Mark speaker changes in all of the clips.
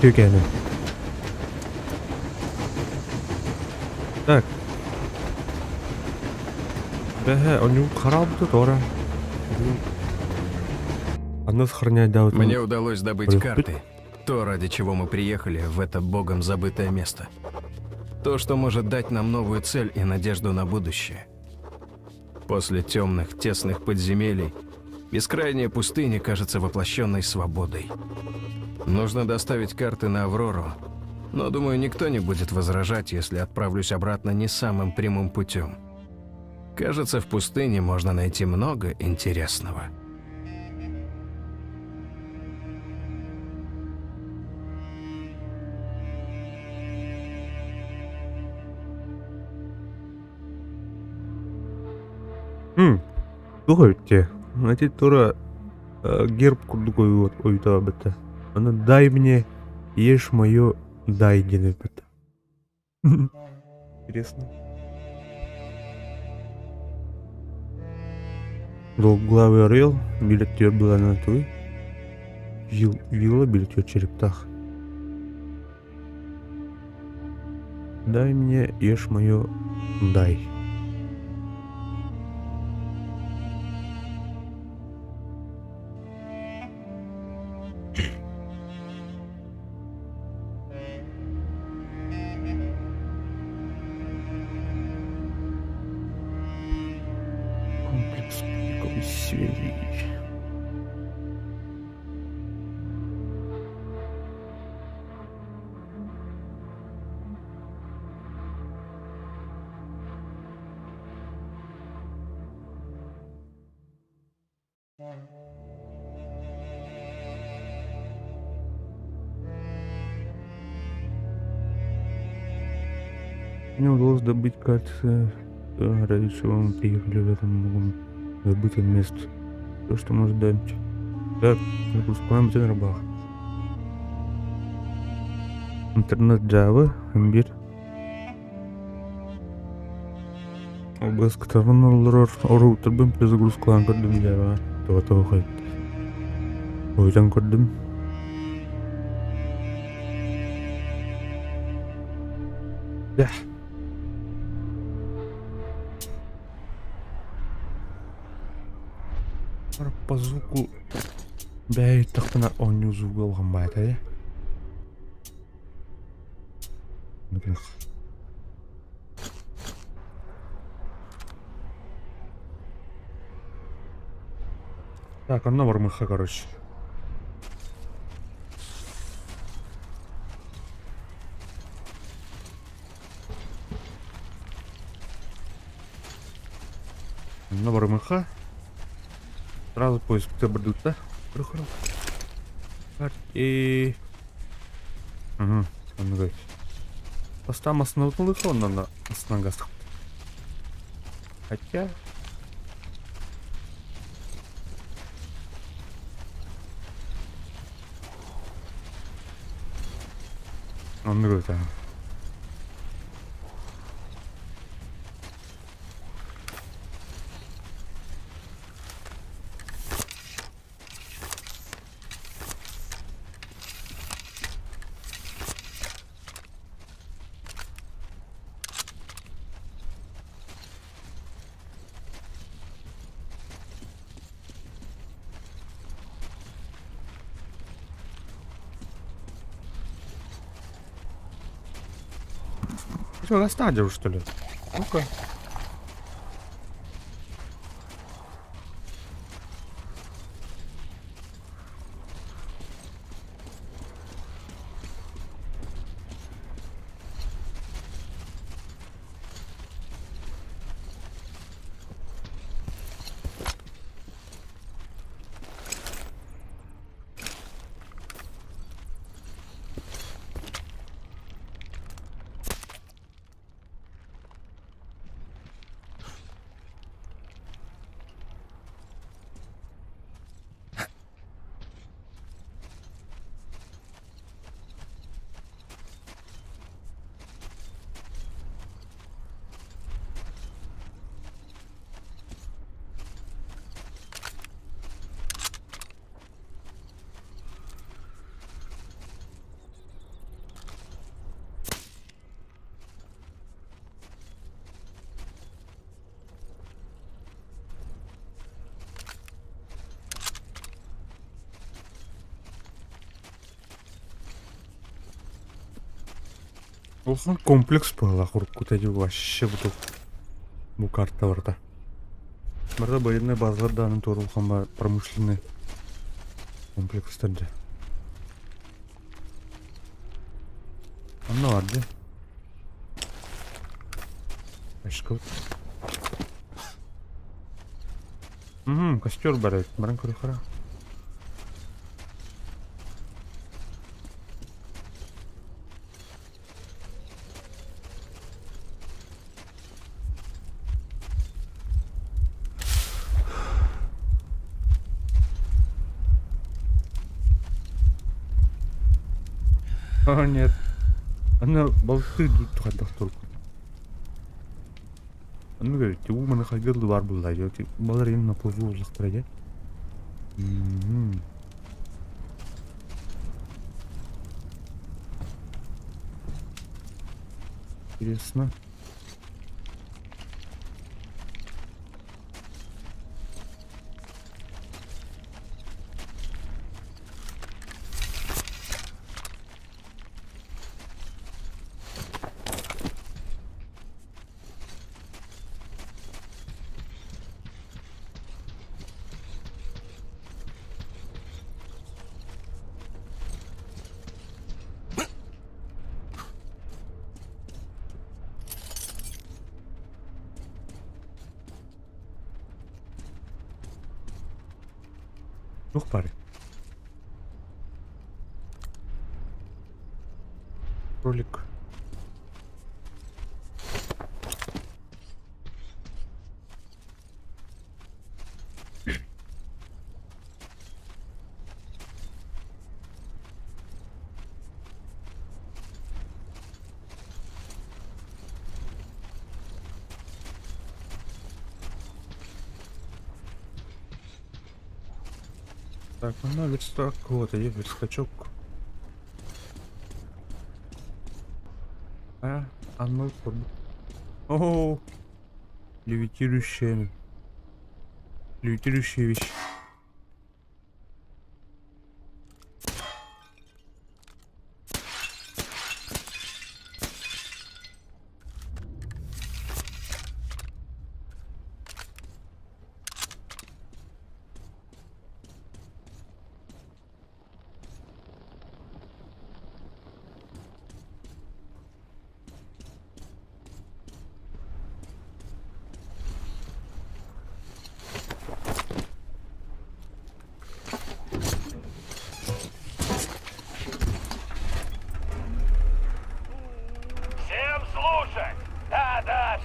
Speaker 1: ekenim. Так. У него карабы тоже. Одно сохраняет, да, вот.
Speaker 2: Мне удалось добыть карты. То, ради чего мы приехали в это богом забытое место. То, что может дать нам новую цель и надежду на будущее. После темных, тесных подземелий бескрайняя пустыня кажется воплощенной свободой. Нужно доставить карты на Аврору, но, думаю, никто не будет возражать, если отправлюсь обратно не самым прямым путем. Кажется, в пустыне можно найти много интересного.
Speaker 1: Слушайте, значит, Тора герб курдукой вот ойта бета. Она дай мне, ешь мое, дай дене бета. Интересно. Двухглавый орел, билетер была на той. Вилла, билетер черептах. Дай мне, ешь мое, дай. Комплекс пиковой серии. Мне удалось добыть карты, ради чего мы приехали в этом забытом месте. То, что может дать. Так, запускаем на рабах. Интернет Java, имбирь. Область кітабын роутербен перезагрузкаларын көрдім Java. Тоғатығы қайтты. Ойдан көрдім. Да. По звуку бәй тақтына оңы звук алған байта, е? Так, она вармыха, короче. На вармыха. Сразу поиск забрдут, да? Прохору. И... Ага, он говорит. Постам основных он на основных. Хотя... Он говорит, а... Что, гастадил, что ли? Ну-ка. Улхан комплекс была куркутади вообще бу карта варда. Барда военная база данным тоже улхан промышленный комплекс тади. Ну арди. Ашкот. Костер барет. Баран курихара. Нет. Она болты тут хадах только. Она говорит, у меня ходил бар был, да, я балерин на плаву уже страдать. Интересно. Ух, парень. Кролик. Так, ну верстак, вот, а есть верстачок. Ну, о, левитирующая вещь.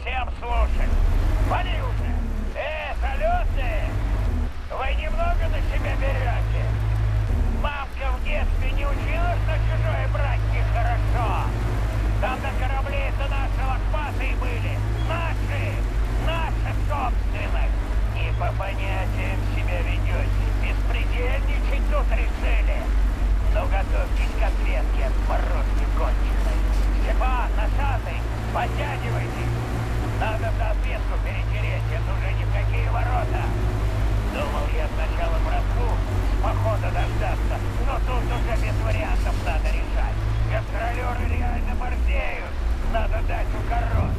Speaker 3: Всем слушать. Вали уже. Залетные. Вы немного на себя берете. Мамка в детстве не учила, что чужое брать нехорошо. Там на корабле-то наши лохматые были. Наша собственность. Не по понятиям себя ведете. Беспредельничать тут решили. Ну, готовьтесь к ответке от морозки конченой. Степан, носатый, подтягивайтесь. Надо в ответку перетереть, это уже ни в какие ворота. Думал я сначала братку с похода дождаться, но тут уже без вариантов надо решать. Гастролеры реально борзеют, надо дать укорот.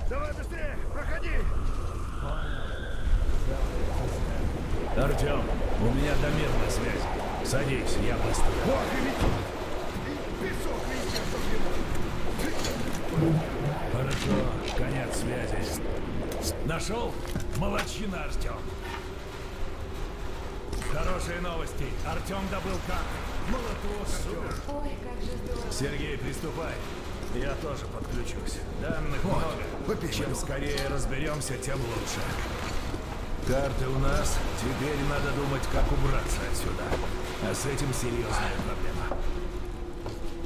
Speaker 4: Давай быстрее, проходи!
Speaker 5: Артем, у меня домерная связь. Садись, я быстро.
Speaker 4: Ох, и ведь... Песок везде, чтоб ему...
Speaker 5: Хорошо, конец связи. Нашел? Молодчина, Артем. Хорошие новости. Артем добыл карты. Молоток, Артем.
Speaker 6: Ой, как же здорово.
Speaker 5: Сергей, приступай. Я тоже подключусь. Данных много. Чем скорее разберемся, тем лучше. Карты у нас. Теперь надо думать, как убраться отсюда. А с этим серьезная проблема.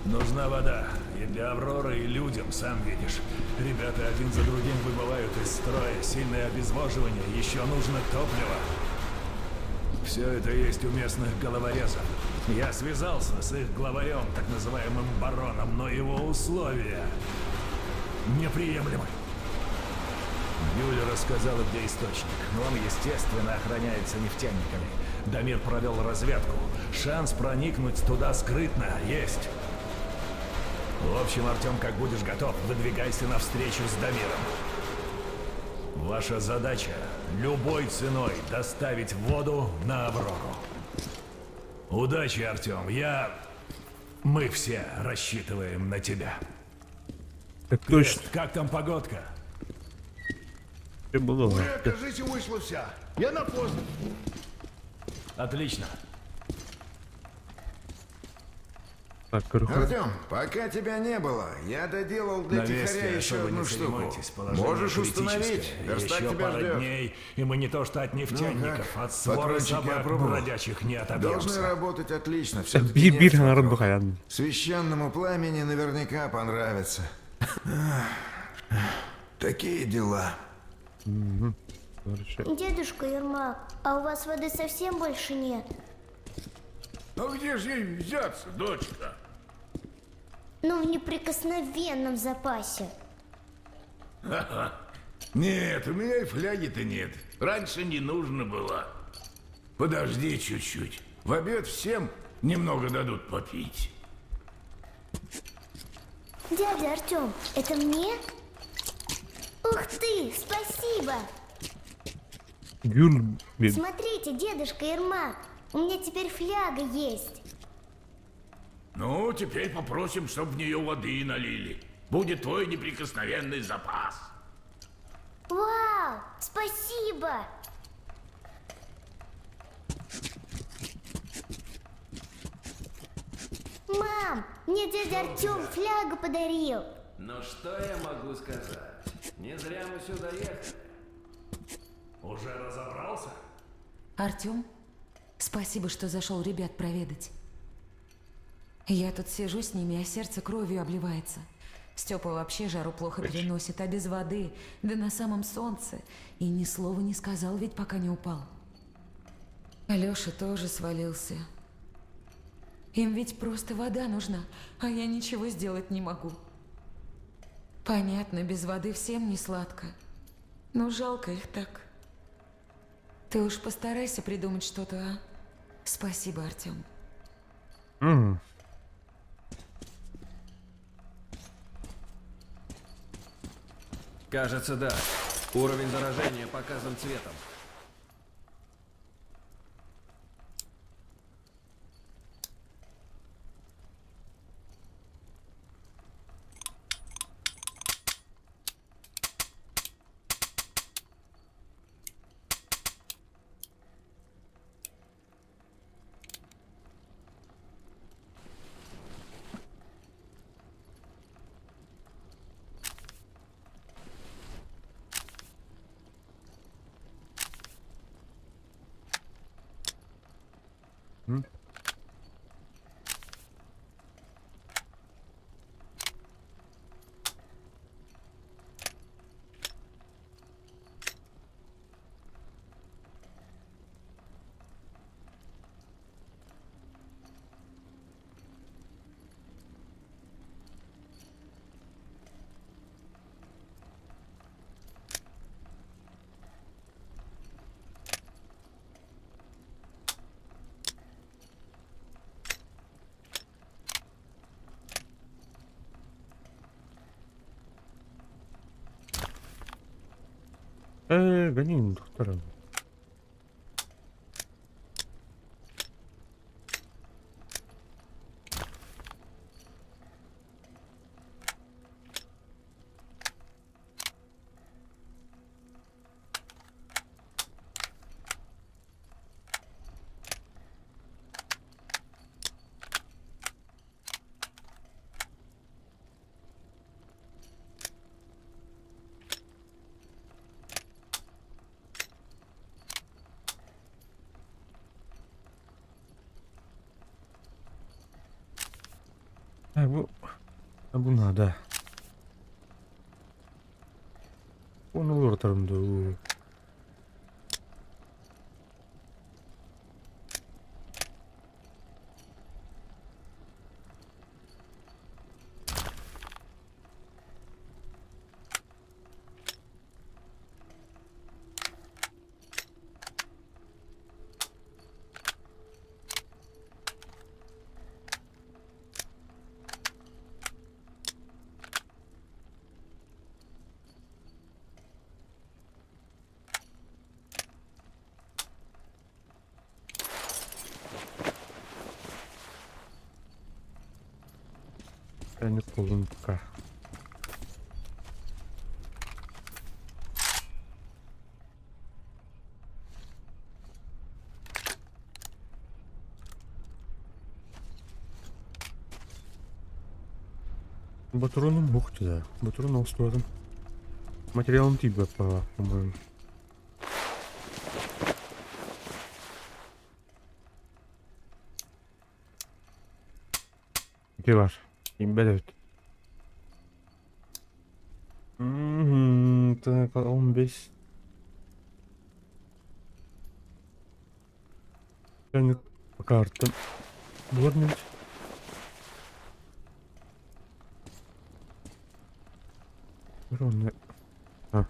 Speaker 5: Нужна вода. И для Авроры, и людям, сам видишь. Ребята один за другим выбывают из строя. Сильное обезвоживание. Еще нужно топливо. Все это есть у местных головорезов. Я связался с их главарем, так называемым бароном, но его условия неприемлемы. Юля рассказала, где источник, но он, естественно, охраняется нефтяниками. Дамир провел разведку. Шанс проникнуть туда скрытно есть. В общем, Артем, как будешь готов, выдвигайся навстречу с Дамиром. Ваша задача — любой ценой доставить воду на Аврору. Удачи, Артем. Мы все рассчитываем на тебя.
Speaker 1: Так
Speaker 5: Крест,
Speaker 1: точно.
Speaker 5: как там погодка?
Speaker 1: Что было?
Speaker 4: Буря, кажется, вышла вся. Я на пост.
Speaker 5: Отлично.
Speaker 1: Так, Кирюха.
Speaker 6: Артем, пока тебя не было, я доделал для
Speaker 5: Навесьте,
Speaker 6: Тихаря еще
Speaker 5: особо
Speaker 6: одну
Speaker 5: не
Speaker 6: штуку.
Speaker 5: церемоньтесь, положение
Speaker 6: Можешь
Speaker 5: критическое.
Speaker 6: установить, верстак
Speaker 5: Еще
Speaker 6: тебя
Speaker 5: пара
Speaker 6: ждет.
Speaker 5: дней, и мы не то что от нефтяников,
Speaker 6: как?
Speaker 5: от своры
Speaker 6: Патрончики
Speaker 5: собак
Speaker 6: опробовал?
Speaker 5: бродячих не
Speaker 6: Должны
Speaker 5: отобьемся.
Speaker 6: работать отлично,
Speaker 1: Так
Speaker 6: все-таки
Speaker 1: бир народ бухаян.
Speaker 6: Священному пламени наверняка понравится. Такие дела.
Speaker 1: Хорошо.
Speaker 7: Дедушка Ермак, а у вас воды совсем больше нет?
Speaker 4: Ну где же ей взяться, дочка?
Speaker 7: Ну, в неприкосновенном запасе.
Speaker 8: Нет, у меня и фляги-то нет. Раньше не нужно было. Подожди чуть-чуть. В обед всем немного дадут попить.
Speaker 7: Дядя Артем, это мне? Ух ты, спасибо!
Speaker 1: Гюль, блин.
Speaker 7: Смотрите, дедушка Ермак, у меня теперь фляга есть.
Speaker 8: Ну, теперь попросим, чтобы в нее воды налили. Будет твой неприкосновенный запас.
Speaker 7: Вау, спасибо! Мам, мне дядя Артем флягу подарил.
Speaker 2: Ну что я могу сказать? Не зря мы сюда ехали.
Speaker 5: Уже разобрался?
Speaker 9: Артём, спасибо, что зашел ребят проведать. Я тут сижу с ними, а сердце кровью обливается. Степа вообще жару плохо переносит, а без воды, да на самом солнце. И ни слова не сказал, ведь пока не упал. Алёша тоже свалился. Им ведь просто вода нужна, а я ничего сделать не могу. Понятно, без воды всем не сладко. Но жалко их так. Ты уж постарайся придумать что-то, а? Спасибо, Артём.
Speaker 2: Кажется, да. Уровень заражения показан цветом.
Speaker 1: Гоним доктора. Bu nada. Onu ortarımda. Чайник полунка. Батароном бухты, да. Батароном устроен. Материалом типа, по-моему. Ne var? 25 evet. Так, 15. Yani kartım. Görmedim. Ровно. А.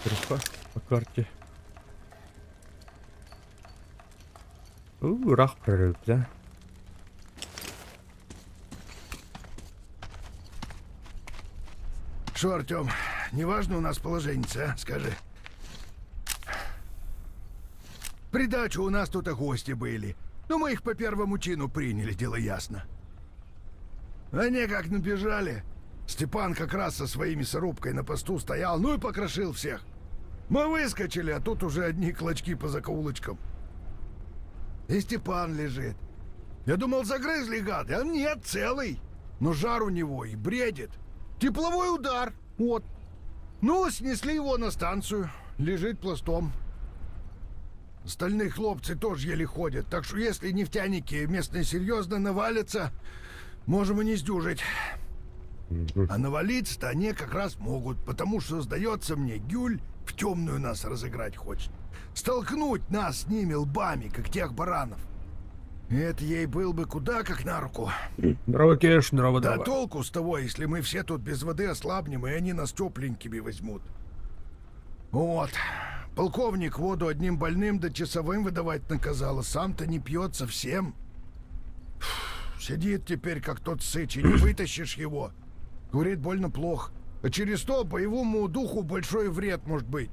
Speaker 1: Труха по карте. Рах прорыв, да?
Speaker 5: Шо, Артем, неважно у нас положение, а? Скажи. Придачу у нас тут и гости были. Но мы их по первому чину приняли, дело ясно. Они как набежали. Степан как раз со своими сорубкой на посту стоял, ну и покрошил всех. Мы выскочили, а тут уже одни клочки по закоулочкам. И Степан лежит. Я думал, загрызли гады, а нет, целый. Но жар у него и бредит. Тепловой удар, вот. Ну, снесли его на станцию. Лежит пластом. Остальные хлопцы тоже еле ходят, так что если нефтяники местные серьезно навалятся, можем и не сдюжить. А навалиться-то они как раз могут, потому что, сдается мне, Гюль в темную нас разыграть хочет. Столкнуть нас с ними лбами, как тех баранов. И это ей был бы куда как на руку.
Speaker 1: Здорово, Кеш, здорово,
Speaker 5: Да
Speaker 1: здорово.
Speaker 5: толку с того, если мы все тут без воды ослабнем, и они нас тепленькими возьмут. Вот. Полковник воду одним больным да часовым выдавать наказал, а сам-то не пьет совсем. Сидит теперь, как тот сыч, и не вытащишь его. Говорит, больно плохо. А через то боевому духу большой вред может быть.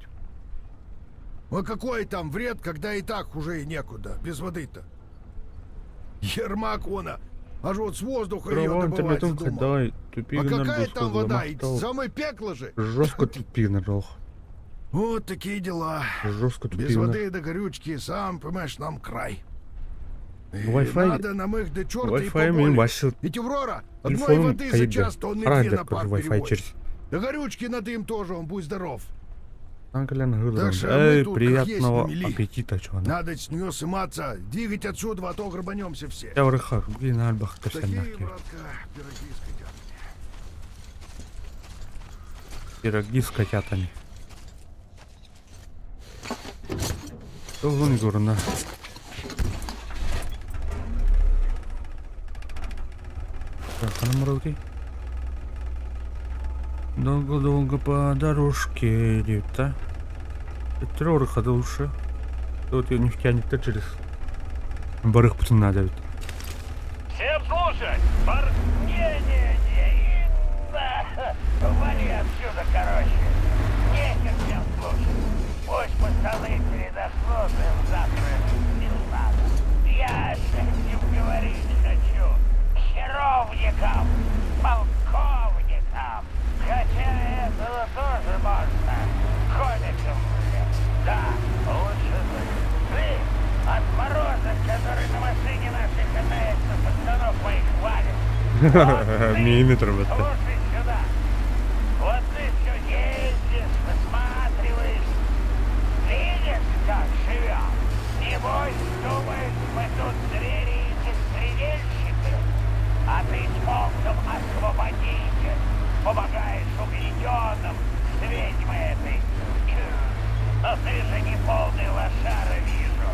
Speaker 5: А какой там вред, когда и так уже и некуда, без воды-то? Ермак вона, аж вот с воздуха ее добывать задумал.
Speaker 1: Давай, тупик
Speaker 5: А
Speaker 1: на
Speaker 5: какая там вода? И
Speaker 1: замахал.
Speaker 5: самое пекло же.
Speaker 1: Жестко тупик нажал.
Speaker 5: Вот такие дела.
Speaker 1: Жестко
Speaker 5: Без
Speaker 1: тупик.
Speaker 5: воды до горючки, сам, понимаешь, нам край. И
Speaker 1: Wi-Fi-
Speaker 5: надо нам их до черта и
Speaker 1: Wi-Fi
Speaker 5: поболее.
Speaker 1: мне басил.
Speaker 5: Ведь Аврора одной
Speaker 1: Телефон
Speaker 5: воды за
Speaker 1: кайда.
Speaker 5: час тонны
Speaker 1: Правда,
Speaker 5: две на пар
Speaker 1: Wi-Fi
Speaker 5: переводит.
Speaker 1: через.
Speaker 5: Да горючки надо им тоже, он будь здоров.
Speaker 1: Англен Гылдан.
Speaker 5: Так что мы
Speaker 1: Эй,
Speaker 5: тут как
Speaker 1: приятного
Speaker 5: есть на мели.
Speaker 1: аппетита, чувак.
Speaker 5: Надо с нее сыматься, двигать отсюда, а то грабанемся все.
Speaker 1: Я в рыхах, блин, альбах, то
Speaker 5: Такие,
Speaker 1: все
Speaker 5: братка, пироги с котятами.
Speaker 1: Пироги с котятами. Должен горно. Так, а на мороки? Долго-долго по дорожке идет, а? Террор ходил уже. Тут ее нефтяник-то через барых пацан надо.
Speaker 3: Всем слушать! Не-не-не, вали отсюда, короче. Нехер всем слушать. Пусть пацаны передохнут им завтра не надо. Я с этим говорить хочу. Херовникам, полковникам. Хотя этого тоже можно. Комикам, да, лучше бы. Ты от мороза, который на машине нашей катается, пацанов моих валит.
Speaker 1: Миллиметр вот так.
Speaker 3: Слушай сюда. Вот ты все ездишь, высматриваешь. Видишь, как живем? Небось, думаешь, мы тут звери и беспредельщики. А ты с молком освободитель. Помогаешь угнетенным с ведьмой этой. Но ты же не полный лошара, вижу.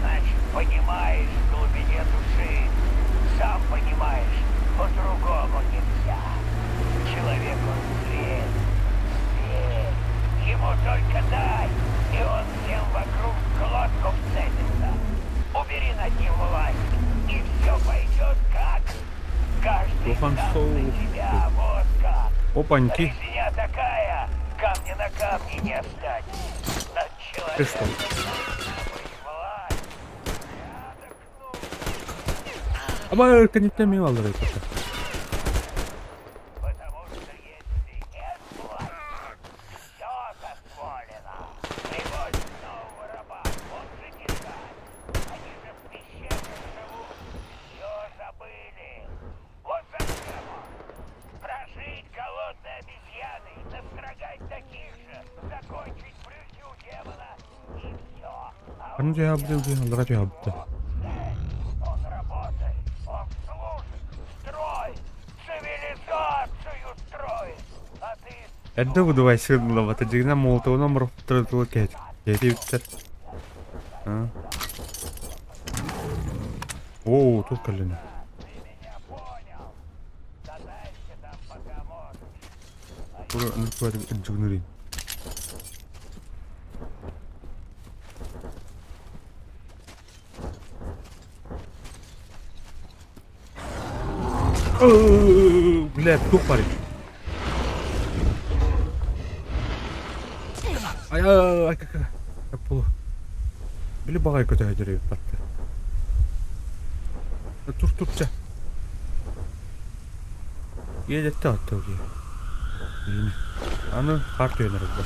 Speaker 3: Значит, понимаешь в глубине души. Сам понимаешь, по-другому нельзя. Человек он зверь. Зверь. Ему только дай, и он всем вокруг глотку вцепится. Убери над ним власть, и все пойдет как. Каждый сам на себя, вот как.
Speaker 1: Опаньки.
Speaker 3: Резня такая, камня на камне не оставить. Над
Speaker 1: Ты что?
Speaker 3: человеком власть. Порядок, ну.
Speaker 1: Ama конечно, мне валры это.
Speaker 3: Потому что если нет власти, все дозволено. Привозят нового раба, он же дикарь. Они же в пещерах живут, все забыли. Вот зачем он? Прожить голодной обезьяной, настрогать таких же, закончить плюсю демона и все. А
Speaker 1: Ну я обдел, я обдел.
Speaker 3: он работает, он служит, строит, цивилизацию строит. А ты
Speaker 1: Это выдавай сыгнала, это дигна молотого номер второго кеть. Я тебе О, тут колено.
Speaker 3: меня понял. Катайся там пока можешь.
Speaker 1: Ура, ну хватит джигнури. Блядь, кто парень? Ай, как плохо. Или багай көтөй жүрөй батты. Тур-турча. Едет атты ки. Аны карт ойнарыз бар.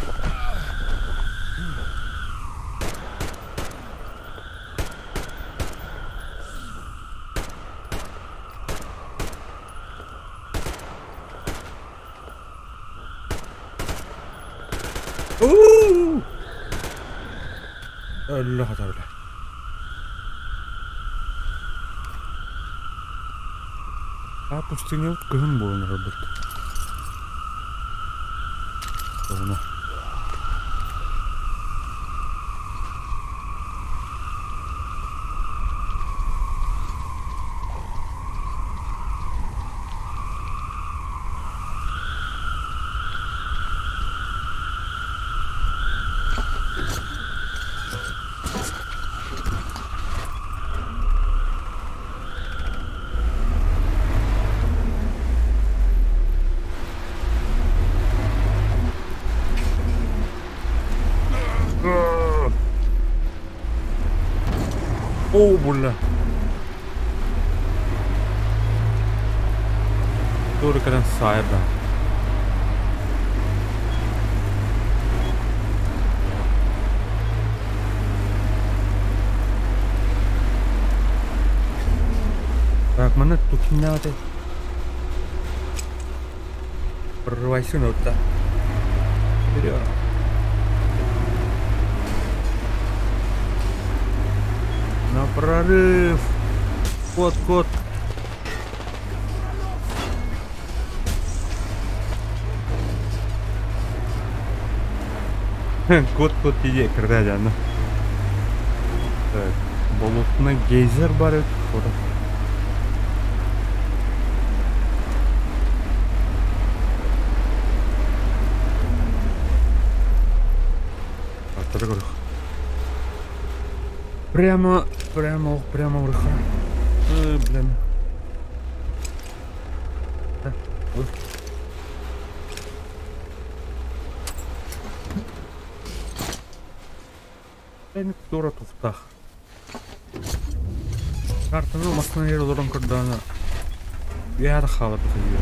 Speaker 1: Allah Allah. А пустыня вот кым было работать. Ладно. О, бля. Doğru kadar sahip ben. Так, mana тут не надо. Прорывайся на вот так. Вперед. На прорыв. Кот. Кот иди, когда она. Так, болотный гейзер бар еді. Прямо вверху. Блин. Энэ тура туфтах. Картаны масына ерлерін күрдіні. Яды қалып қойы.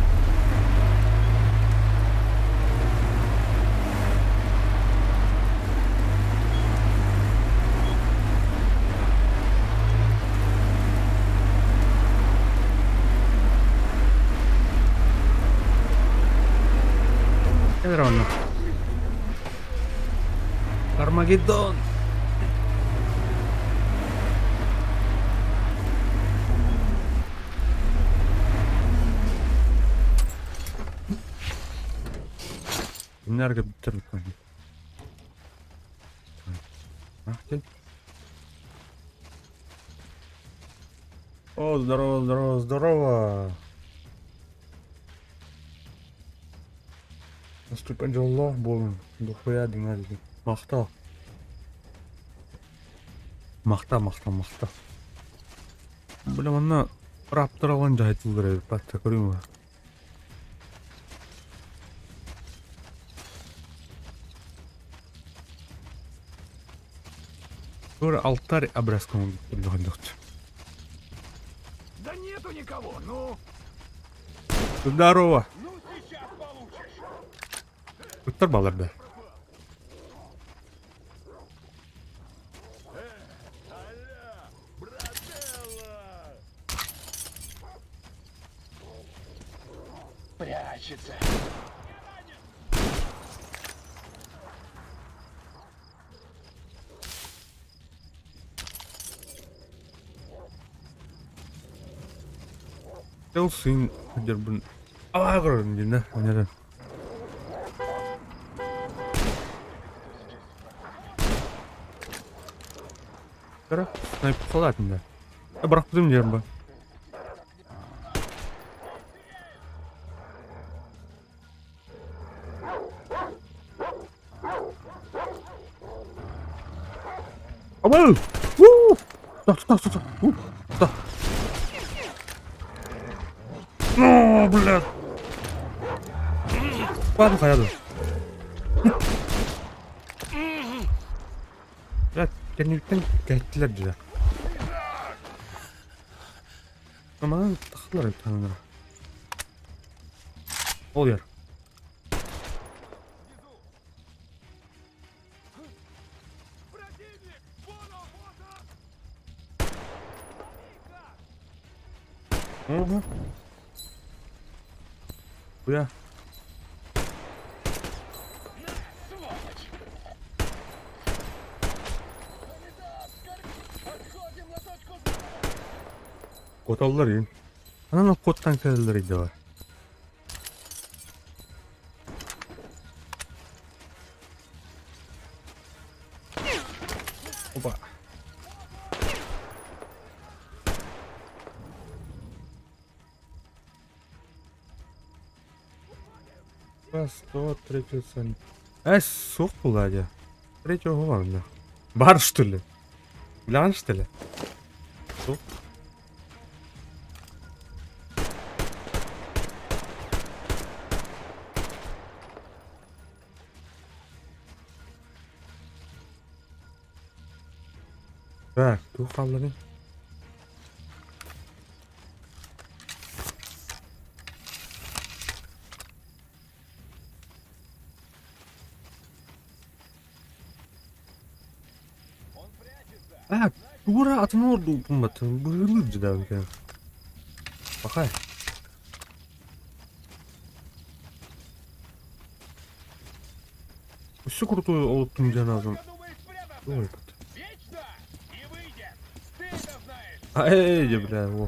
Speaker 1: Равно. Армагеддон. Энерго бітіріп қойды. О, здорово. Наступен жоллох болын. Дохуя деңәлді. Мақта. Блин, ана раптор алған жайтыл көреді. Батта көрейін ба. Көрі алтарь образком тұрған жоқты.
Speaker 8: Да нету никого, ну.
Speaker 1: Здорово.
Speaker 8: Ну, сейчас получишь.
Speaker 1: Күттер баларды.
Speaker 3: Прячется.
Speaker 1: Келсин дербін. Ала көрін дейін, өнерден. Кара, снайп қалатын да. Бірақ бұдым дерім ба. Абау! Уу! Тұта. Тұта. Ну, блядь. Ладно, қаяды. Блядь, кәнеліктен кәттілер жүзі. Аман тақылар өттіңдер. Ол ер. Угу. Бля. Кот алdılar yiyin. Anam kottan kederleri de var. Opa. Раз, два, третий сан. Сух пуладя. Третьего главное. Бар что ли? Глян что ли? Сух. Так, тут қалдырын. Тура атын орду қымбатын. Бұғылып жыдау екен. Бақай. Все крутой олыптың жаназым. Ой, пот. Эй, бля, во.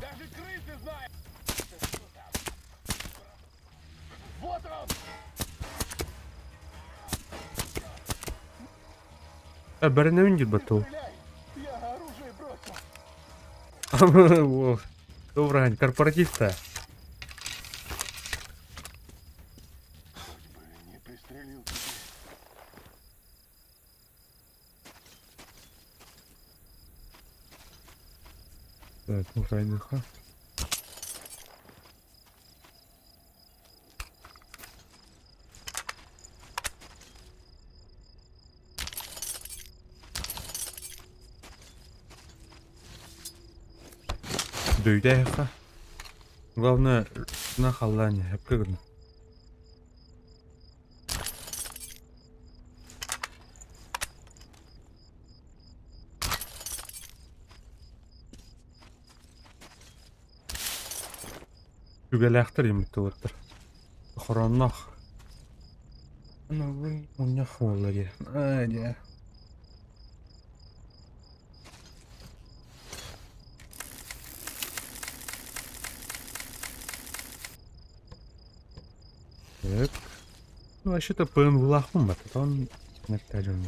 Speaker 1: Бәріне өңгел бәтті ол. Во. Добрань, корпоратив-то. Так, ну райдыха. Дүйдәйха. Главное, на халлане, әпкігін. Үгәләқтір емітті өттір. Құраннақ. Ана өй, мұнях олығы. Әне. Так. Ну, вообще-то ПН влахом, бат, это он нертажен.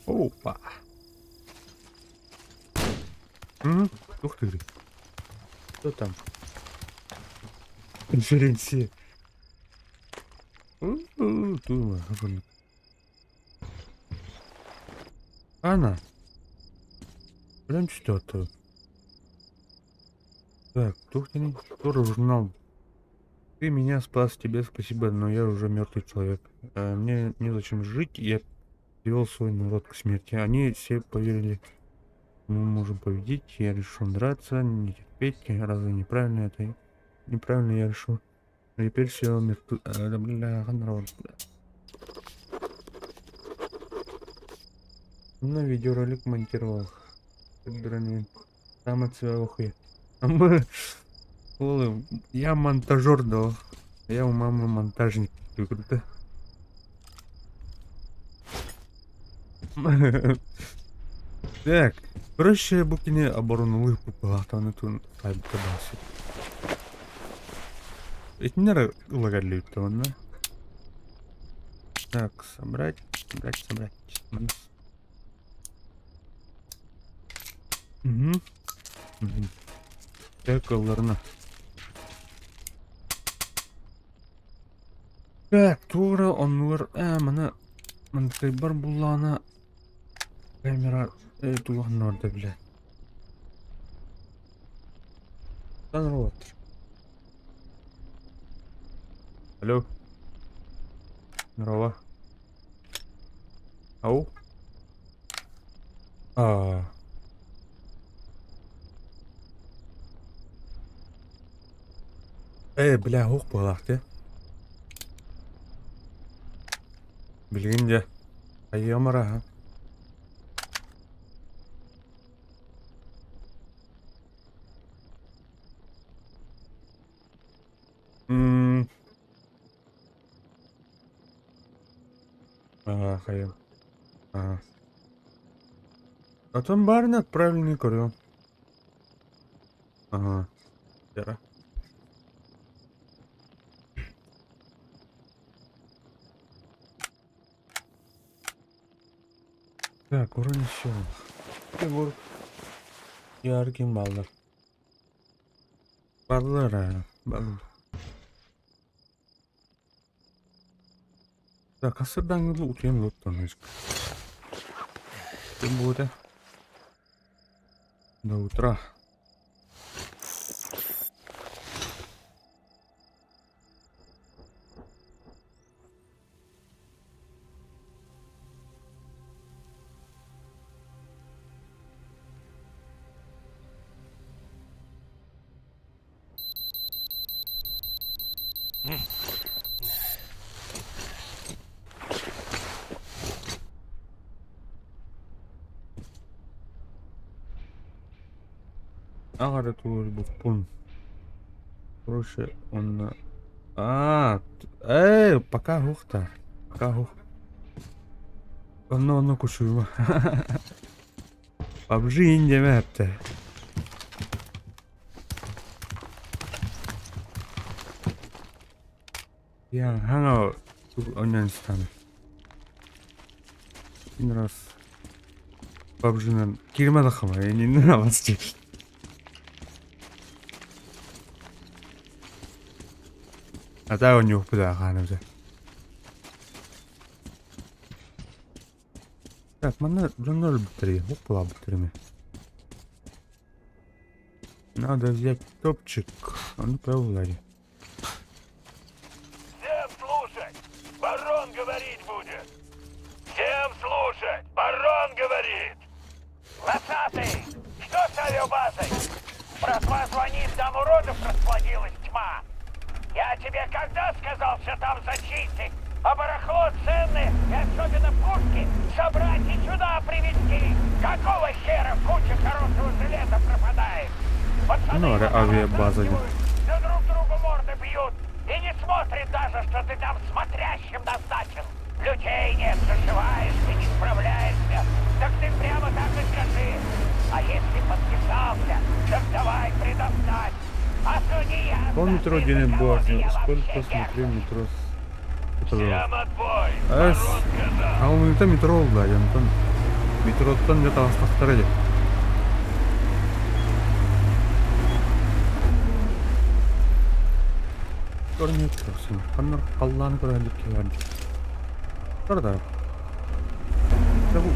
Speaker 1: Опа. Ух ты. Что там? Конференции. Она. Прям что-то. Так, тухтин, тоже журнал. Ты меня спас, тебе спасибо, но я уже мертвый человек. Мне незачем жить, я привел свой народ к смерти. Они все поверили Мы можем победить. Я решил драться, не терпеть. Разве неправильно это? Неправильно я решил. Но теперь все мертвы. Бля, народ. На видеоролик монтировал. Там от своего хуя. А мы... Я монтажер, да. Я у мамы монтажник. Круто. Так, проще букине оборонулых попалатаны тун табасы. Ведь не лагали то, да? Так, собрать. Угу. Так, ладно. Так, тура онлар, мана бар булана камера туганнарда, бля. Танрот. Алло. Здорово. Ау. Бля, хук балақты. Білгенде. Айымыра, ха. Хайым. А там барны отправленный курил. Ага. Яра. Так, урон еще. Фигур. Яркий баллар. Баллар. Так, асырдан гылы утуем лоттон өзік. Кем болды? До утра. Ага, это был пун. Короче, он... пока гухта. Пока гух. Onu kuşuyma. PUBG indeme yaptı. Ya hangi oynayan istedim. Bir раз PUBG'nin girmedi ama yani ne basacak. Hatta onu yok bu da kanımıza. Так, mana журнал быстрее, опла быстрее. Надо взять топчик, он правильно.
Speaker 3: Всем слушать! Барон говорить будет! Всем слушать! Барон говорит! Лосатый! Что с авиабазой? Братва звонит, там уродов расплодилась тьма! Я тебе когда сказал все там зачистить? А барахло ценное, и особенно пушки, собрать и сюда привезти. Какого хера куча хорошего железа пропадает? Пацаны
Speaker 1: авиабаза.
Speaker 3: Да друг другу морды бьют. И не смотрят даже, что ты там смотрящим назначил. Людей нет, зашиваешь, ты не справляешься. Так ты прямо так и скажи. А если подписался, так давай предоставь. А судья...
Speaker 1: Он метро денег был, сколько посмотрел метро.
Speaker 3: Всем отбой!
Speaker 1: А он это метро, да, Антон. Метро там где-то осталось. Көрінет тұрсын. Қанар қалланы көрәлік кевәрді. Тұрда. Бұл.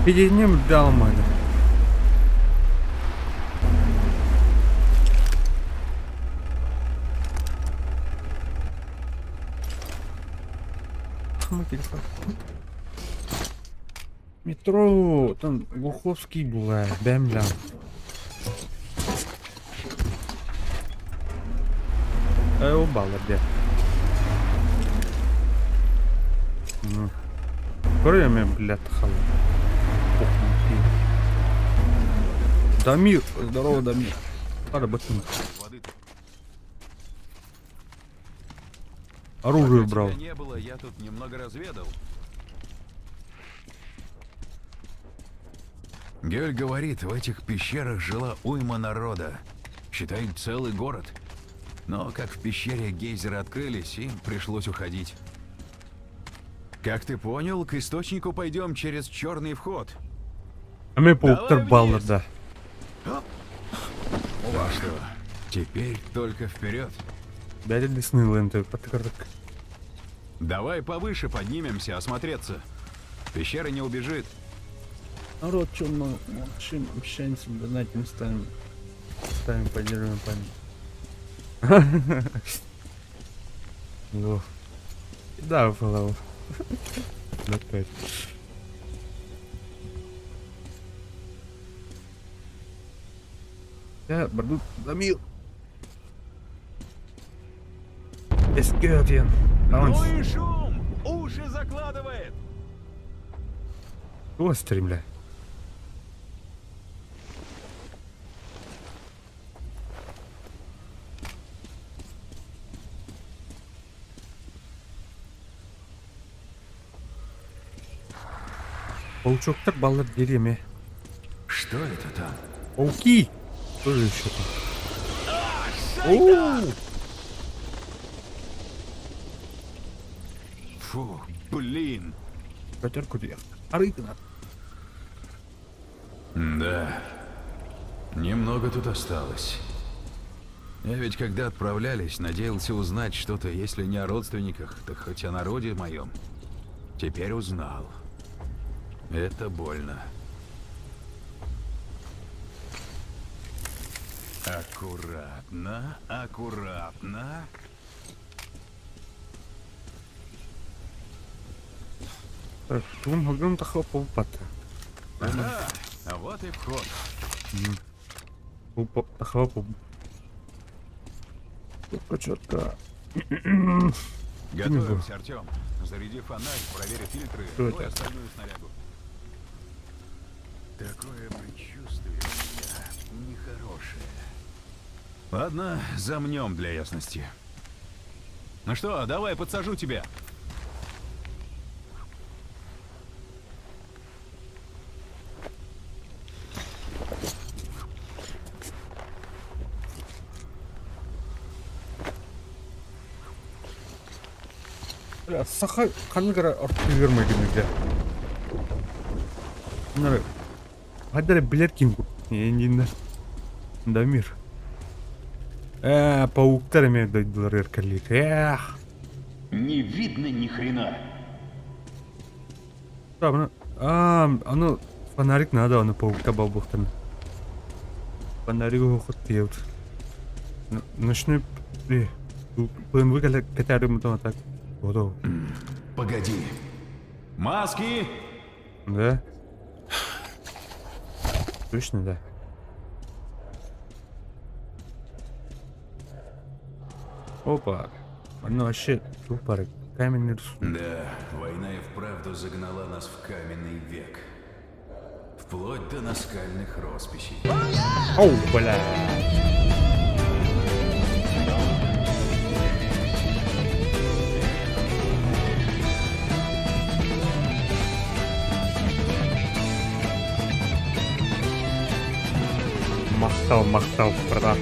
Speaker 1: Бедеріне мүрді алмайды. Қымы келіп бар. Метро, там Глуховский была, бәмлям. О, баллар, бе. Время, блядь, хала. Дамир, здорово, Дамир. Пара ботинок. Оружие
Speaker 10: Пока
Speaker 1: брал.
Speaker 10: тебя не было, я тут немного разведал. Гель говорит, в этих пещерах жила уйма народа. Считай, целый город. Но как в пещере гейзеры открылись, им пришлось уходить. Как ты понял, к источнику пойдем через черный вход.
Speaker 1: А мне пауктар баллар,
Speaker 10: вниз.
Speaker 1: да.
Speaker 10: Что, теперь только вперед.
Speaker 1: Бәлі Диснейленд, потыкардык.
Speaker 10: Давай повыше поднимемся, осмотреться. Пещера не убежит.
Speaker 1: Народ, чё мы молчим, общаемся, донатим, ставим, поддерживаем память. Во. Да, фоллоу. Опять. Я барду Дамир. Эскётин.
Speaker 10: Ну и шум! Уши закладывает!
Speaker 1: О, стримля. Паучоктар баллар дереме.
Speaker 10: Что это там?
Speaker 1: Пауки! Что же еще там? Оу!
Speaker 10: Фу, блин.
Speaker 1: Протерку дверь. Арыгна.
Speaker 10: Да. Немного тут осталось. Я ведь когда отправлялись, надеялся узнать что-то, если не о родственниках, так хоть о народе моем. Теперь узнал. Это больно. Аккуратно, аккуратно.
Speaker 1: Так, тут могу тахо паупата.
Speaker 10: Ага, а вот и вход.
Speaker 1: Тахо пауп. Почетка.
Speaker 10: Готовимся, Артем. Заряди фонарь, проверь фильтры,
Speaker 1: Что
Speaker 10: ну и
Speaker 1: это?
Speaker 10: остальную снарягу. Такое предчувствие у меня нехорошее. Ладно, замнем для ясности. Ну что, давай подсажу тебя.
Speaker 1: Саха қанығыра ұртты көрмеген үйде. Мұнары қадары білер кем көп. Енді Дамир. Пауктар еме дойдылар еркерлік.
Speaker 10: Не видно ни хрена.
Speaker 1: Аны фонарик надо, аны паукта балбуқтан. Фонарик оқыт деуд. Ночной... ПНВ кәтәрі мұтан атак. Готов.
Speaker 10: Погоди. Маски!
Speaker 1: Да? Точно, да. Опа. Оно вообще супер. Каменный рисунок.
Speaker 10: Да, война и вправду загнала нас в каменный век. Вплоть до наскальных росписей.
Speaker 1: Оу, бля. Мақтау, брат.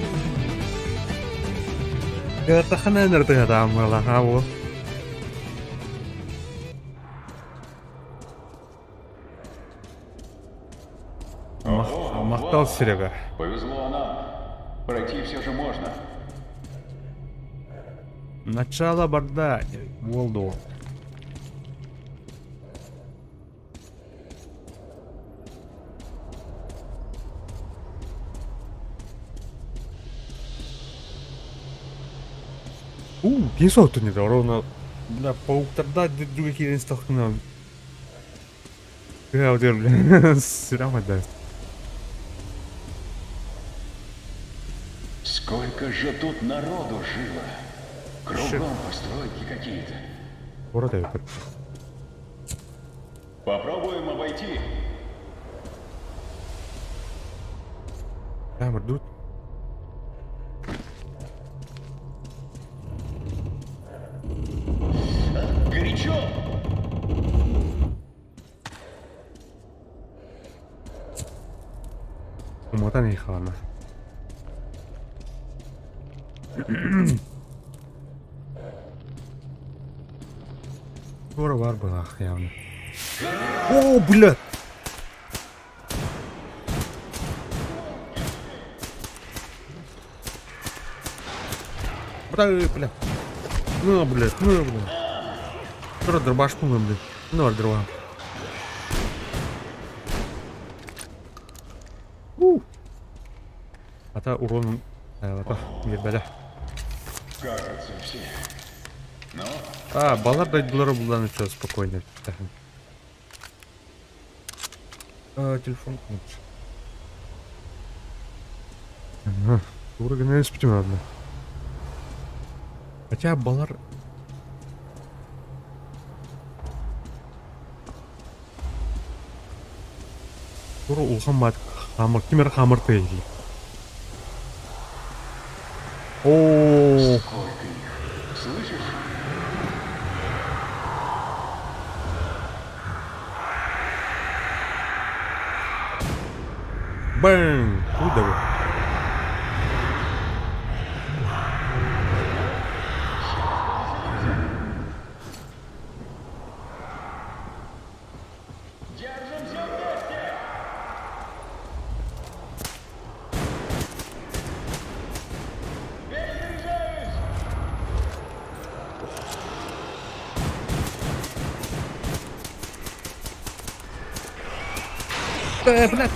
Speaker 1: Это ханайнер ты там была, а вот. Мақтал, Серега.
Speaker 10: Повезло нам. Пройти все же можно.
Speaker 1: Начало борда. Волду. Пенсион не ровно. Да, пауктарда других стахнул. Гаудер, блин, срама, да.
Speaker 10: Сколько же тут народу жило? Кругом постройки какие-то.
Speaker 1: Город это.
Speaker 10: Попробуем обойти.
Speaker 1: Там идут.
Speaker 10: Горячо!
Speaker 1: Умотан ехала. Скоро бар была, явно. О, блядь! Бля. Ну, блядь, ну, блядь. Скоро дробаш пулем, блядь. Ну, дрова. Ата урон... Ата, бля.
Speaker 10: Кажется, все. Ну?
Speaker 1: Балар дайдылары булдан еще спокойно. Телефон. Уровень испытим надо. Хотя балар... Тура улхамат хамыр, кемер хамыр тейли. О,
Speaker 10: Сколько их? Слышишь?
Speaker 1: бэнг! Куда вы? Блядь!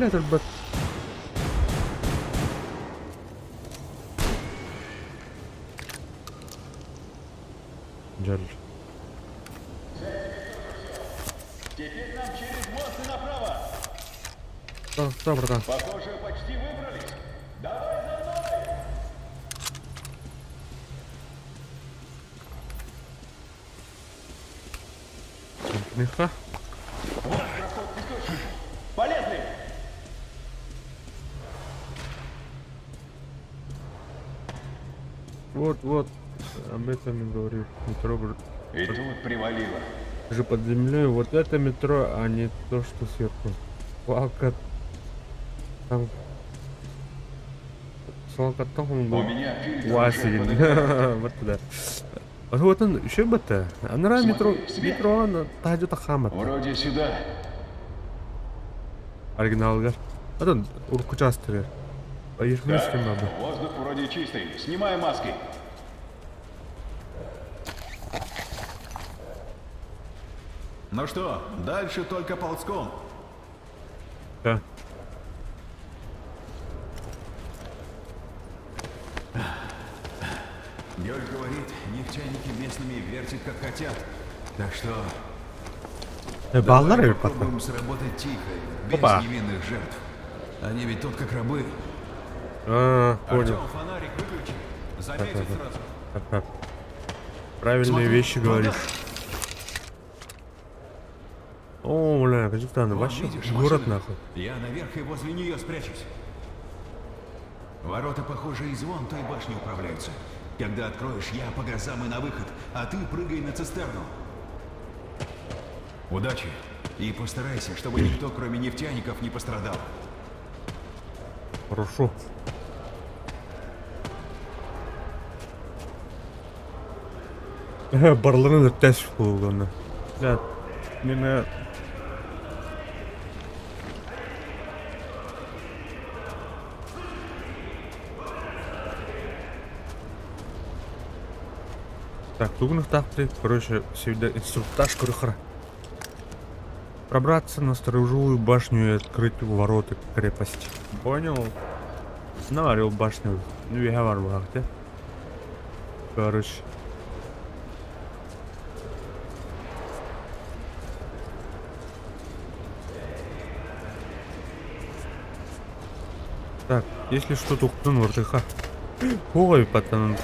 Speaker 1: Блядь, бот. Жаль.
Speaker 10: Теперь нам через мост и направо.
Speaker 1: Что, братан?
Speaker 10: Похоже, почти выбрались. Давай за мной.
Speaker 1: Нихуя.
Speaker 10: Вот проход песочный. Полезли.
Speaker 1: Вот. Об этом и говорю. Метро
Speaker 10: И тут привалило.
Speaker 1: же под землей. Вот это метро, а не то, что сверху. Свалка. Там. Свалка там.
Speaker 10: У меня фильтр
Speaker 1: Уаз
Speaker 10: уже
Speaker 1: един.
Speaker 10: подыграл.
Speaker 1: Вот туда. Вот он еще бата. А на метро.
Speaker 10: свет.
Speaker 1: Метро, она тайдет ахамат.
Speaker 10: Вроде сюда.
Speaker 1: Оригиналга. Вот он, уркучастый. Поехали с кем надо.
Speaker 10: Воздух вроде чистый. Снимай маски. Ну что, дальше только ползком.
Speaker 1: Да.
Speaker 10: Гёль говорит, нефтяники местными вертят как хотят. Так что
Speaker 1: Баллар или
Speaker 10: попробуем сработать тихо, без
Speaker 1: Опа.
Speaker 10: невинных жертв. Они ведь тут как рабы.
Speaker 1: понял.
Speaker 10: Артём, фонарик выключи. Заметил сразу.
Speaker 1: Так. Правильные
Speaker 10: Смотри,
Speaker 1: вещи
Speaker 10: вода.
Speaker 1: говоришь. О, бля, Казахстан,
Speaker 10: Вон,
Speaker 1: вообще
Speaker 10: видишь,
Speaker 1: город
Speaker 10: машина?
Speaker 1: нахуй.
Speaker 10: Я наверх и возле нее спрячусь. Ворота, похоже, из вон той башни управляются. Когда откроешь, я по газам и на выход, а ты прыгай на цистерну. Удачи. И постарайся, чтобы никто, кроме нефтяников, не пострадал.
Speaker 1: Хорошо. Барларын өттәш болғаны. Да, мені... Так, тугных тахты, короче, всегда инструктаж крыхра. Пробраться на сторожевую башню и открыть ворота крепости. Понял? Наварил башню. Ну и говорю, да? Короче. Так, если что-то уктун вартыха. Ой, пацан.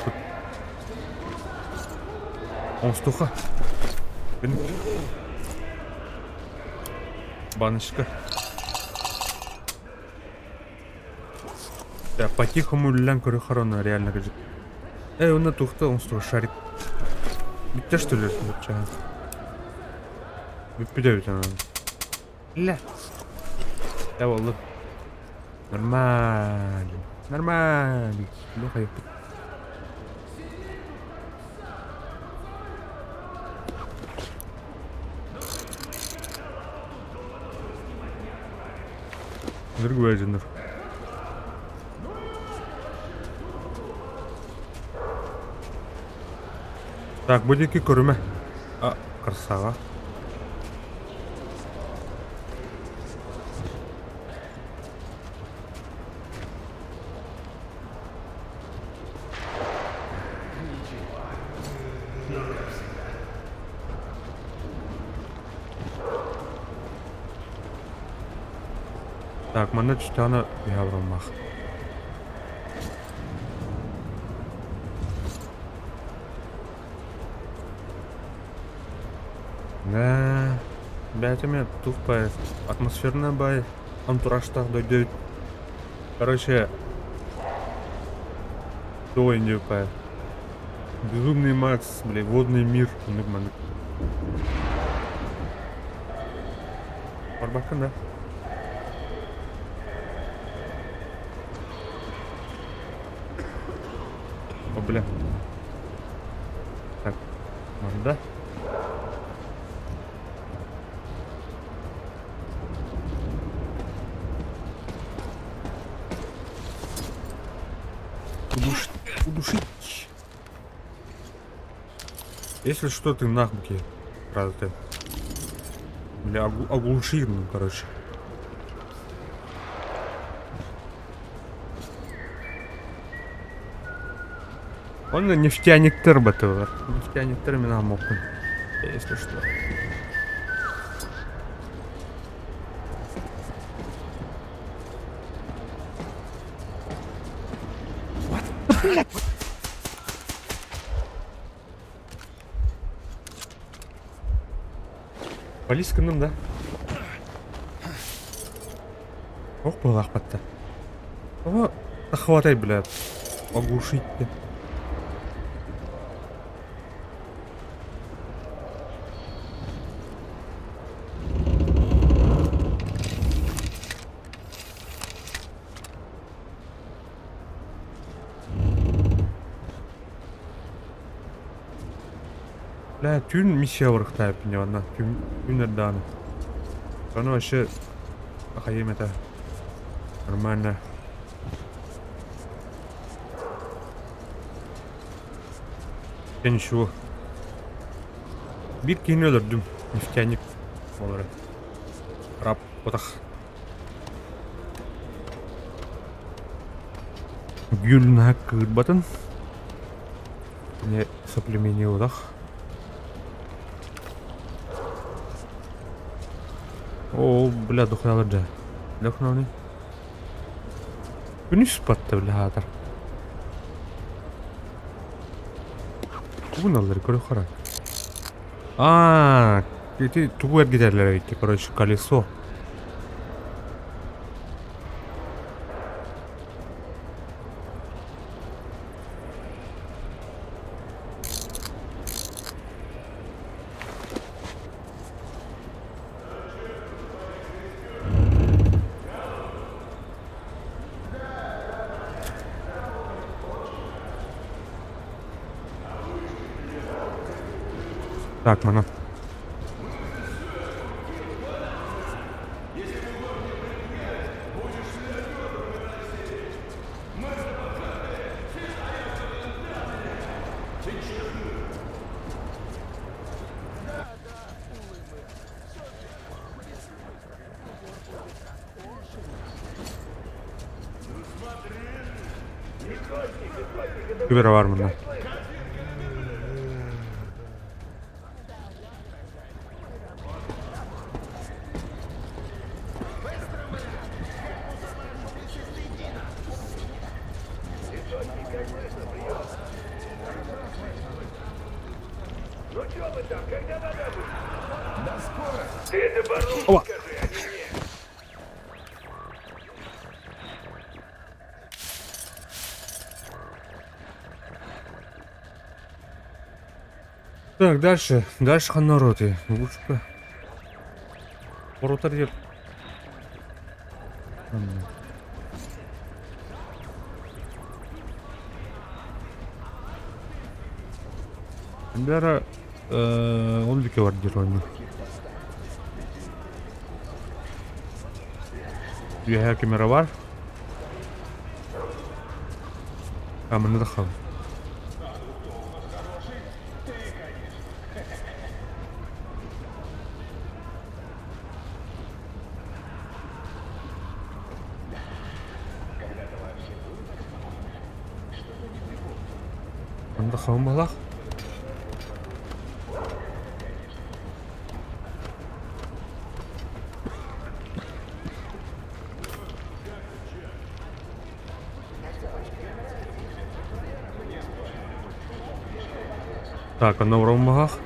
Speaker 1: Он стуха. Баночка. Да, по-тихому лянку рехарона реально говорит. Он на тухта, он стуха шарик. Ведь ты что ли? Вы пидавите надо. Ля. Я волну. Нормально. Нормально. Лёха, другой один. Так, будики курме. А, красава. Так, mana tane yavrum var. Да, бәтіме тухпай, атмосферная бай, антураштақ дойдет. Короче, той не пай. Безумный Макс, бля, водный мир. Барбакан, да? О, бля. Так, может, да? Удушить. Если что, ты нахуй, правда ты. Бля, оглуши, ну, короче. Он нефтяник терботовар. Нефтяник терминал мог. Если что. Полисканым, да? Ох, был ахпатта. О, хватай, блядь. Оглушить. Бля, тюн миссия вырықтайып не ванна. Тюнердан. Оно вообще ахаем это нормально. Я ничего. Bir kini öldürdüm. Neftenik olarak. Rab otak. Gülün hakkı batın. Ne соплемени otak. О, бля, духнало да. Духнули. Күні спатты, бля, атар. Бүгін алдар, көрі қара. Эти тугуер giderler gitti, короче, колесо. Так, мана. Kübra var mı lan?
Speaker 3: Ты это Барону
Speaker 1: Опа.
Speaker 3: скажи, а не мне.
Speaker 1: Так, дальше. Дальше ханнароты. Лучше бы. Порутар деп. Бәрі ол бике бар дер ойны. Үйәһә камера бар. Амыны да хам. Анда хам балах. Так, ана вромбагах.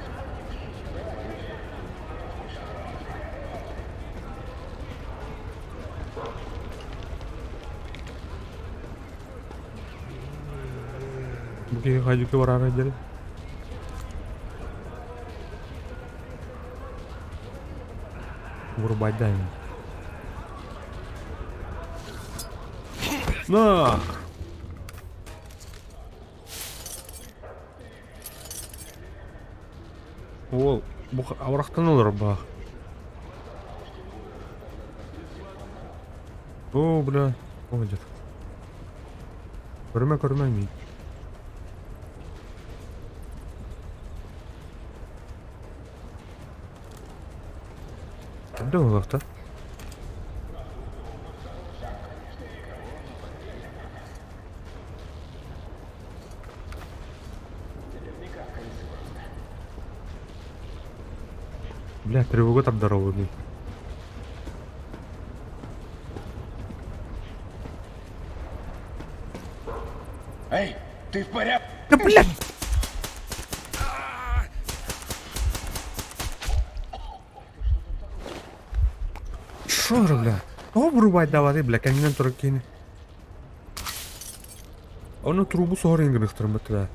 Speaker 1: Buki haju ke warara jadi. Berbadan. Nah. Ол, бұл ауырақтан олар ба. О, бля, молодец. Көрмей. Әбді олақта. Бля, тревогу там здоровый.
Speaker 3: Эй, ты в порядке?
Speaker 1: Да бля! Шо же, бля? О, врубать давай, бля, каминан туркини. Оны трубу соғырын бітті.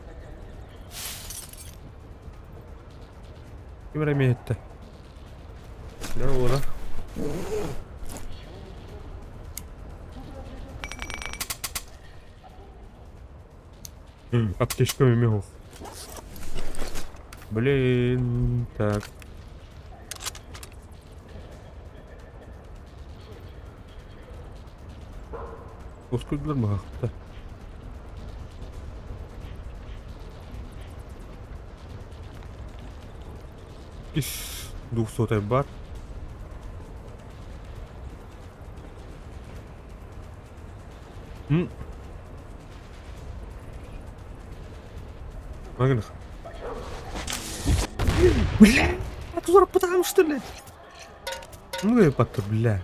Speaker 1: Кем рәме етті? Бля, ола. Аптечка мемеғу. Блин, так. Оскудылар ма хақта? Иш, 200 бар. Магнах. Бля! Это дура, потому что ли? Ну и потом, бля.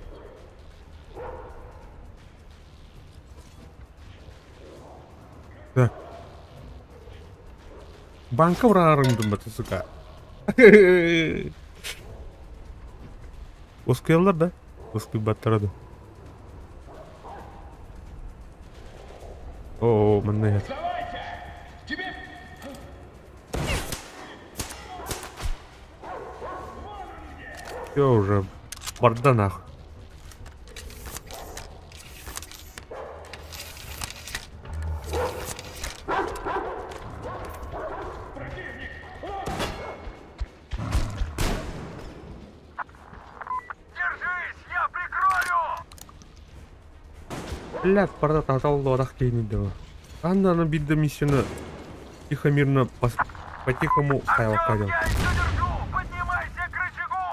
Speaker 1: Так. Банка врарымдым бата, сука. Оскайлар да? Оскай баттарады. О, міне. Все уже. Барда нахуй. Блядь, парда тазал лодах кейниді. Анданы бидді миссияны тихо-мирно по-тихому хайвакка делал.
Speaker 3: Поднимайся к рычагу!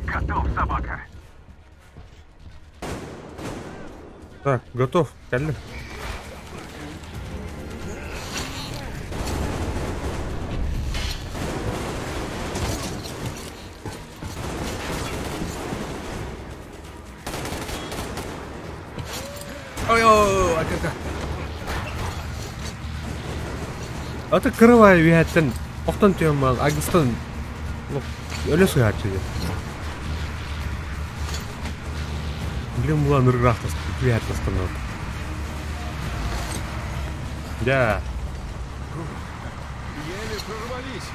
Speaker 3: Готов, собака.
Speaker 1: Так, готов, Калли.
Speaker 2: Ой-ой-ой,
Speaker 1: Ата кырывай вияттен оқтан түйен мал, агыстан өлі сұйат жеде. Блин, бұлан ұрғырақ вият тастан ады. Да.
Speaker 10: Еле прорвались.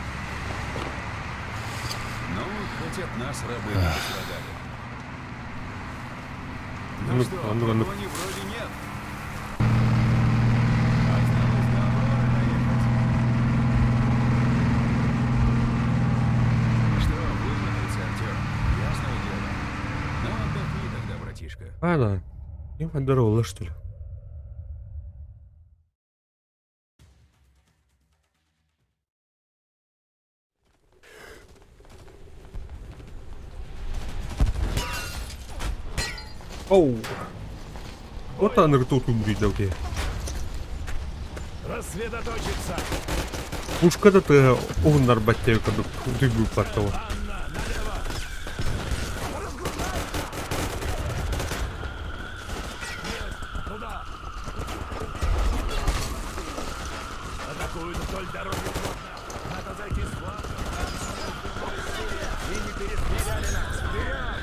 Speaker 10: Ну, хоть от нас рабы не пострадали. Ну что, погони вроде нет. Осталось до Авроры доехать. Что, вымотался, Артём? Ясное дело. Ну, отдохни тогда, братишка.
Speaker 1: Ладно. Им здорово, что ли? Оу. Вот она тут убить давте.
Speaker 5: Рассредоточиться.
Speaker 1: Пушка-то ты угнар баттею, когда ты был под того.
Speaker 5: Атакуют вдоль дороги плотно. Надо зайти с фланга. И не перестреляли нас. Вперед!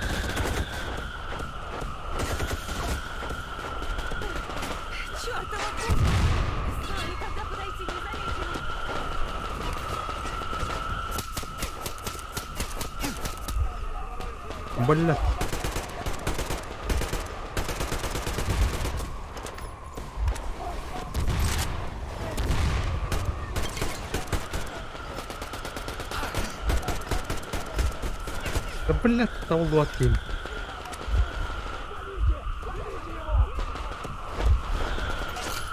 Speaker 9: Чёртова пушка! Знаю, когда подойти незамеченным.
Speaker 1: Бля. Да бля, там луаткин.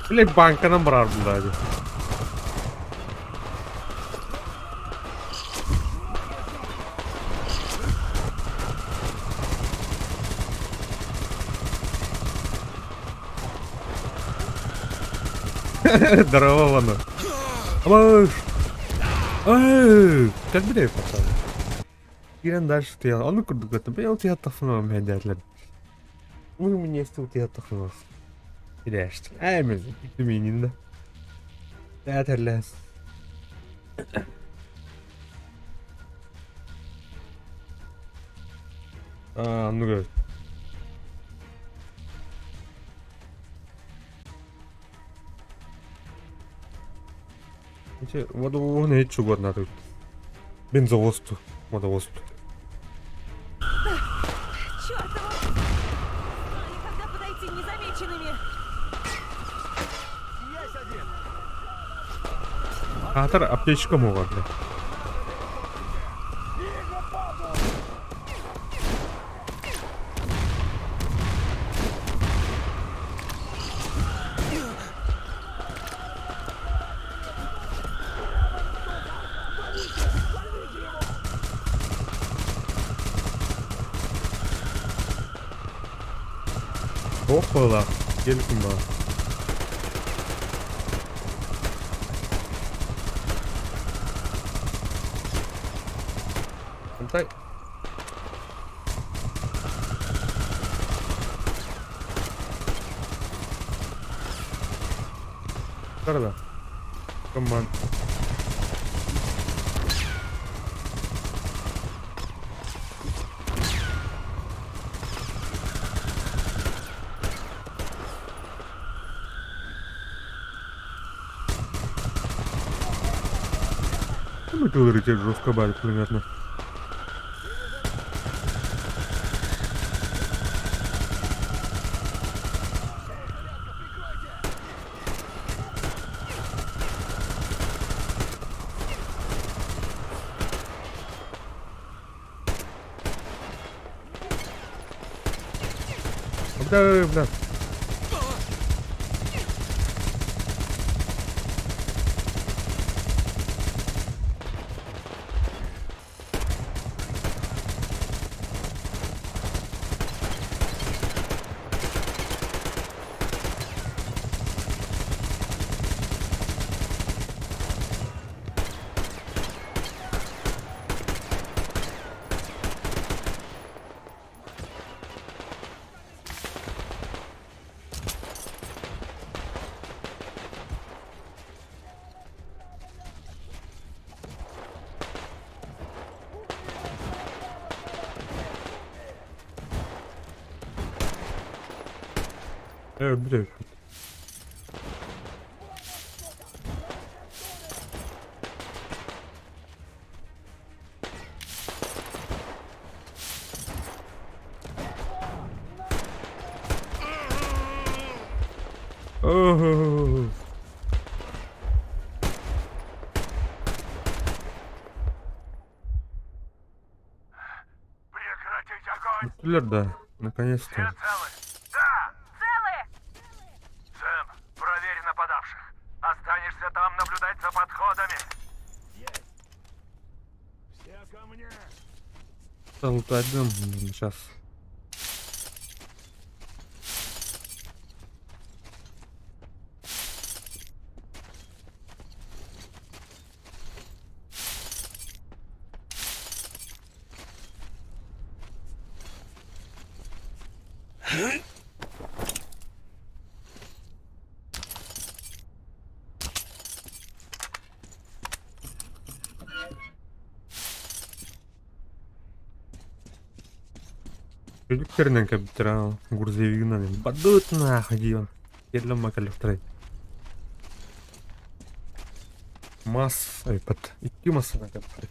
Speaker 1: Блять, банка набрал, блядь. Здорово, Вану. Амаш! Ай! Как блядь, пацаны? Иран дальше стоял. Он курдук это. Я у тебя тофнул, меня дядя. Мы мне есть у тебя тофнул. Иряшт. Ай, мы минин да. Это лес. Ну говорит. Вот не чего угодно тут. Бензовозу, водовозу.
Speaker 9: Чёртова! Знаю, когда подойти незамеченными.
Speaker 5: Есть один.
Speaker 1: Атар аптечка могла, бля. Опа, гелькума. Дай. Да. Команд. Ну, ты говорите, жестко балит примерно. Да, бля. Блядь. Ого.
Speaker 3: Прекратить огонь!
Speaker 1: Пуля, да, наконец-то.
Speaker 3: Целы? Да! Целы! Сэм, проверь нападавших. Останешься там наблюдать за подходами. Все ко мне!
Speaker 1: Лутать дом сейчас. Электронный капитал, грузовик, бадут нахуй, диван. Едем макалифтрей. Масс, под идти масса на капитале.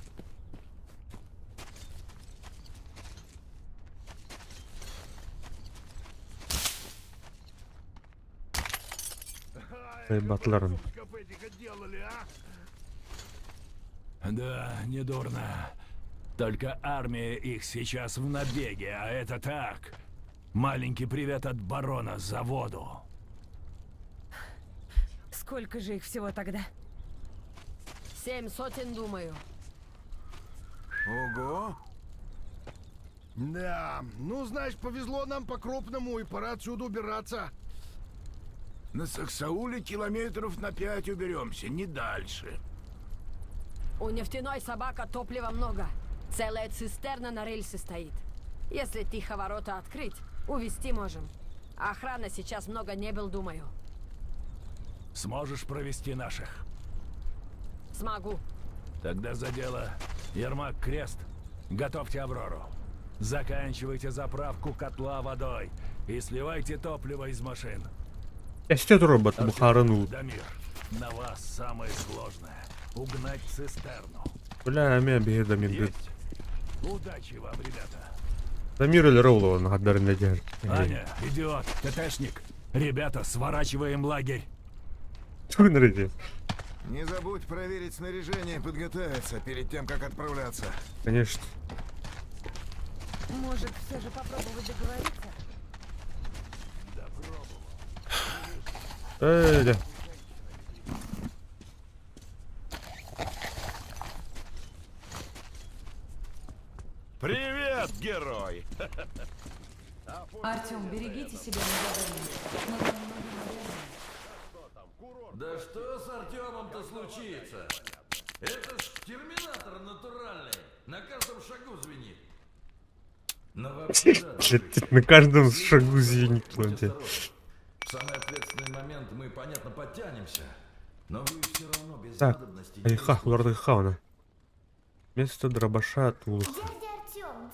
Speaker 1: Батлером.
Speaker 5: Да, недурно. Только армия их сейчас в набеге, а это так. Маленький привет от барона заводу.
Speaker 9: Сколько же их всего тогда?
Speaker 11: 7 сотен, думаю.
Speaker 6: Ого!
Speaker 4: Да, ну, знаешь, повезло нам по-крупному, и пора отсюда убираться.
Speaker 8: На Саксауле километров на 5 уберемся, не дальше.
Speaker 11: У нефтяной собака топлива много. Целая цистерна на рельсе стоит. Если тихо ворота открыть, увезти можем. Охрана сейчас много не был, думаю.
Speaker 5: Сможешь провести наших?
Speaker 11: Смогу.
Speaker 5: Тогда за дело. Ермак, Крест, готовьте Аврору. Заканчивайте заправку котла водой и сливайте топливо из машин.
Speaker 1: Я сейчас робот бухаранул.
Speaker 5: Дамир, на вас самое сложное. Угнать цистерну.
Speaker 1: Бля, меня бегает Дамир.
Speaker 5: Есть? Удачи вам, ребята.
Speaker 1: Дамир или Роулова на гадарный день.
Speaker 5: Аня, идиот, ТТшник. Ребята, сворачиваем лагерь.
Speaker 1: Что вы нарядили?
Speaker 6: Не забудь проверить снаряжение и подготовиться перед тем, как отправляться.
Speaker 1: Конечно.
Speaker 9: Может, все же попробовать договориться?
Speaker 1: Да.
Speaker 4: Привет, герой!
Speaker 9: Артем, берегите себя на задание.
Speaker 12: Да что с Артемом-то случится? Это ж терминатор натуральный. На каждом шагу звенит. Но вообще, да, дружище,
Speaker 1: На каждом шагу звенит.
Speaker 12: будь осторожен. В самый ответственный момент мы, понятно, подтянемся. Но вы все равно без
Speaker 1: Так,
Speaker 12: надобности...
Speaker 1: Айха, лорд Хауна. Вместо дробаша от улыха.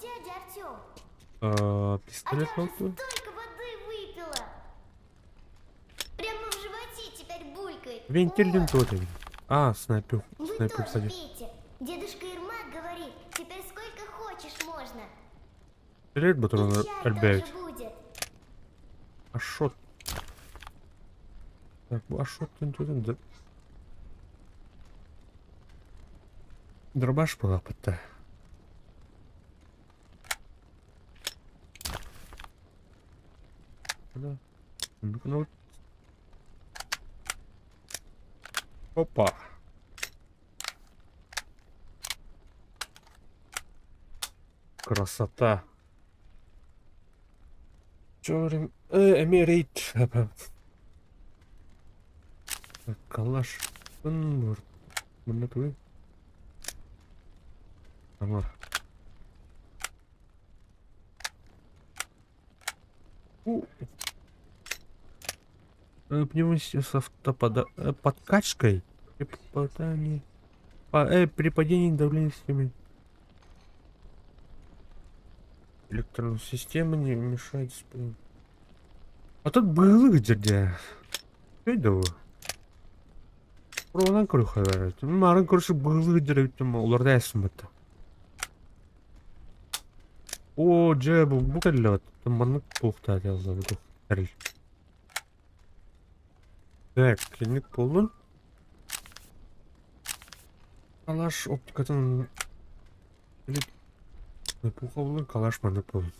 Speaker 7: Дядя Артем.
Speaker 1: Пистолет
Speaker 7: Я
Speaker 1: молотую.
Speaker 7: столько воды выпила. Прямо в животе теперь булькает.
Speaker 1: Вентиль тот. Снайпер.
Speaker 7: Вы
Speaker 1: Снайпер,
Speaker 7: тоже
Speaker 1: кстати.
Speaker 7: пейте. Дедушка Ермак говорит, теперь сколько хочешь можно.
Speaker 1: Стреляет батон
Speaker 7: И чай
Speaker 1: Альберт.
Speaker 7: даже будет.
Speaker 1: Ашот. Так, ашот да. Дробаш была пота. Да. Ну-ка, ну. Опа. Красота. Чё время? Эмерит. Калаш. Монету. Ага. Пневмосистема с подкачкой при попадании. При падении давления системы. Электронная система не мешает спринт. А тут былы жерде. Көйді ол. Одан көрі қайбар. Марын көрші былы жерде өттім, оларда әсім бітті. О, же, бұл кәлі бәт. Тымбанлық бұлықта әделді. Бұл әріл. Так, кенік болдың. Калаш оптикатын... Бұлға болдың, калаш маңдық болдың.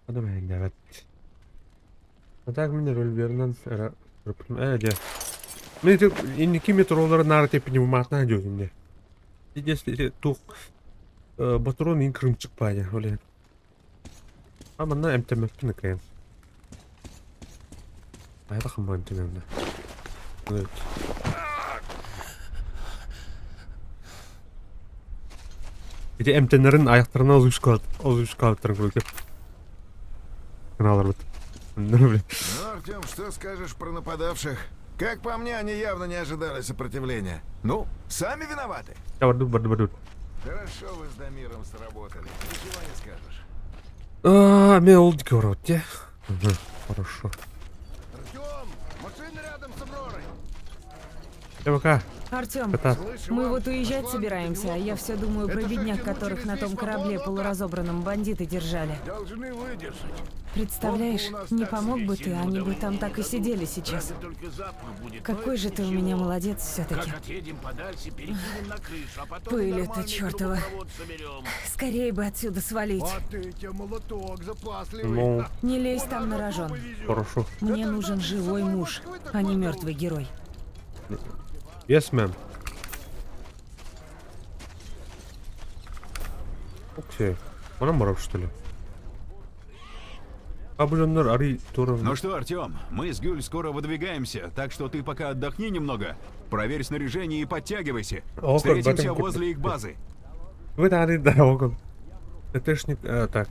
Speaker 1: Adam elinde evet. Так мене рольвернан era де. Мен тек 2 метр олары нары тепіне бұматына жөзім де. Если тух батурон ең кірім шықпайды, олай. А мына әмтемекті кайын. Айда қымба әмтемемді. Эти әмтенерін аяқтарына озышқалыптарын көріп.
Speaker 6: Ну, Артем, что скажешь про нападавших? Как по мне, они явно не ожидали сопротивления. Ну, сами виноваты. Хорошо вы с Дамиром сработали. Ничего не скажешь.
Speaker 1: Мен олдики ворот, те? Хорошо.
Speaker 6: Артем, машина рядом с Авророй.
Speaker 1: Пока.
Speaker 9: Артем, мы вот уезжать собираемся, а я все думаю про бедняк, которых на том корабле полуразобранном бандиты держали.
Speaker 6: Должны выдержать.
Speaker 9: Представляешь, не помог бы ты, они бы там так и сидели сейчас. Какой же ты у меня молодец все-таки. Пыль-то чертова. Скорее бы отсюда свалить.
Speaker 1: Ну,
Speaker 9: Не лезь там на рожон.
Speaker 1: хорошо.
Speaker 9: Мне нужен живой муж, а не мертвый герой.
Speaker 1: Yes, ma'am. Окей. Она морок, что ли? Ари тоже.
Speaker 10: Ну что, Артем, мы с Гюль скоро выдвигаемся, так что ты пока отдохни немного, проверь снаряжение и подтягивайся. Встретимся возле их базы.
Speaker 1: Вы дали дорогу. Это ж не... так.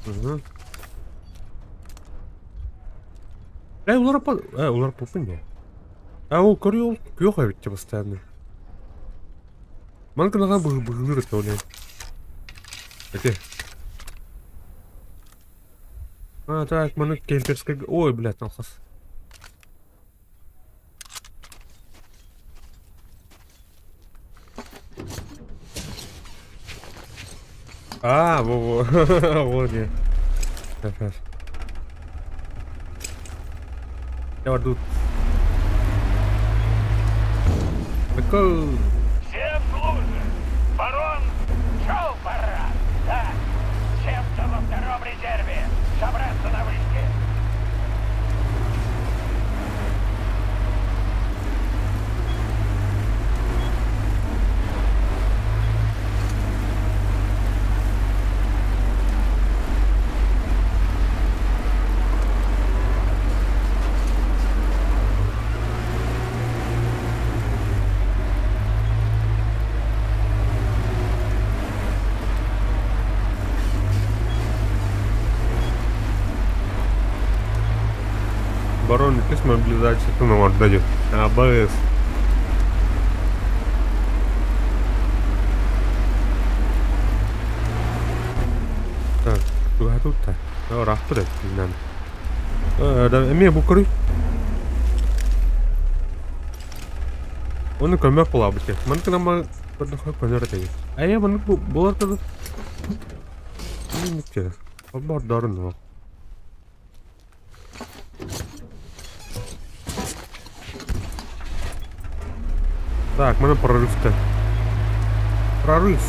Speaker 1: Угу. Олар попын не? Ол көрі ол күйеу қайбетте бастадың. Манкын аға бұғылыр өтті олай. Әке. Так, маны кемперскай... Ой, блядь, нахас. Во-во. Вот не. Сейчас. Я вот тут. Такой...
Speaker 3: Всем служит! Барон, шел пора! Да, всем, кто во втором резерве, собраться на вышке!
Speaker 1: Барон, kes мобилизация тunu var dayı. Bas. Так, туда тут-то. Рахпы да, bilmem. Да, эмне bu kırı. Onu kömek kula bıçak. Man kınama berdua koner tadi. Ayah man bu bolar tadı. Ini kira. Kabar darın o. Так, мене прорыв-то. Прорыв.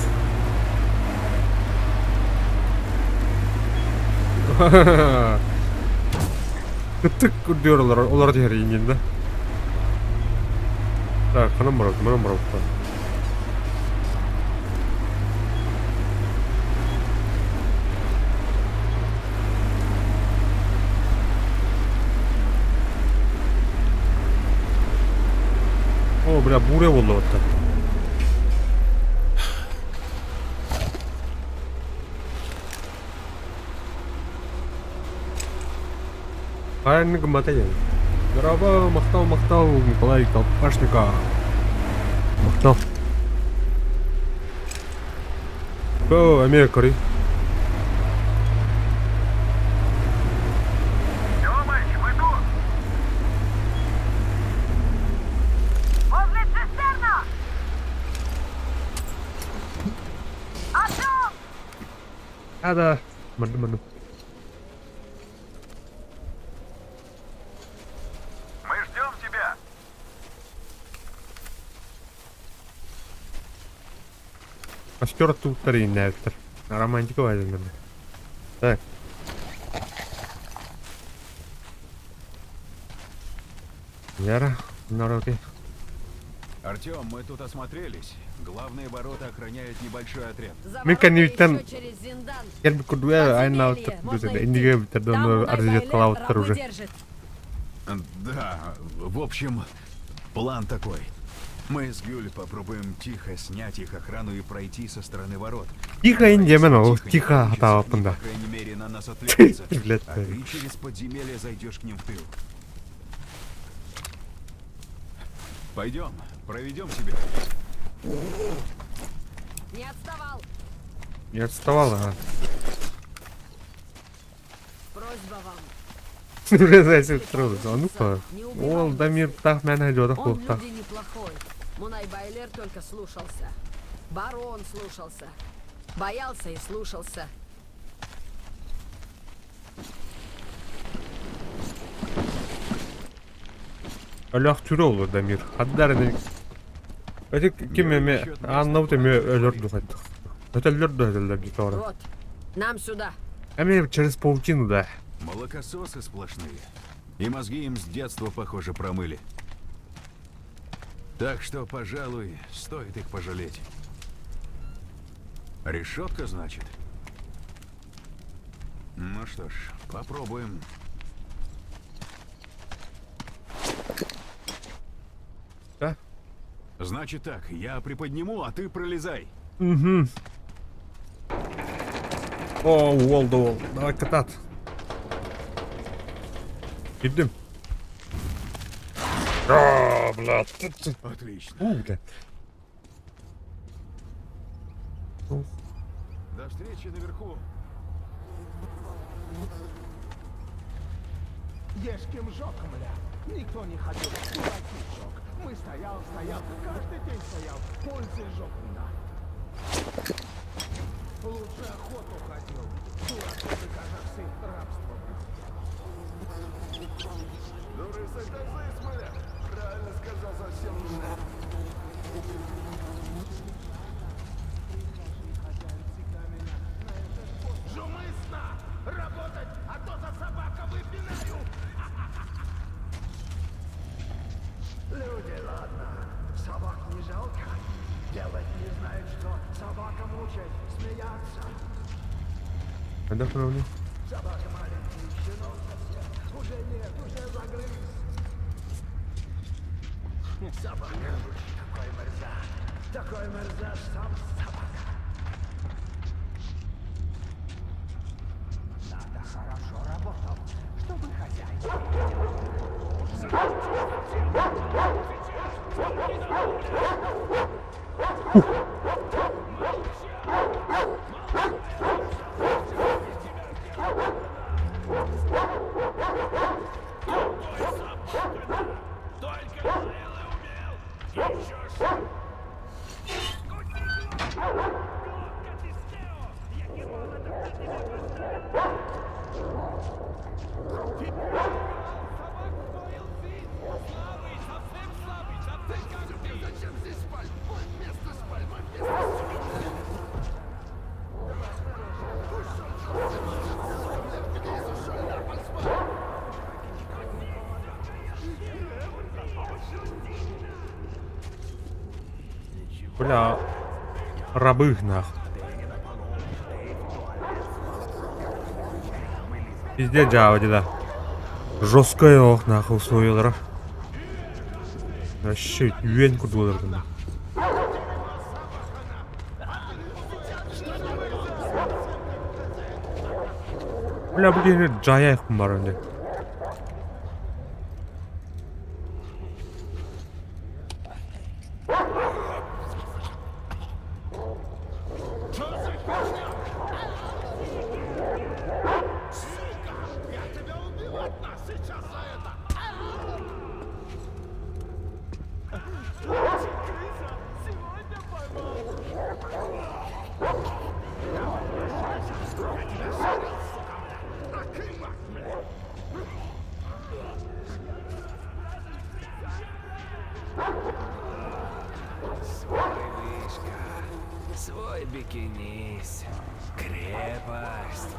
Speaker 1: Кытык диyorlar олар жерінен да. Так, қанам барады. О, бля, буря болды вот так. Правильно гамбата еді. Граба, мақтау, Николай Колпашника. No. О, Америка, ри.
Speaker 3: Тёмыч, вы тут? Возле цистерна! Артём!
Speaker 1: Ada. Mana.
Speaker 3: Мы ждем тебя.
Speaker 1: Актер тут näyttää. Романтика возьмем. Так. Яра, на руки.
Speaker 10: Артем, мы тут осмотрелись. Главные ворота охраняет небольшой отряд.
Speaker 1: Меканивтен. Я бы куда айна индиго битадон арзит клаудтер уже.
Speaker 10: Да, в общем, план такой. Мы с Гюль попробуем тихо снять их охрану и пройти со стороны ворот.
Speaker 1: Тихо индемено, тихо хатавапында.
Speaker 10: По крайней мере, на нас отвлекутся.
Speaker 1: Блядь.
Speaker 10: А ты через подземелье зайдешь к ним в тыл. Пойдем, проведем тебя.
Speaker 11: Не отставал.
Speaker 1: Не отставала.
Speaker 11: Просьба вам.
Speaker 1: Уже зайдет трудно. Ну-ка. Ол, Дамир так меня идет,
Speaker 11: Он
Speaker 1: охута.
Speaker 11: люди неплохой. Мунай Байлер только слушался. Барон слушался. Боялся и слушался.
Speaker 1: Аллах türü olur Damir. Haddarın. Öte kimime anlavup me ölürdü hatta. Ötelürdü ötelürdü sonra.
Speaker 11: Вот, нам сюда.
Speaker 1: Ama через паутину, да.
Speaker 10: Молокососы сплошные. И мозги им с детства, похоже, промыли. Так что, пожалуй, стоит их пожалеть. Решетка, значит? Ну что ж, попробуем.
Speaker 1: Да?
Speaker 10: Значит так, я приподниму, а ты пролезай.
Speaker 1: Угу. О, oldu. Давай катат. Girdim. Aaa, блядь.
Speaker 10: Отлично.
Speaker 1: Блядь.
Speaker 10: До встречи наверху.
Speaker 3: Ешким жёг, мля. Никто не ходил. Кулаки жёг. Мы стоял. Каждый день стоял. Пользы жёг, мля. Лучше охоту ходил. Дураки, кажется, рабство. Дуры сагазы, смоля. Правильно сказал, совсем мля. Жумысно! Работать, а то за собака выпинаю! Люди, ладно, собак не жалко. Делать не знают, что собака мучает, смеяться.
Speaker 1: Отдохнули.
Speaker 3: Собака маленький, щенок совсем. Уже нет, уже загрыз. Собака, такой мерзаш, сам собака. Надо хорошо работал, чтобы хозяин.
Speaker 1: Бля, рабы нахуй. Пиздец джавади, да. Жесткая ох нахуй усвоилар. Вообще, юень кудулар. Бля, блин, джая их маранды.
Speaker 3: Бекинись. Крепость.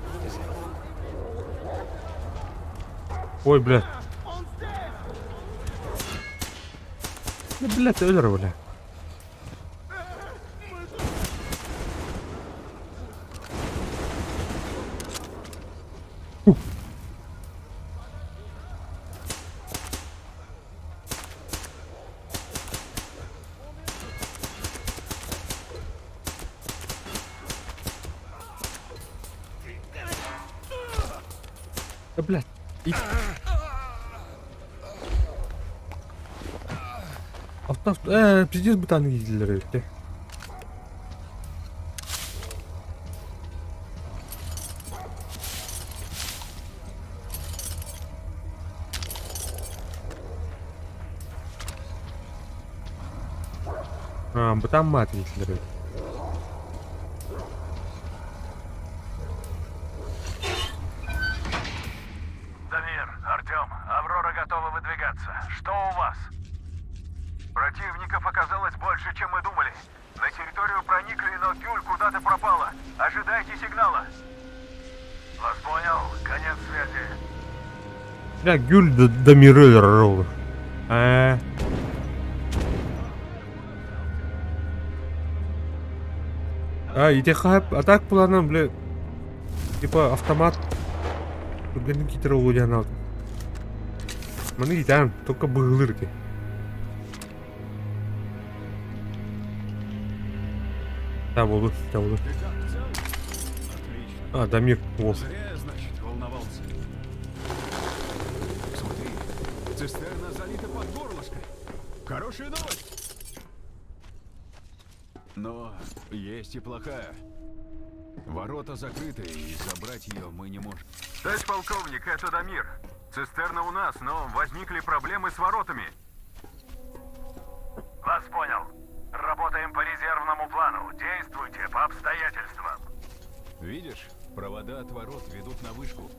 Speaker 1: Ой, блядь. Да, блядь, ты ölür, блядь. Да, блядь. Пиздец бы танки ездили, блядь. Там мат ездили.
Speaker 5: Дамир, Артем, Аврора готова выдвигаться. Что у вас? Противников оказалось больше, чем мы думали. На территорию проникли, но Гюль куда-то пропала. Ожидайте сигнала. Вас понял. Конец связи.
Speaker 1: Бля, Гюль до Мирель. И атак планом, бля. Типа автомат. Турганın kitara olacağını aldım. Bana gidelim. Только быглырки. Да, буду. Дамир. Во.
Speaker 10: Зря, значит, волновался. Смотри, цистерна залита под горлышко. Хорошая новость. Но есть и плохая. Ворота закрыты, и забрать ее мы не можем.
Speaker 5: Товарищ полковник, это Дамир. Цистерна у нас, но возникли проблемы с воротами. Вас понял. Работаем по резервному плану. Действуйте по обстоятельствам.
Speaker 10: Видишь, провода от ворот ведут на вышку.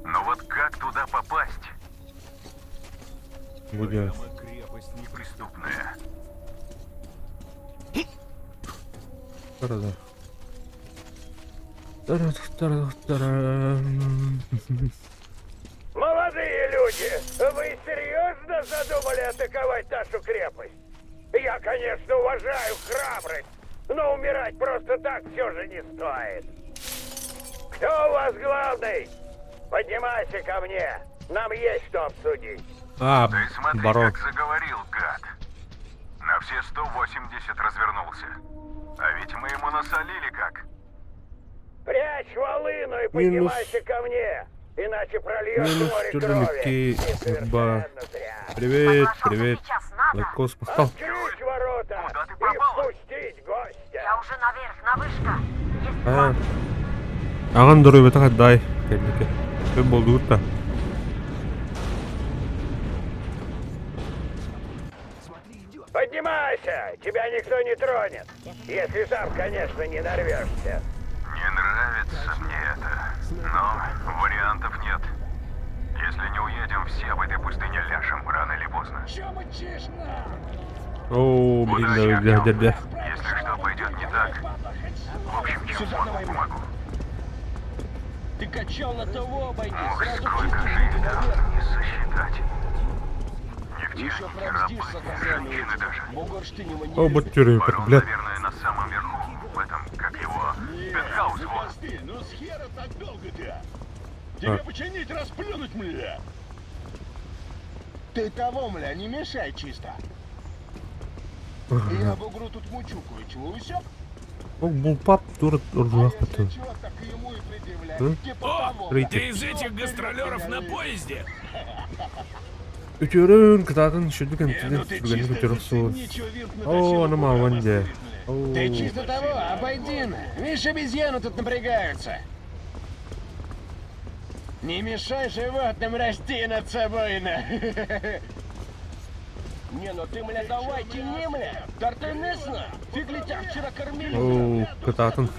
Speaker 5: Но вот как туда попасть?
Speaker 1: Будем.
Speaker 10: Прямо крепость
Speaker 5: Неприступная.
Speaker 3: Молодые люди, вы серьезно задумали атаковать нашу крепость? Я, конечно, уважаю храбрость, но умирать просто так все же не стоит. Кто у вас главный? Поднимайся ко мне. Нам есть что обсудить.
Speaker 5: Ты смотри,
Speaker 1: барон.
Speaker 5: как заговорил, гад. На все 180 развернулся. А ведь мы ему насолили как.
Speaker 3: Прячь волыну и поднимайся ко мне, иначе прольешь море крови. И совершенно зря.
Speaker 1: Привет. Легко спахал.
Speaker 3: Открыть ворота и впустить гостя.
Speaker 11: Я уже наверх, на вышка.
Speaker 1: Аған дұрып еді қаддай. Кәдімгі. Көп болды ұтта.
Speaker 3: Поднимайся, тебя никто не тронет. Если сам, конечно, не нарвешься.
Speaker 5: Не нравится мне это, но вариантов нет. Если не уедем, все в этой пустыне ляжем рано или поздно.
Speaker 1: О, блин, да.
Speaker 5: Если что пойдет не так, в общем, чем смогу, помогу.
Speaker 3: Ты качал на того, обойди.
Speaker 5: Ох, сколько жизней не сосчитать. Нефтяники, рабы, женщины даже.
Speaker 1: О, батюры,
Speaker 5: Барон,
Speaker 1: блядь.
Speaker 5: наверное, на самом верху, в этом, как его, пентхаус, вот.
Speaker 3: Ну с хера так долго-то? Тебе починить, расплюнуть, мля? Ты того, мля, не мешай чисто. Я бугру тут мучу кое-чего, усёк?
Speaker 1: Бұл пап тұры ұржақ бітті.
Speaker 8: Ты из этих гастролеров на поезде?
Speaker 1: Үтірін кітатын шүді кәнтіден сүргені көтеріп суыз. О, анам алванде.
Speaker 3: Ты чисто того, обойди. Видишь, обезьяны тут напрягаются. Не мешай животным расти над собой, на. Не, ну ты, мля, давай тяни, мля. Тартынесно. Фигли тебя вчера кормили.
Speaker 1: О, кітатын.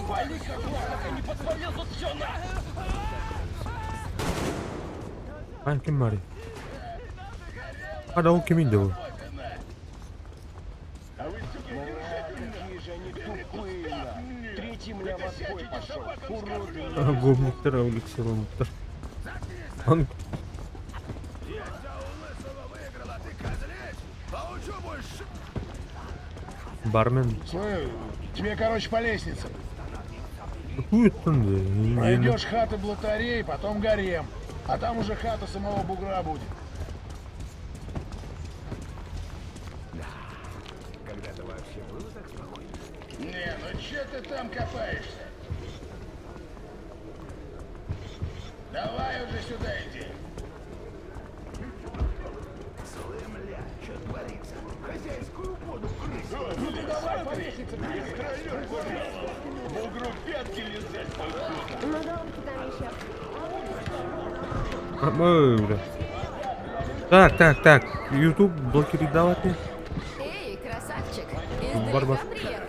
Speaker 3: Вали как можно, не подпалил тут все на.
Speaker 1: Кім бар? Ада, ол кім енді бұл? Гомниктер, Александр. Он... Бармен.
Speaker 5: Тебе, короче, по лестнице.
Speaker 1: Какую это он?
Speaker 5: Пройдешь хаты блатарей, потом гарем. А там уже хата самого бугра будет.
Speaker 6: Когда-то вообще было так спокойно?
Speaker 5: Не, ну че ты там копаешься? Давай уже сюда иди.
Speaker 6: Слымля, что творится? Хозяйскую воду крысу.
Speaker 5: Ну ты давай по лестнице двигай. Бугру пятки лизать.
Speaker 7: Ну долго там еще?
Speaker 1: Бля. Так. YouTube блокирует давать мне.
Speaker 11: Эй, красавчик,
Speaker 1: Барбар.
Speaker 11: издалека приехал.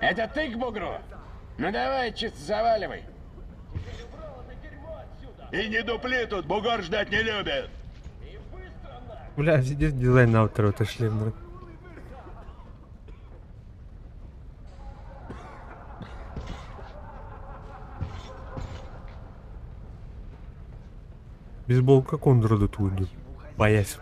Speaker 5: Это ты к бугру? Ну давай, чисто заваливай. И не дупли тут, бугор ждать не любит.
Speaker 1: Бля, здесь дизайн автора отошли. Бейсболка Конрада тут. Боясь.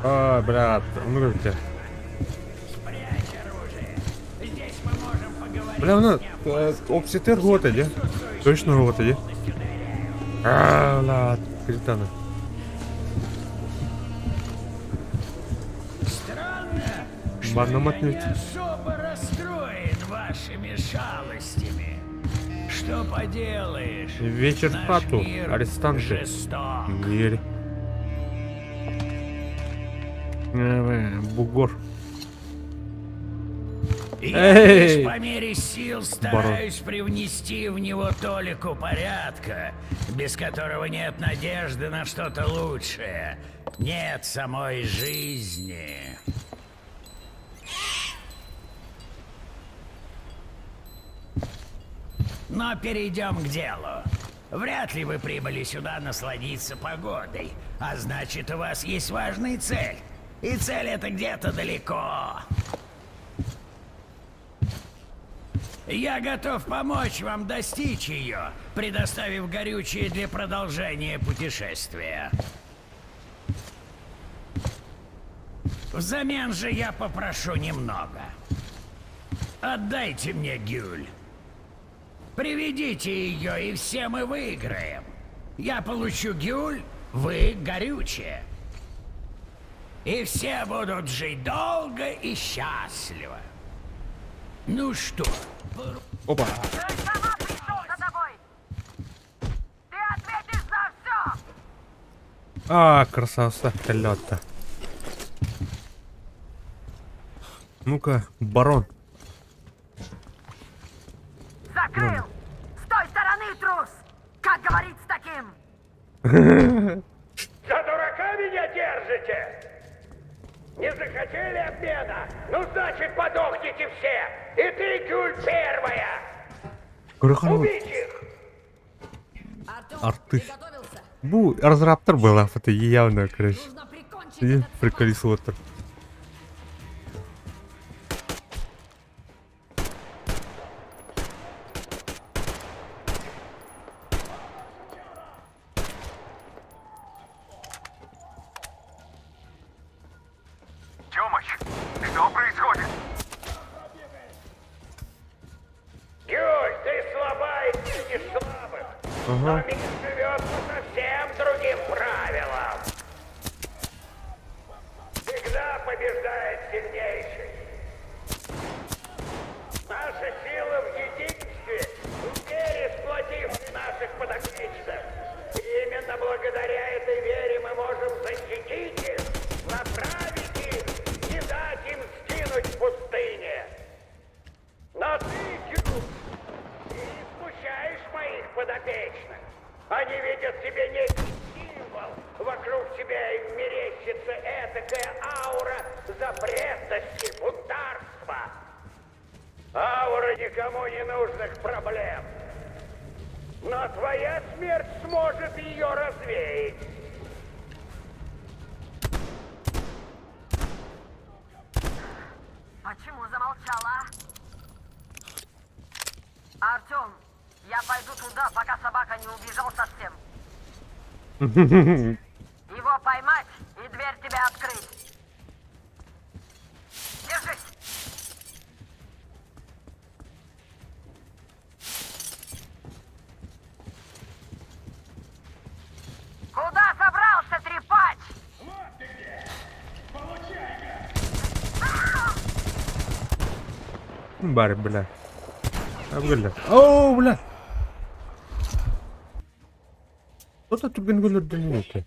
Speaker 1: А, брат, ну как тебя? Бля, ну, обсетер готоді. Точно готоді. А, ладно, критана. Ладно, мотнуть.
Speaker 3: Особо расстроен вашими шалостями. Что поделаешь?
Speaker 1: Вечер в хату, арестанты.
Speaker 3: Жесток.
Speaker 1: Мир. Бугор.
Speaker 3: Я
Speaker 1: Эй!
Speaker 3: лишь по мере сил стараюсь привнести в него толику порядка, без которого нет надежды на что-то лучшее. Нет самой жизни. Но перейдем к делу. Вряд ли вы прибыли сюда насладиться погодой, а значит, у вас есть важная цель. И цель эта где-то далеко. Я готов помочь вам достичь ее, предоставив горючее для продолжения путешествия. Взамен же я попрошу немного. Отдайте мне Гюль. Приведите ее, и все мы выиграем. Я получу Гюль, вы горючее. И все будут жить долго и счастливо. Ну что?
Speaker 1: Опа.
Speaker 11: Ты ответишь за все!
Speaker 1: А, красавца, колёта. Ну-ка, барон.
Speaker 11: Закрыл! С той стороны, трус! Как говорить с таким?
Speaker 3: За дурака меня держите? Не захотели обмена? Ну, значит, подохните все! И ты, Гюль, первая! Убить их!
Speaker 1: Арты. Бу, разраптор была, это явно, короче.
Speaker 11: Нужно прикончить этот
Speaker 1: Приколисвотер.
Speaker 3: Тёмыч, что происходит? Гюль, ты слаба и видишь слабых. Но мир живет по совсем другим правилам. Всегда побеждает сильнейший. Наша сила в единстве, в вере сплотившей наших подопечных. Именно благодаря этой вере мы можем защитить их, направить их, не дать им скинуть в пустыне. Но ты, Гюль, не смущаешь моих подопечных. Они видят в себе некий символ. Вокруг себя им мерещится этакая аура запретности, бунтарства. Аура никому не нужных проблем. Но твоя смерть сможет ее развеять.
Speaker 11: Почему замолчала? Артем, я пойду туда, пока собака не убежал совсем. Его поймать и дверь тебе открыть. Держись! Куда собрался, трепач?
Speaker 3: Вот ты где! Получай-ка!
Speaker 1: Бар, бля. А, бля. О, бля. Кто-то тут гангулер донёсся.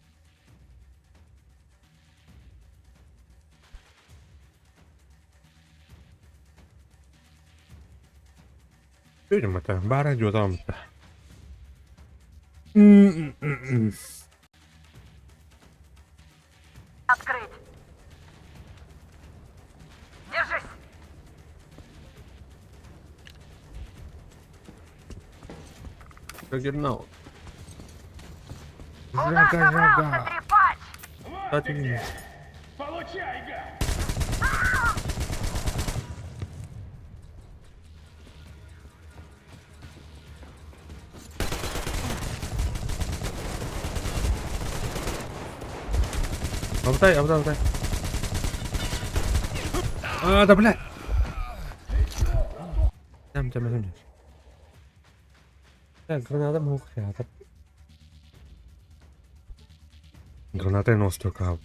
Speaker 1: Видимо, это бар идёт там.
Speaker 11: Открыть. Держись.
Speaker 1: Гагернау.
Speaker 11: Куда собрался, трепач?
Speaker 1: А ты не.
Speaker 3: Получай-ка!
Speaker 1: Обдай, обдай, обдай. А, да, блядь. Там, там. Так, граната мухрята. Граната нос только.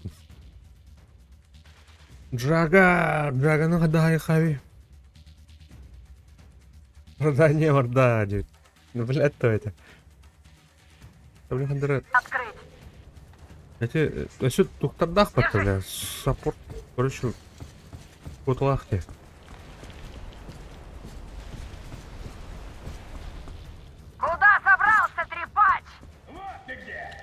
Speaker 1: Джага, ну гадай, хави. Да не, морда, дядь. Ну, блядь, кто это? Блин, хандерет.
Speaker 11: Открыть.
Speaker 1: Эти, еще туктардах подставляю. Саппорт, короче, вот лахте.
Speaker 11: Куда собрался, трепач?
Speaker 3: Вот ты где!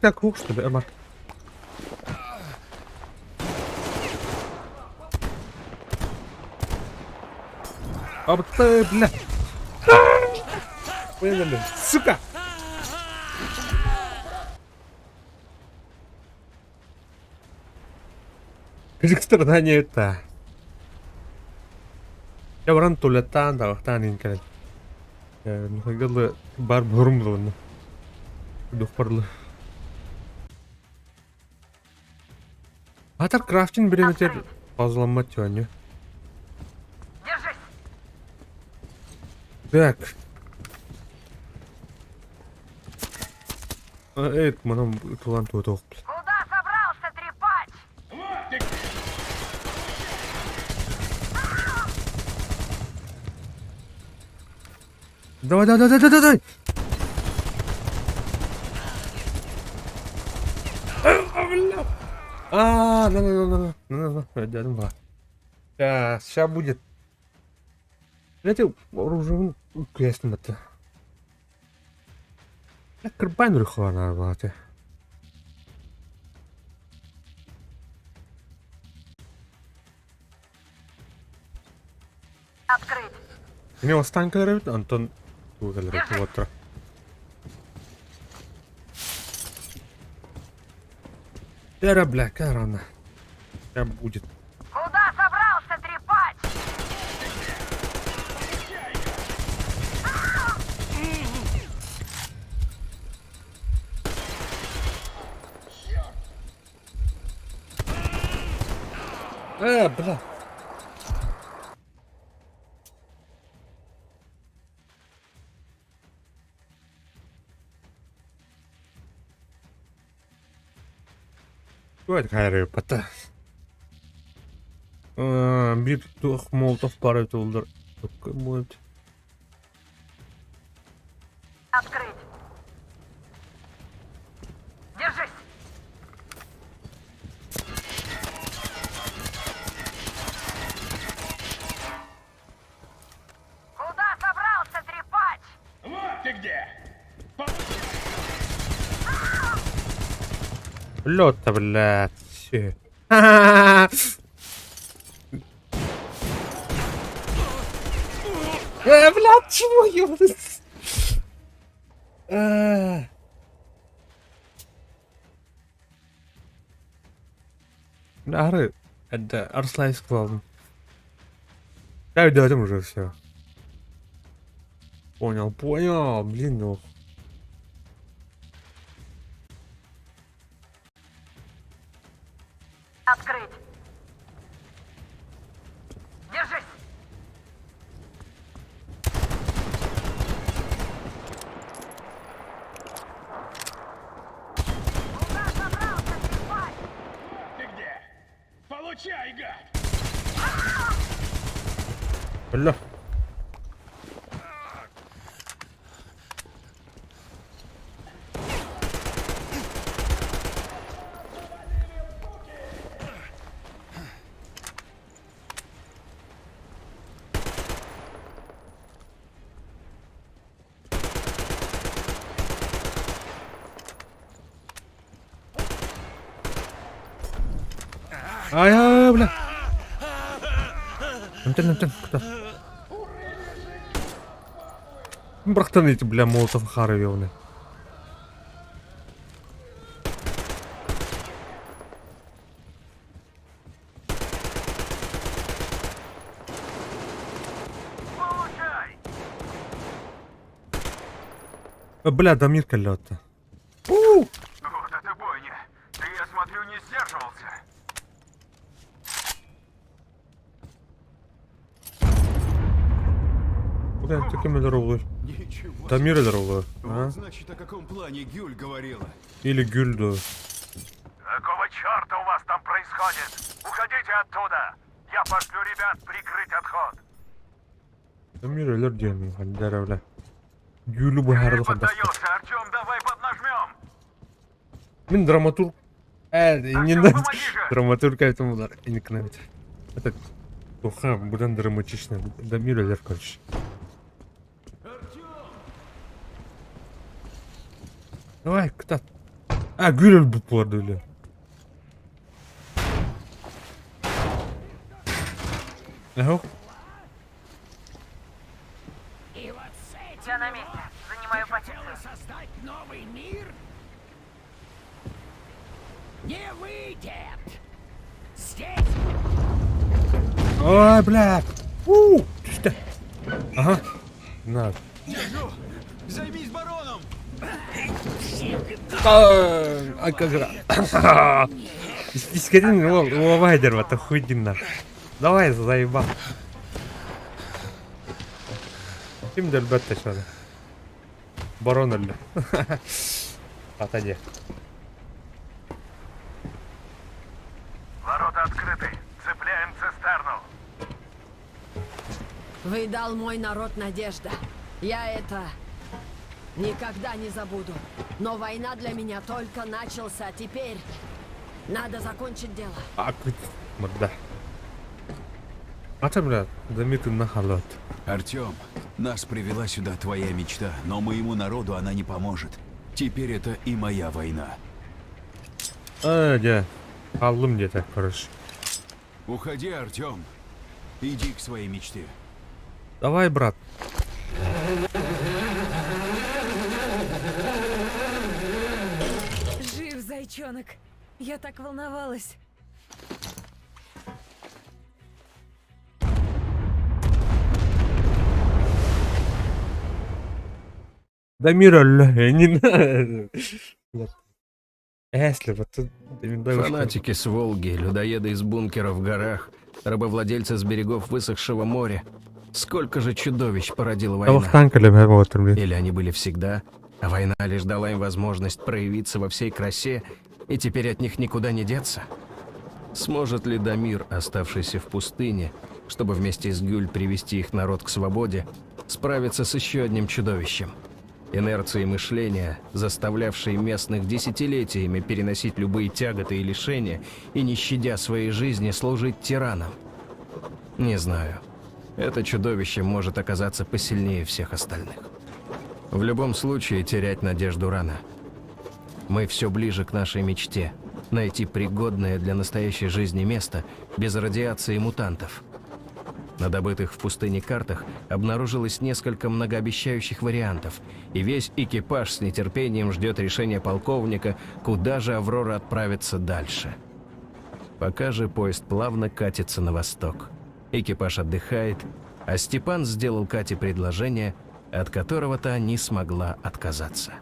Speaker 1: Так, хук, что ли, Амар? А вот ты, бля! Поняли, сука! Кажется, страдание это. Я ворон тулетан, да, вахтанин, короче. Ну, как бар бурмло, дух парлы. Атар крафтинг береметер пазламать тёню.
Speaker 11: Держись.
Speaker 1: Так. Это మనం тулан тут.
Speaker 11: Куда собрался, трепач?
Speaker 3: Вот ты где!
Speaker 1: Давай. А, ну, дядя. Сейчас будет. Знаете, оружие ясно-то. Я карбайн рухана, бате.
Speaker 11: Открыть.
Speaker 1: У него станка робит, Антон. Вот. Тера, бля, корона. Сейчас будет.
Speaker 11: Куда собрался, трепач?
Speaker 1: Бля. Давай хайры пата. Bir тух молотов пары толдыр. Будет.
Speaker 11: Открыть. Держись.
Speaker 1: Лёд-то, блядь. Всё. Блядь, чего ёбнуться? Ары, это Арслайс главный. Да, дойдем уже все. Понял, блин, ну.
Speaker 11: Открыть. Держись. Куда собрался, тварь?
Speaker 3: Ты где? Получай, гад!
Speaker 1: Бля. Ай, бля. Антен, куда? Брахтан эти, бля, молотов харовёвны. Бля, Дамир колёт-то.
Speaker 6: Вот это бойня. Ты, я смотрю, не сдерживался.
Speaker 1: Бля, такими дорогой.
Speaker 10: Ничего.
Speaker 1: Дамир дорогой.
Speaker 10: Вот, значит, о каком плане Гюль говорила.
Speaker 1: Или Гюльду.
Speaker 6: Какого черта у вас там происходит? Уходите оттуда! Я пошлю ребят прикрыть отход.
Speaker 1: Дамир элерден, хандара, бля. Гюлю бы гарду хандастı.
Speaker 6: Поддается, Артем, давай поднажмем!
Speaker 1: Мен драматург. Не надо. Драматург этому удар. И не кнавит. Это плохо, будет драматично. Дамир элер, короче. Давай, кто? Гюль bu bu arada öyle. Ага.
Speaker 3: И вот с этим я на месте. Занимаю позицию. Создать новый мир? Не выйдет. Здесь.
Speaker 1: Ой, бля. Что? Ага. На.
Speaker 10: Займись бароном!
Speaker 1: Ай, как раз. Искорень его вайдер, это хуйня. Давай, заебал. Kim elbette şöyle. Baron öldü. Отойди.
Speaker 6: Ворота открыты. Цепляем цистерну.
Speaker 11: Вы дал мой народ надежда. Я это никогда не забуду. Но война для меня только начался. Теперь надо закончить дело.
Speaker 1: Морда. А бля, Дамир на халат.
Speaker 10: Артем, нас привела сюда твоя мечта, но моему народу она не поможет. Теперь это и моя война.
Speaker 1: Да. Аллым где-то, короче.
Speaker 10: Уходи, Артем. Иди к своей мечте.
Speaker 1: Давай, брат.
Speaker 9: Жив, зайчонок. Я так волновалась.
Speaker 1: Дамир öldü. Не надо. Если вот тут...
Speaker 2: Фанатики с Волги, людоеды из бункеров в горах, рабовладельцы с берегов высохшего моря. Сколько же чудовищ породила война? Или они были всегда, а война лишь дала им возможность проявиться во всей красе, и теперь от них никуда не деться? Сможет ли Дамир, оставшийся в пустыне, чтобы вместе с Гюль привести их народ к свободе, справиться с еще одним чудовищем? Инерцией мышления, заставлявшей местных десятилетиями переносить любые тяготы и лишения и, не щадя своей жизни, служить тиранам. Не знаю. Это чудовище может оказаться посильнее всех остальных. В любом случае, терять надежду рано. Мы все ближе к нашей мечте. найти пригодное для настоящей жизни место без радиации мутантов. На добытых в пустыне картах обнаружилось несколько многообещающих вариантов, и весь экипаж с нетерпением ждет решения полковника, куда же Аврора отправится дальше. Пока же поезд плавно катится на восток. Экипаж отдыхает, а Степан сделал Кате предложение, от которого та не смогла отказаться.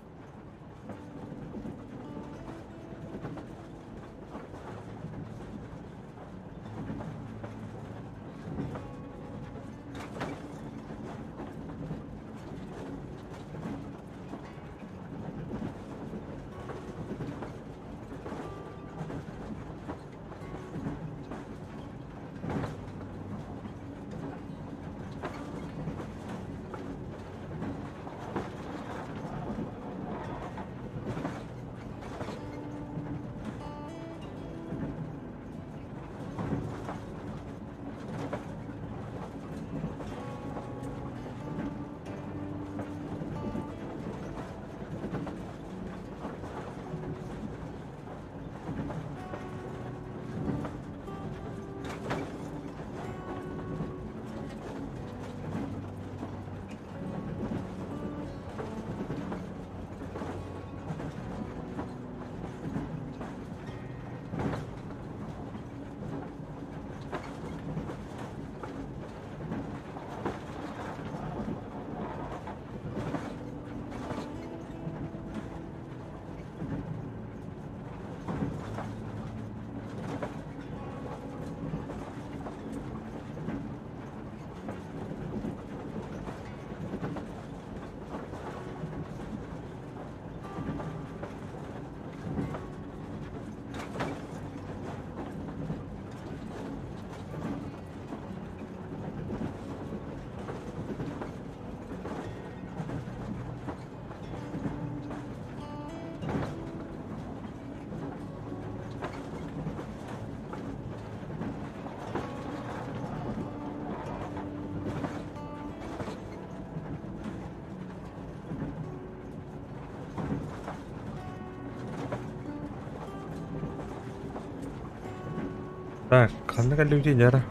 Speaker 1: Так, қандай люди жара.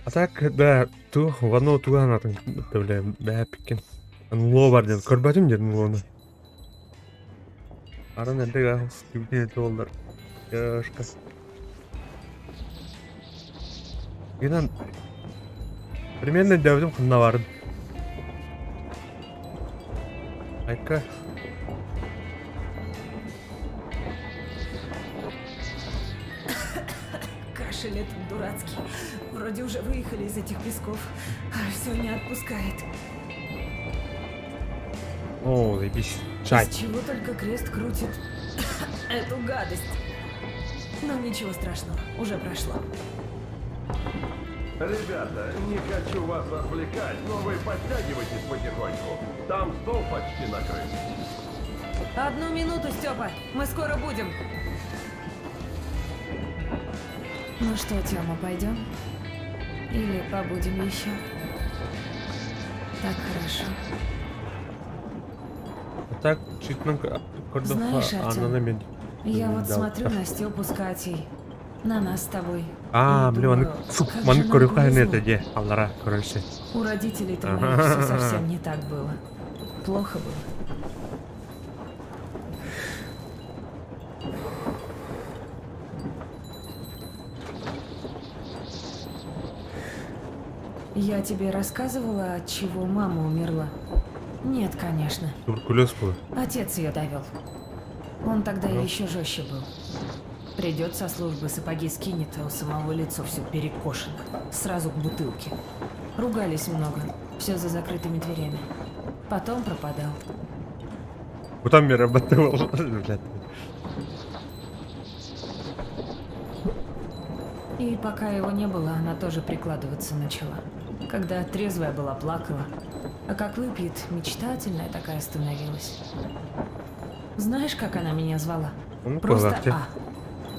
Speaker 1: А так, да, ту, вано туған атын, білем, бәп екен. Ло бар ден, көрбәдім дедім лоны. Арын әлдек ақыз, дүбіне толдар. Яшқа. Генан, примерно дәудің қынна барын. Айка.
Speaker 9: Кашель этот дурацкий. Вроде уже выехали из этих песков, а все не отпускает.
Speaker 1: О, заебись. Чай.
Speaker 9: С чего только крест крутит эту гадость. Но ничего страшного, уже прошло.
Speaker 12: Ребята, не хочу вас отвлекать, но вы подтягивайтесь потихоньку. Там стол почти накрыт.
Speaker 9: 1 минуту, Степа, мы скоро будем. Ну что, Тёма, пойдем? Или побудем еще? Так хорошо.
Speaker 1: Так, читно,
Speaker 9: Знаешь, Артём, я вот
Speaker 1: да,
Speaker 9: смотрю на Степу с Катей, на нас с тобой.
Speaker 1: А,
Speaker 9: и
Speaker 1: блин,
Speaker 9: думаю,
Speaker 1: маны
Speaker 9: как
Speaker 1: көріқай
Speaker 9: же нам
Speaker 1: не де, аллара, короче.
Speaker 9: У родителей-то моих все совсем не так было. Плохо было. Я тебе рассказывала, от чего мама умерла? Нет, конечно.
Speaker 1: Туберкулез был.
Speaker 9: Отец ее довел. Он тогда еще жестче был. Придет со службы, сапоги скинет, а у самого лицо все перекошено. Сразу к бутылке. Ругались много. Все за закрытыми дверями. Потом пропадал.
Speaker 1: Потом я работал.
Speaker 9: И пока его не было, она тоже прикладываться начала. Когда трезвая была, плакала. А как выпьет, мечтательная такая становилась. Знаешь, как она меня звала? Просто А.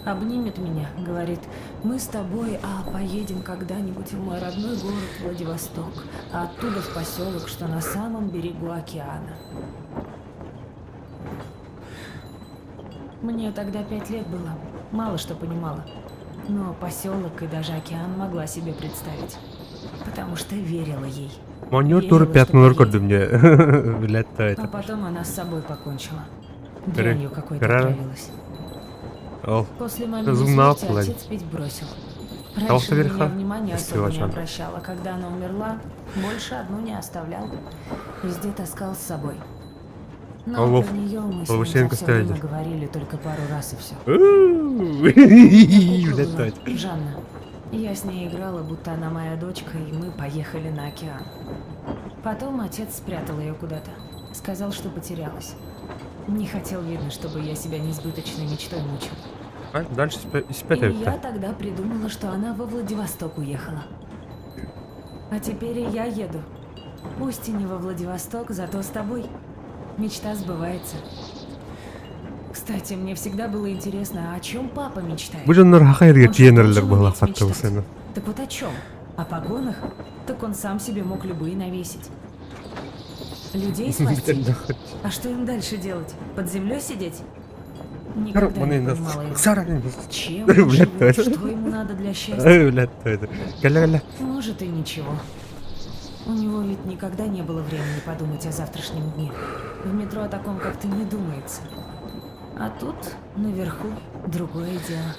Speaker 9: Обнимет меня, говорит, мы с тобой, поедем когда-нибудь в мой родной город Владивосток, а оттуда в поселок, что на самом берегу океана. Мне тогда 5 лет было. Мало что понимала. Но поселок и даже океан могла себе представить. Потому что верила ей.
Speaker 1: Монё
Speaker 9: Верила,
Speaker 1: тур
Speaker 9: что
Speaker 1: 5 минут
Speaker 9: поедет.
Speaker 1: көрдüm де. Билетті
Speaker 9: А
Speaker 1: айтып.
Speaker 9: потом она с собой покончила. Дрянью какой-то
Speaker 1: Кара.
Speaker 9: отравилась.
Speaker 1: Ол.
Speaker 9: После маминой
Speaker 1: Кызым
Speaker 9: смерти
Speaker 1: напала.
Speaker 9: отец пить бросил.
Speaker 1: Толстый
Speaker 9: Раньше на меня
Speaker 1: верха.
Speaker 9: внимания особо не
Speaker 1: Успевачан.
Speaker 9: обращал, а когда она умерла, больше одну не оставлял. Везде таскал с собой. Но
Speaker 1: Олов.
Speaker 9: про нее мы с ним за
Speaker 1: Половиченко
Speaker 9: все время
Speaker 1: стояли.
Speaker 9: говорили только пару раз и все.
Speaker 1: Билетті.
Speaker 9: Жанна. Я с ней играла, будто она моя дочка, и мы поехали на океан. Потом отец спрятал ее куда-то. Сказал, что потерялась. Не хотел, видно, чтобы я себя несбыточной мечтой мучил.
Speaker 1: А, дальше
Speaker 9: И
Speaker 1: спять
Speaker 9: я
Speaker 1: айтты.
Speaker 9: тогда придумала, что она во Владивосток уехала. А теперь и я еду. Пусть и не во Владивосток, зато с тобой. Мечта сбывается. Кстати, мне всегда было интересно, о чем папа мечтает?
Speaker 1: Бұл жандар хақайырға
Speaker 9: Он же
Speaker 1: тиенерлер
Speaker 9: должен
Speaker 1: бұл
Speaker 9: уметь
Speaker 1: ақпатты
Speaker 9: мечтать.
Speaker 1: сені.
Speaker 9: Так вот о чем? О погонах? Так он сам себе мог любые навесить. Людей спасти? А что им дальше делать? Под землей сидеть? Никогда не понимала его. Чем он живет? Что ему надо для счастья?
Speaker 1: Билетті. Кәлі.
Speaker 9: Может и ничего. У него ведь никогда не было времени подумать о завтрашнем дне. В метро о таком как-то не думается. А тут, наверху, другое дело.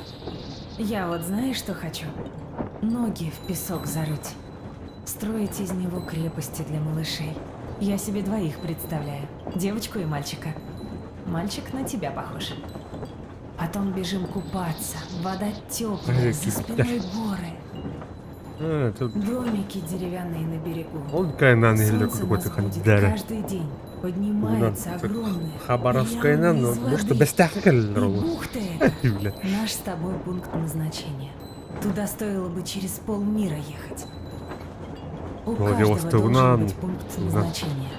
Speaker 9: Я вот знаешь, что хочу? Ноги в песок зарыть. Строить из него крепости для малышей. Я себе двоих представляю. Девочку и мальчика. Мальчик на тебя похож. Потом бежим купаться. Вода теплая, за спиной горы. Домики деревянные на берегу.
Speaker 1: Он кайнан елі
Speaker 9: Солнце
Speaker 1: какой-то
Speaker 9: нас будет
Speaker 1: дәрі.
Speaker 9: каждый день. Поднимается огромное.
Speaker 1: Хабаровскайнан,
Speaker 9: прямо из
Speaker 1: ну что
Speaker 9: воды.
Speaker 1: бәстәқі
Speaker 9: И
Speaker 1: кәлілер ол.
Speaker 9: бухта эта
Speaker 1: Билет.
Speaker 9: наш с тобой пункт назначения. Туда стоило бы через полмира ехать. У каждого
Speaker 1: Владивосток,
Speaker 9: должен быть пункт назначения.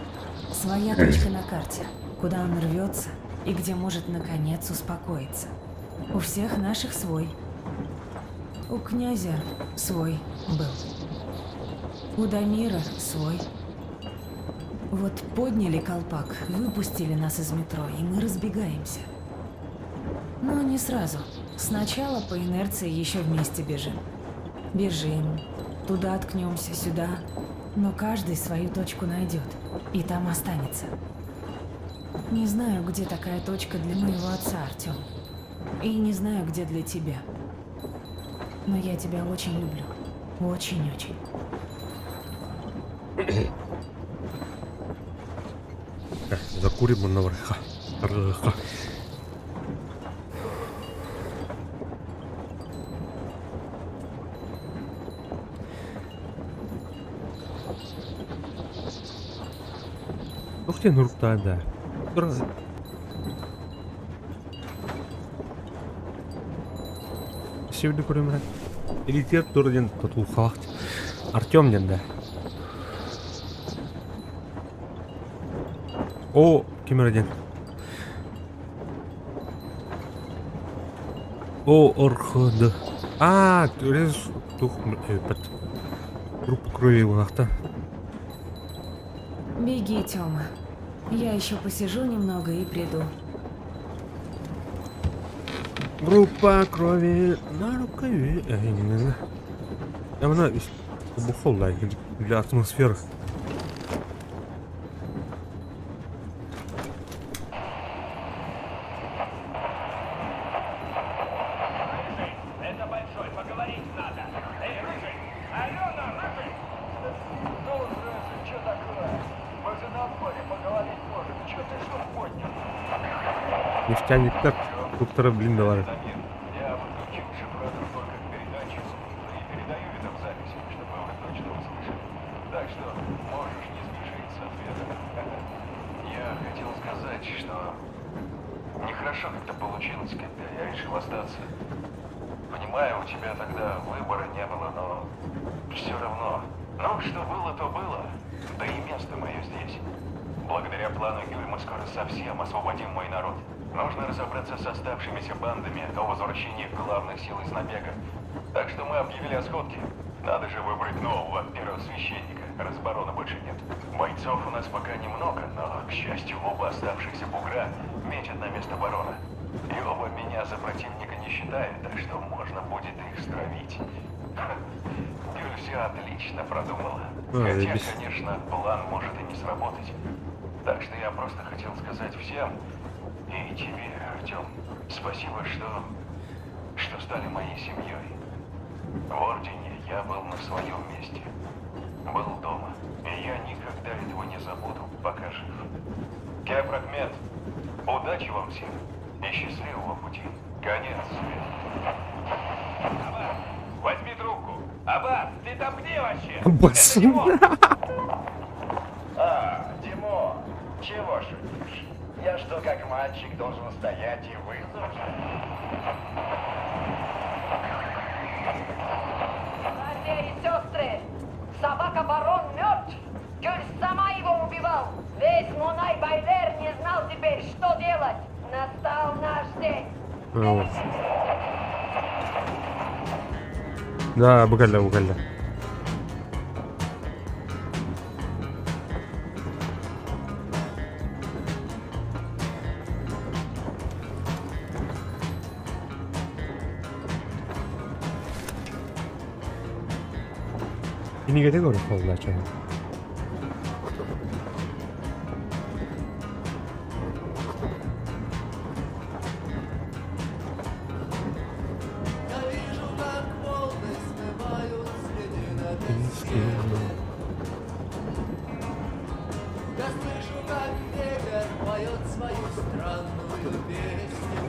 Speaker 9: Своя точка на карте, куда он рвется и где может наконец успокоиться. У всех наших свой. У князя свой был. У Дамира свой. Вот подняли колпак, выпустили нас из метро, и мы разбегаемся. Но не сразу. Сначала по инерции еще вместе бежим. Бежим. Туда ткнемся, сюда. Но каждый свою точку найдет. И там останется. Не знаю, где такая точка для моего отца, Артем. И не знаю, где для тебя. Но я тебя очень люблю. Очень-очень.
Speaker 1: Закурим он наверха. Ух ты, нұрта, да. Сеуді көремін. Элитер тұрден тұтыл қалақты. Артем ден да. О, кемерден. О, орходы. А, түрез тух группа крови лунақта.
Speaker 9: Беги, Тёма. Я еще посижу немного и приду.
Speaker 1: Группа крови на рукаве. Я мына бухол да, для атмосферы.
Speaker 3: Это большой, поговорить надо. Эй, Рыжий! Алена, Рыжий! Ну, Рыжий, что такое? Мы же на поле поговорить можем. Что ты что поднял?
Speaker 1: Нефтяниктер доктора блиндалары.
Speaker 3: Я подключил шифратор только к передатчику и передаю видеозаписи, чтобы вы точно услышали. Так что можешь не спешить с ответом. Я хотел сказать, что нехорошо как-то получилось, когда я решил остаться. Понимаю, у тебя тогда выбора не было, но все равно. Ну, что было, то было. Да и место мое здесь. Благодаря плану Юли мы скоро совсем освободим мой народ. Нужно разобраться с оставшимися бандами о возвращении главных сил из набега. Так что мы объявили о сходке. Надо же выбрать нового первосвященника, раз барона больше нет. Бойцов у нас пока немного, но, к счастью, оба оставшихся бугра метят на место барона. И оба меня за противника не считают, так что можно будет их стравить. Гюль все отлично продумала. Хотя,
Speaker 1: заебись.
Speaker 3: конечно, план может и не сработать. Так что я просто хотел сказать всем, и тебе, Артем, спасибо, что стали моей семьей. В Ордене я был на своем месте. Был дома. И я никогда этого не забуду, пока жив. Кепрахмед, удачи вам всем и счастливого пути. Конец света. Аббат, возьми трубку. Аббат, ты там где вообще?
Speaker 1: Аббат.
Speaker 3: Это Димон. Димон, чего шутишь? Я что, как мальчик, должен стоять и выслушать?
Speaker 11: Братья и сестры, собака-барон мертв. Гюль сама его убивал. Весь Мунай-Байлер не знал теперь, что делать. Настал наш день.
Speaker 1: Вот. Да, буквально. Ini kita udah full lah coba.
Speaker 13: Я слышу, как ветер поет свою странную песню.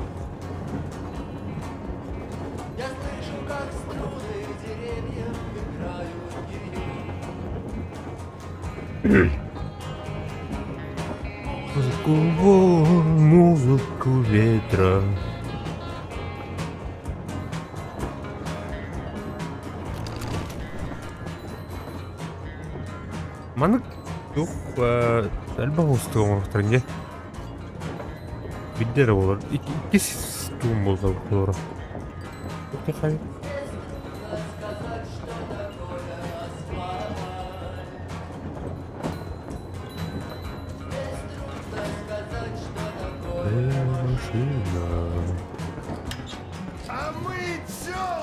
Speaker 13: Я слышу, как струны деревьев играют ее.
Speaker 1: Музыку ветра. Mana yok elbette ustuğum ortaya. Bir de olur. İki ustuğum oldu doğru. Çok hayır.
Speaker 6: А мы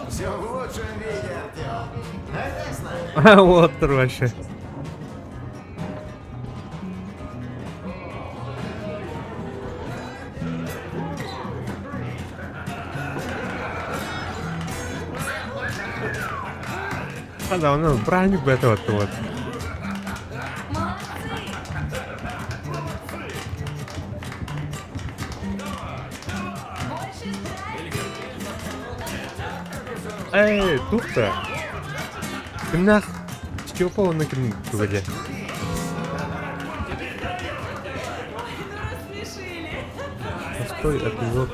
Speaker 6: все в лучшем виде, Артем. Опять с нами?
Speaker 1: А вот вообще. Да, он броню бы это вот. Эй, тут-то. Ты нах. С чего повод накинул в воде? Постой, эпизод.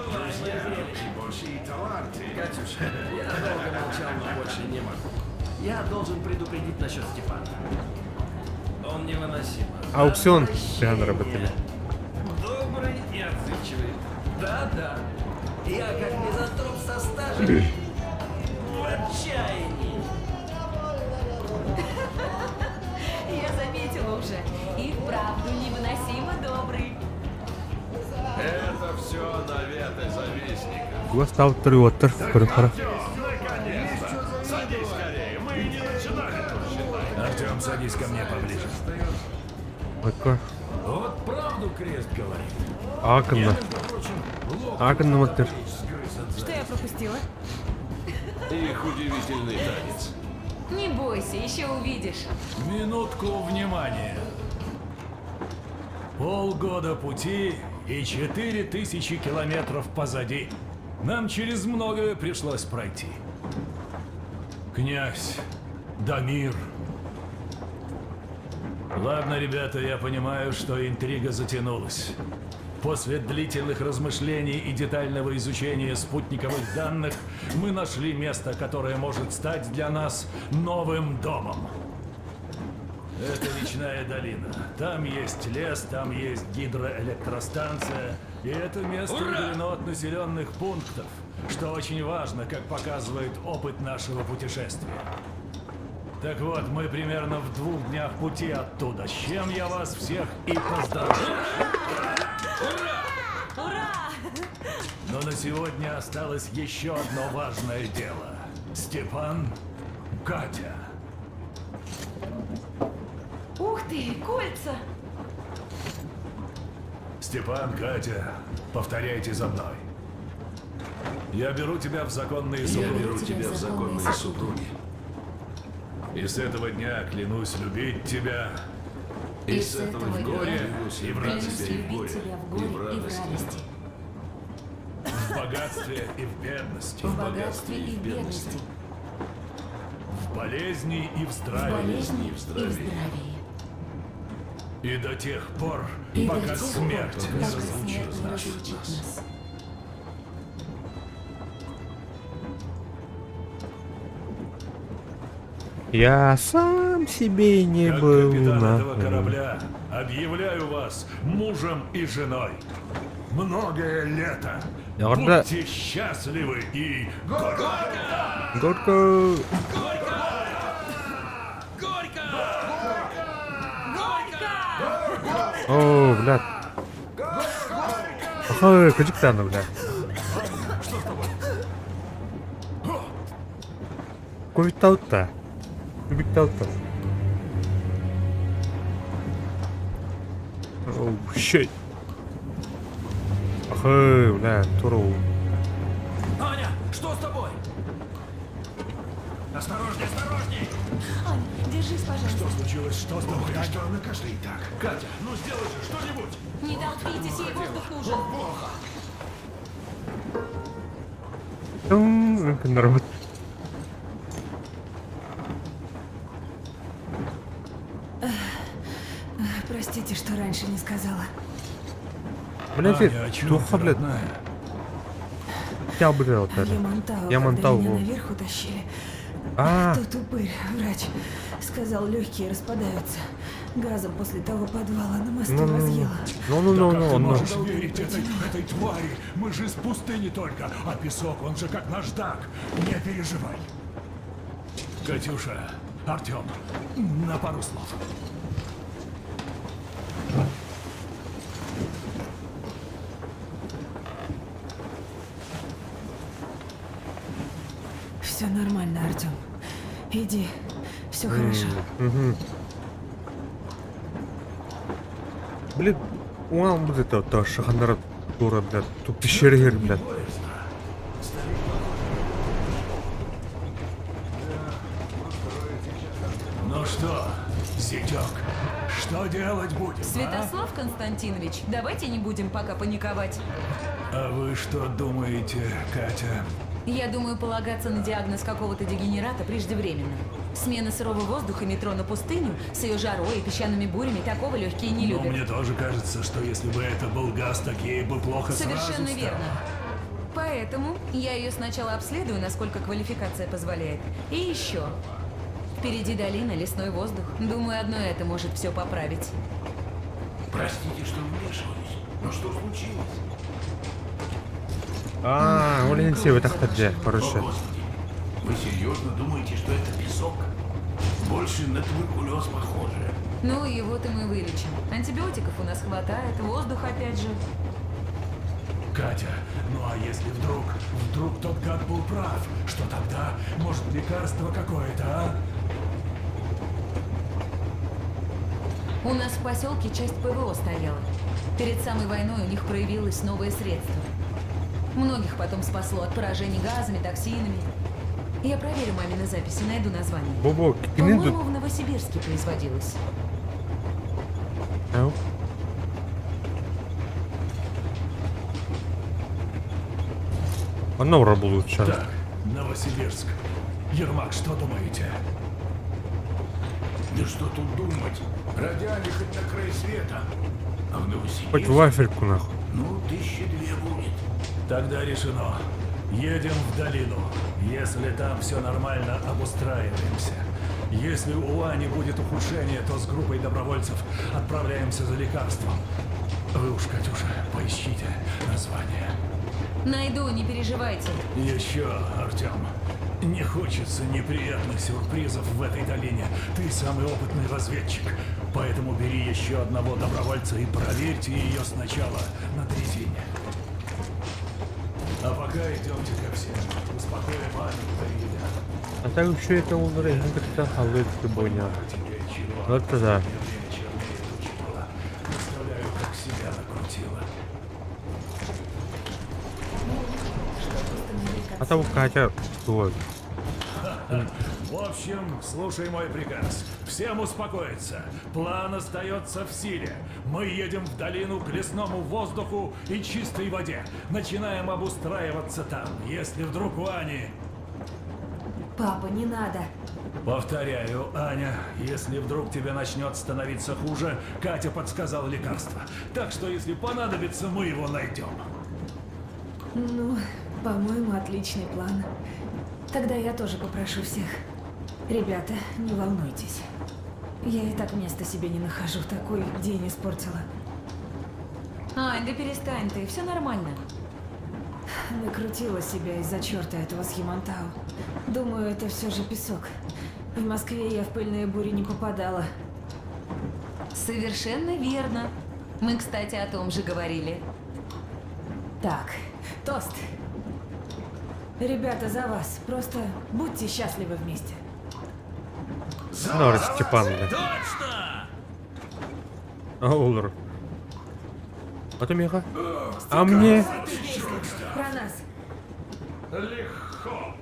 Speaker 12: Катюша, я долго молчал, но больше не могу. Я должен предупредить насчет Степана. Он невыносим.
Speaker 1: Аукцион прямо работали.
Speaker 12: Добрый и отзывчивый. Да-да. Я как мизантроп со стажем. В отчаянии.
Speaker 9: Я заметила уже. И вправду невыносимо добрый.
Speaker 12: Это все наветы завистника.
Speaker 1: Гост автор и отр.
Speaker 8: Садись скорее, мы не начинали тут считать.
Speaker 5: Артем, садись ко мне поближе.
Speaker 1: Вот
Speaker 5: Вот правду крест говорит.
Speaker 1: Акна. Акна мотор.
Speaker 9: Что я пропустила?
Speaker 8: Их удивительный танец.
Speaker 9: Не бойся, еще увидишь.
Speaker 5: Минутку внимания. Полгода пути и 4000 километров позади. Нам через многое пришлось пройти. Князь, Дамир. Ладно, ребята, я понимаю, что интрига затянулась. После длительных размышлений и детального изучения спутниковых данных мы нашли место, которое может стать для нас новым домом. Это речная долина. Там есть лес, там есть гидроэлектростанция. И это место удалено от населенных пунктов, что очень важно, как показывает опыт нашего путешествия. Так вот, мы примерно в 2 днях пути оттуда, с чем я вас всех и поздравляю.
Speaker 9: Ура!
Speaker 5: Но на сегодня осталось еще одно важное дело. Степан, Катя.
Speaker 9: Ух ты, кольца!
Speaker 5: Степан, Катя, повторяйте за мной. Я беру тебя в законные супруги. И с этого дня клянусь любить тебя.
Speaker 9: И с этого
Speaker 5: в горе и в
Speaker 9: клянусь
Speaker 5: радости.
Speaker 9: любить тебя в горе и в радости,
Speaker 5: В богатстве и в бедности.
Speaker 9: в богатстве и в бедности,
Speaker 5: В болезни и в
Speaker 9: в
Speaker 5: здравии.
Speaker 9: болезни и в здравии.
Speaker 5: И до тех пор,
Speaker 9: И
Speaker 5: пока
Speaker 9: до тех пор,
Speaker 5: смерть не
Speaker 9: пока
Speaker 5: разлучит
Speaker 9: смерть не
Speaker 5: нас.
Speaker 9: разлучит нас.
Speaker 1: Я сам себе не
Speaker 5: Как
Speaker 1: был
Speaker 5: капитан
Speaker 1: на...
Speaker 5: этого корабля, объявляю вас мужем и женой. Многое лето.
Speaker 1: Горько.
Speaker 5: Будьте счастливы и горько!
Speaker 1: Горько. О, блядь. Ага, кадиктана, блядь. Кувитаута. Кувитаута. Оу, щит. Ага, блядь, туру.
Speaker 12: Аня, что с тобой?
Speaker 5: Осторожней, осторожней!
Speaker 9: Ань, держись, пожалуйста.
Speaker 5: Что случилось? Что с тобой?
Speaker 6: Что она кашляет так?
Speaker 5: Катя, ну сделай же что-нибудь!
Speaker 9: Не толкнитесь, ей воздух нужен.
Speaker 1: Это народ.
Speaker 9: Простите, что раньше не сказала.
Speaker 1: Блядь,
Speaker 5: Аня, о чем
Speaker 1: плохо,
Speaker 5: ты,
Speaker 1: блядь.
Speaker 5: родная?
Speaker 1: Я, блядь, вот это. Я монтал.
Speaker 9: Меня
Speaker 1: во.
Speaker 9: наверх утащили.
Speaker 1: А,
Speaker 9: Тот упырь, врач, сказал, легкие распадаются. Газом после того подвала на мосту разъела.
Speaker 1: ну,
Speaker 5: Как ты
Speaker 1: ну.
Speaker 5: можешь верить этой твари? Мы же из пустыни только, а песок, он же как наждак. Не переживай. Катюша, Артем, на пару слов.
Speaker 9: Все нормально, Артем. Иди, все хорошо.
Speaker 1: Блин, уам вот это вот шаханарат дура, блядь. Тут пещеры, блядь.
Speaker 5: Ну что, зятек, что делать будем,
Speaker 9: Святослав Константинович, давайте не будем пока паниковать.
Speaker 5: а вы что думаете, Катя?
Speaker 9: Я думаю, полагаться на диагноз какого-то дегенерата преждевременно. Смена сырого воздуха метро на пустыню с ее жарой и песчаными бурями такого легкие не
Speaker 5: Ну,
Speaker 9: любят.
Speaker 5: мне тоже кажется, что если бы это был газ, так ей бы плохо
Speaker 9: Совершенно
Speaker 5: сразу стало.
Speaker 9: верно. Поэтому я ее сначала обследую, насколько квалификация позволяет. И еще. Впереди долина, лесной воздух. Думаю, одно это может все поправить.
Speaker 8: Простите, что вмешиваюсь, но что случилось?
Speaker 1: А, блин, себе так где,
Speaker 8: О,
Speaker 1: хорошо.
Speaker 8: Господи, вы серьезно думаете, что это песок? Больше на туберкулез похоже.
Speaker 9: Ну, его-то мы вылечим. Антибиотиков у нас хватает, воздух опять же.
Speaker 5: Катя, ну а если вдруг тот гад был прав, что тогда? Может, лекарство какое-то, а?
Speaker 9: У нас в поселке часть ПВО стояла. Перед самой войной у них проявилось новое средство. Многих потом спасло от поражений газами, токсинами. Я проверю мамины записи, найду название.
Speaker 1: Бобок,
Speaker 9: По-моему,
Speaker 1: кинь
Speaker 9: в Новосибирске производилось.
Speaker 1: тут. Оно работает сейчас.
Speaker 5: Так, Новосибирск. Ермак, что думаете?
Speaker 8: Да что тут думать? Родяне хоть на край света. А в
Speaker 1: Хоть
Speaker 8: Новосибирске,
Speaker 1: вафельку нахуй.
Speaker 8: ну, 1002 будет.
Speaker 5: Тогда решено. Едем в долину. Если там все нормально, обустраиваемся. Если у Ани будет ухудшение, то с группой добровольцев отправляемся за лекарством. Вы уж, Катюша, поищите название.
Speaker 9: Найду, не переживайте.
Speaker 5: Еще, Артем, не хочется неприятных сюрпризов в этой долине. Ты самый опытный разведчик. Поэтому бери еще одного добровольца и проверьте ее сначала на дрезине. пока идемте ко всем. Успокоим маленького ребят.
Speaker 1: А так еще это он как-то халык боня. Вот тогда.
Speaker 5: Представляю, как себя накрутило.
Speaker 1: А там Катя вот.
Speaker 5: В общем, слушай мой приказ. Всем успокоиться. План остается в силе. Мы едем в долину к лесному воздуху и чистой воде. Начинаем обустраиваться там. Если вдруг у Ани...
Speaker 9: Папа, не надо.
Speaker 5: Повторяю, Аня, если вдруг тебе начнет становиться хуже, Катя подсказал лекарство. Так что, если понадобится, мы его найдем.
Speaker 9: Ну, по-моему, отличный план. Тогда я тоже попрошу всех. Ребята, не волнуйтесь. Я и так места себе не нахожу, такой день испортила. Ань, да перестань ты, все нормально. Накрутила себя из-за черта этого Схимантау. Думаю, это все же песок. В Москве я в пыльные бури не попадала. Совершенно верно. Мы, кстати, о том же говорили. Так, тост. Ребята, за вас. Просто будьте счастливы вместе.
Speaker 1: Нора Степановна.
Speaker 5: Точно!
Speaker 1: Аулер. А ты Миха? А мне?
Speaker 9: Про нас.
Speaker 5: Легко.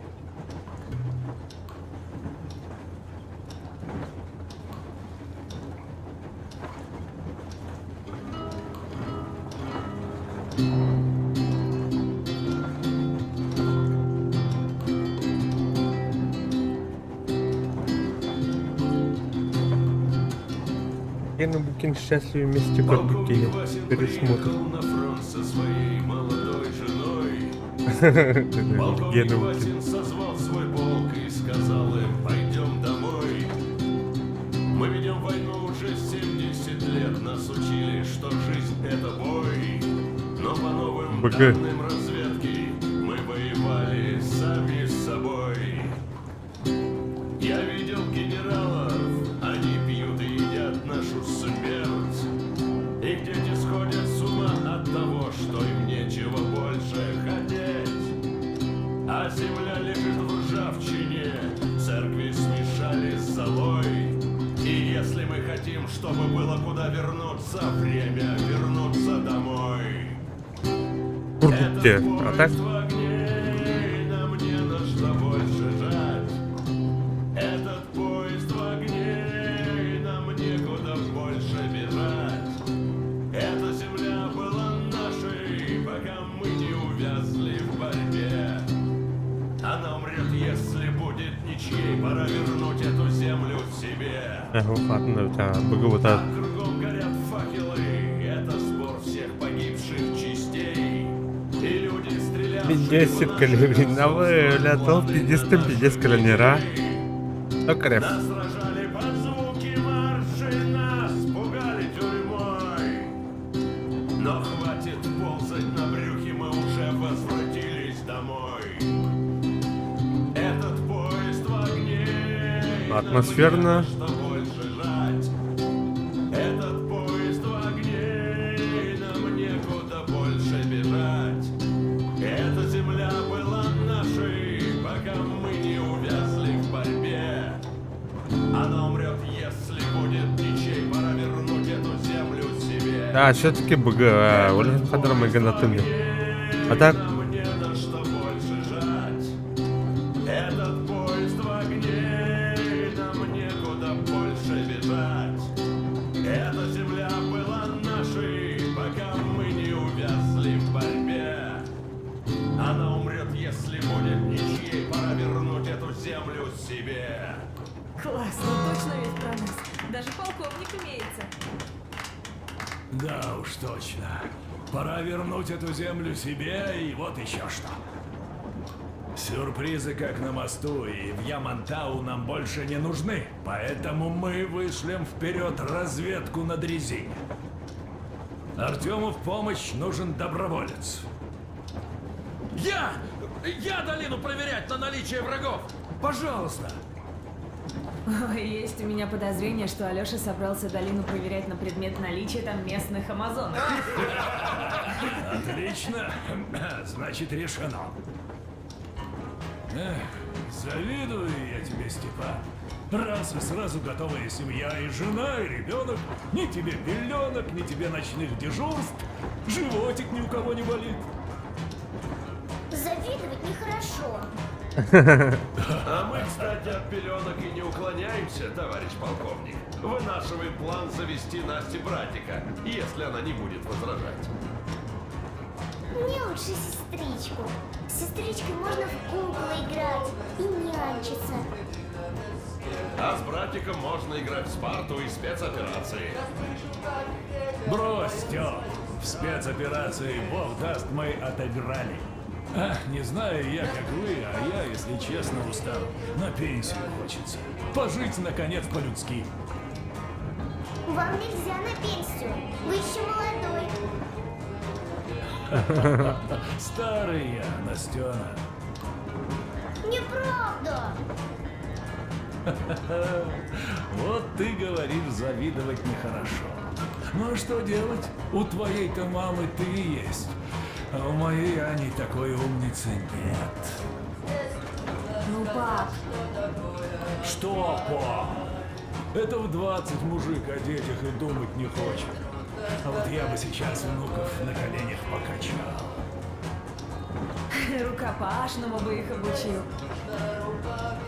Speaker 1: Я на Букин счастливы вместе барбекю. Пересмотр.
Speaker 8: на фронт со своей молодой женой.
Speaker 1: Гена
Speaker 8: Васин созвал свой полк и сказал им: пойдем домой. Мы ведем войну уже 70 лет. Нас учили, что жизнь это бой. Но по новым данным разведки мы воевали сами с собой. Я видел генералов, они пьют и едят нашу смерть. Их дети сходят с ума от того, что им нечего больше хотеть. А земля лежит в ржавчине, церкви смешали с золой. И если мы хотим, чтобы было куда вернуться, время вернуться домой.
Speaker 1: Турбуте, а так?
Speaker 8: Нам не на что больше жать. Этот поезд в огне, нам некуда больше бежать. Эта земля была нашей, пока мы не увязли в борьбе. Она умрет, если будет ничьей. Пора вернуть эту землю себе. А кругом горят факелы. Это сбор всех погибших частей. И люди стреляют.
Speaker 1: 50 калибри, навалятал 50 калибра. Токарев.
Speaker 8: Нас сражали под звуки марши, нас пугали тюрьмой. Но хватит ползать на брюхе, мы уже возвратились домой. Этот поезд в огне.
Speaker 1: Атмосферно.
Speaker 8: Что больше жать. Этот поезд в огне, нам некуда больше бежать. Эта земля была нашей, пока мы не увязли в борьбе. Она умрет, если будет ничей. Пора вернуть эту землю себе.
Speaker 1: Да, все-таки БГ, Олег Хадром и Ганатыми. А так?
Speaker 8: Нам не на что больше жать. Этот поезд в огне, нам некуда больше бежать. Эта земля была нашей, пока мы не увязли в борьбе. Она умрет, если будет ничьей. Пора вернуть эту землю себе.
Speaker 9: Классно, точно ведь про нас. Даже полковник имеется.
Speaker 5: Да уж точно. Пора вернуть эту землю себе, и вот еще что. Сюрпризы как на мосту, и в Ямантау нам больше не нужны. Поэтому мы вышлем вперед разведку на дрезине. Артему в помощь нужен доброволец.
Speaker 12: Я долину проверять на наличие врагов!
Speaker 5: Пожалуйста!
Speaker 9: Ой, есть у меня подозрение, что Алёша собрался долину проверять на предмет наличия там местных амазонок.
Speaker 5: Отлично. Значит, решено. Завидую я тебе, Степан. Раз и сразу готовая семья, и жена, и ребенок. Ни тебе пеленок, ни тебе ночных дежурств. Животик ни у кого не болит.
Speaker 7: Завидовать нехорошо.
Speaker 8: А мы, кстати, от пеленок и не уклоняемся, товарищ полковник. Вынашиваем план завести Насте братика, если она не будет возражать.
Speaker 7: Мне лучше сестричку. С сестричкой можно в куклы играть и нянчиться.
Speaker 8: А с братиком можно играть в Спарту и спецоперации.
Speaker 5: Брось, Степ. В спецоперации, бог даст, мы отыграли. Не знаю я, как вы, а я, если честно, устал. На пенсию хочется. Пожить, наконец, по-людски.
Speaker 7: Вам нельзя на пенсию. Вы еще молодой.
Speaker 5: Старый я, Настена.
Speaker 7: Неправда.
Speaker 5: Вот ты говоришь, завидовать нехорошо. Ну а что делать? У твоей-то мамы ты есть. А у моей Ани такой умницы нет.
Speaker 9: Ну, пап.
Speaker 5: Что, пап? Это в 20 мужик о детях и думать не хочет. А вот я бы сейчас внуков на коленях покачал.
Speaker 9: Рукопашному бы их обучил.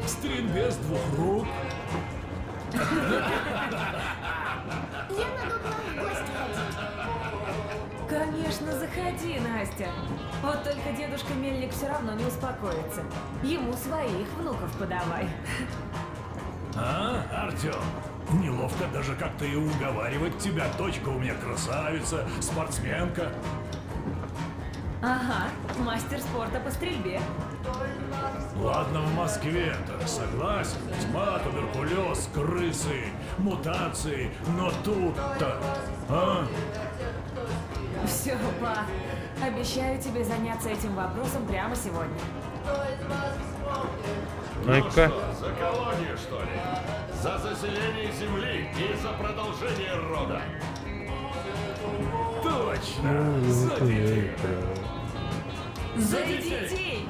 Speaker 5: Стрельбе с 2 рук.
Speaker 7: Я могу к вам в гости ходить.
Speaker 9: Конечно, заходи, Настя. Вот только дедушка Мельник все равно не успокоится. Ему своих внуков подавай.
Speaker 5: А, Артем? Неловко даже как-то и уговаривать тебя. Дочка у меня красавица, спортсменка.
Speaker 9: Ага, мастер спорта по стрельбе.
Speaker 5: Ладно, в Москве-то, согласен. Тьма, туберкулез, крысы, мутации. Но тут-то, а?
Speaker 9: Все, па. Обещаю тебе заняться этим вопросом прямо сегодня.
Speaker 8: Ну что, за колонию, что ли? За заселение земли и за продолжение рода.
Speaker 5: Точно! За детей!
Speaker 9: За детей!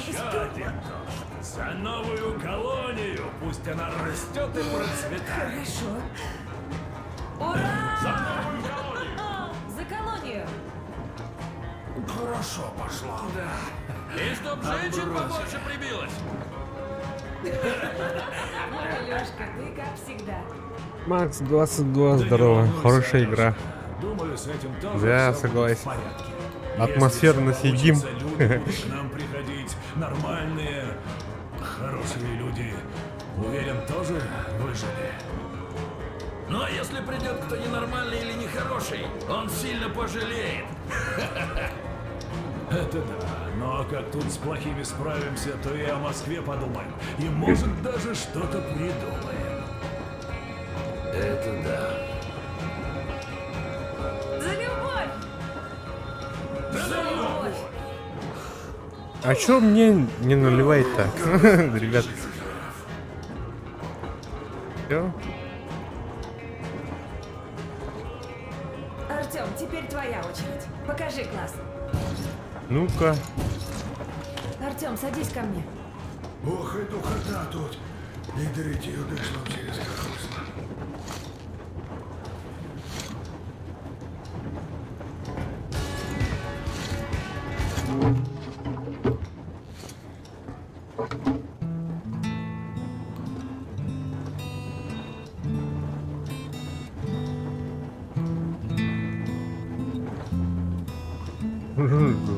Speaker 5: Еще один тост. За новую колонию! Пусть она растет и процветает!
Speaker 9: Хорошо. Ура!
Speaker 8: За новую колонию!
Speaker 9: За колонию!
Speaker 5: Хорошо пошла.
Speaker 12: И чтоб женщин побольше прибилось.
Speaker 9: Ой, Лёшка, ты как всегда.
Speaker 1: Макс 22, здорово. Хорошая игра.
Speaker 5: Думаю, с этим тоже
Speaker 1: Да,
Speaker 5: всё
Speaker 1: согласен.
Speaker 5: будет в порядке.
Speaker 1: Атмосферно
Speaker 5: Если
Speaker 1: сидим.
Speaker 5: захочется, люди будут к нам приходить. Нормальные, хорошие люди. Уверен, тоже выжили.
Speaker 12: Ну а если придет кто ненормальный или нехороший, он сильно пожалеет.
Speaker 5: Это да. Но как тут с плохими справимся, то и о Москве подумаем. И может даже что-то придумаем.
Speaker 12: Это да.
Speaker 9: За любовь! За любовь!
Speaker 1: А чё мне не наливает-то? Ребят. Всё?
Speaker 9: Артём, теперь твоя очередь. Покажи класс.
Speaker 1: Ну-ка.
Speaker 9: Артём, садись ко мне.
Speaker 4: Ох, и духота тут. И дыритью дышло через хруст.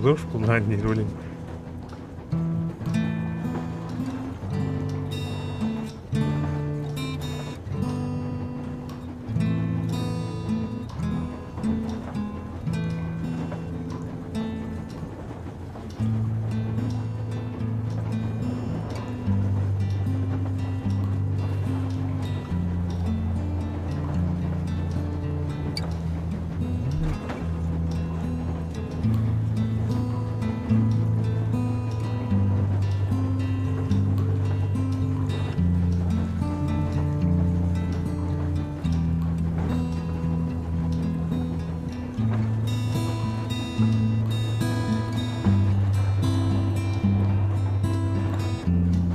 Speaker 1: Зушку на ней рулим.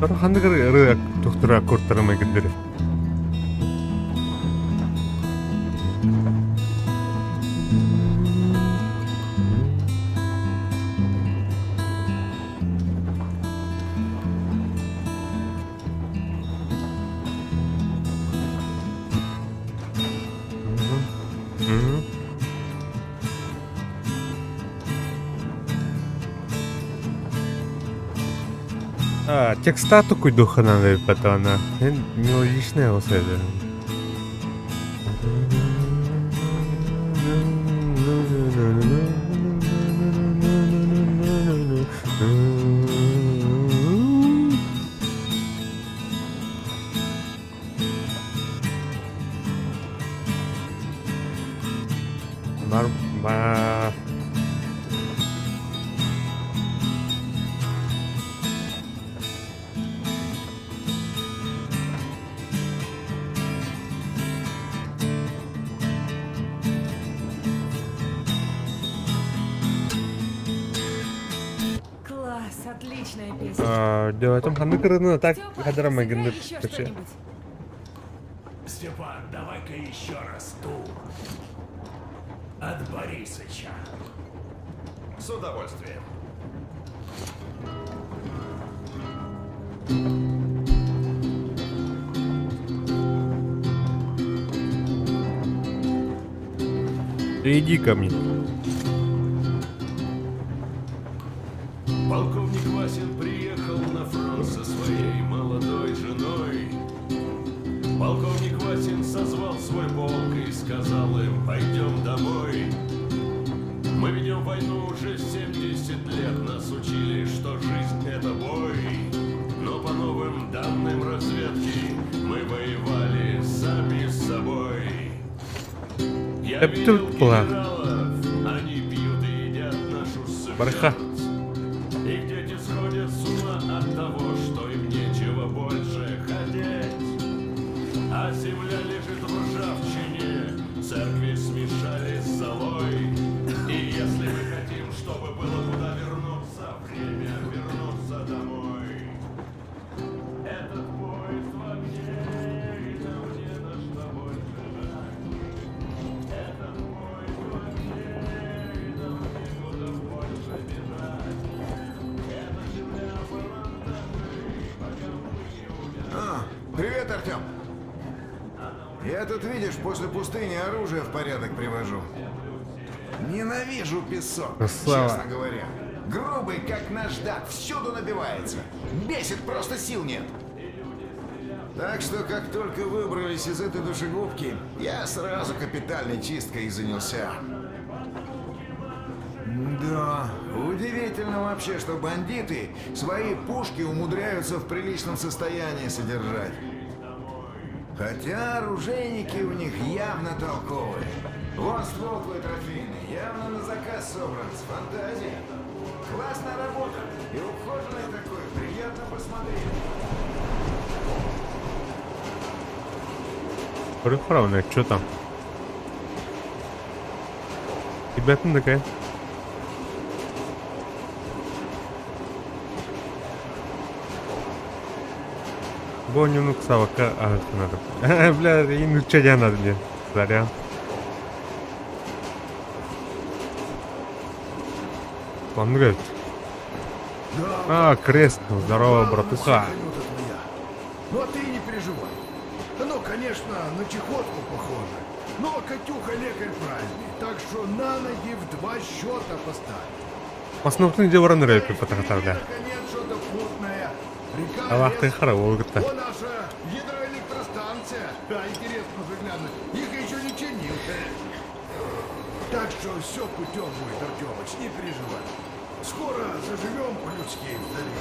Speaker 1: Baru kan gue dokter kurtar sama gede. Тек стату духа надо патана. Нелогичное условие.
Speaker 9: Класс, отличная песня.
Speaker 1: Да, там ханы кырыны так хадрама генде.
Speaker 9: Еще что-нибудь.
Speaker 5: Степан, давай-ка еще раз ту. От Борисыча.
Speaker 8: С удовольствием.
Speaker 1: Ты иди ко мне.
Speaker 8: Полковник Васин приехал на фронт со своей молодой женой. Полковник Васин созвал свой полк и сказал им: пойдем домой. Мы ведем войну уже 70 лет, нас учили, что жизнь это бой. Но по новым данным разведки мы воевали сами с собой. Я видел генералов, они пьют и едят нашу смерть. Их дети сходят с ума от того, что им нечего больше хотеть. А земля лежит в ржавчине, церкви смешали с золой. И если мы хотим, чтобы было куда вернуться, время вернуться домой. Этот поезд в огне, и нам не на что больше ждать. Этот поезд в огне, и нам некуда больше бежать. Эта земля была нашей, пока мы не умираем.
Speaker 6: Привет, Артем. Я тут, видишь, после пустыни оружие в порядок привожу. Ненавижу песок, честно говоря. Грубый, как наждак, всюду набивается. Бесит, просто сил нет. Так что, как только выбрались из этой душегубки, я сразу капитальной чисткой и занялся. Да, удивительно вообще, что бандиты свои пушки умудряются в приличном состоянии содержать. Хотя оружейники у них явно толковые. Вот ствол твой трофейный, явно на заказ собран, с фантазией. Классная работа, и ухоженный такой, приятно посмотреть.
Speaker 1: Прихравная, что там? Ребята, такая. Бонюнук савака, надо. Бля, и чадя надо мне. Заря. Он говорит. Крест, здорово, братуха.
Speaker 4: Ну а ты не переживай. Ну, конечно, на чехотку похоже. Но Катюха лекарь правильный, так что на ноги в 2 счета поставь.
Speaker 1: Основные дела на рэпе потратали.
Speaker 4: Наконец, что-то путное.
Speaker 1: Аллах ты хоровый.
Speaker 4: О, наша гидроэлектростанция. Интересно же глянуть. Их еще не чинил. Так что все путем будет, Артемыч, не переживай. Скоро заживем по-людски вдали.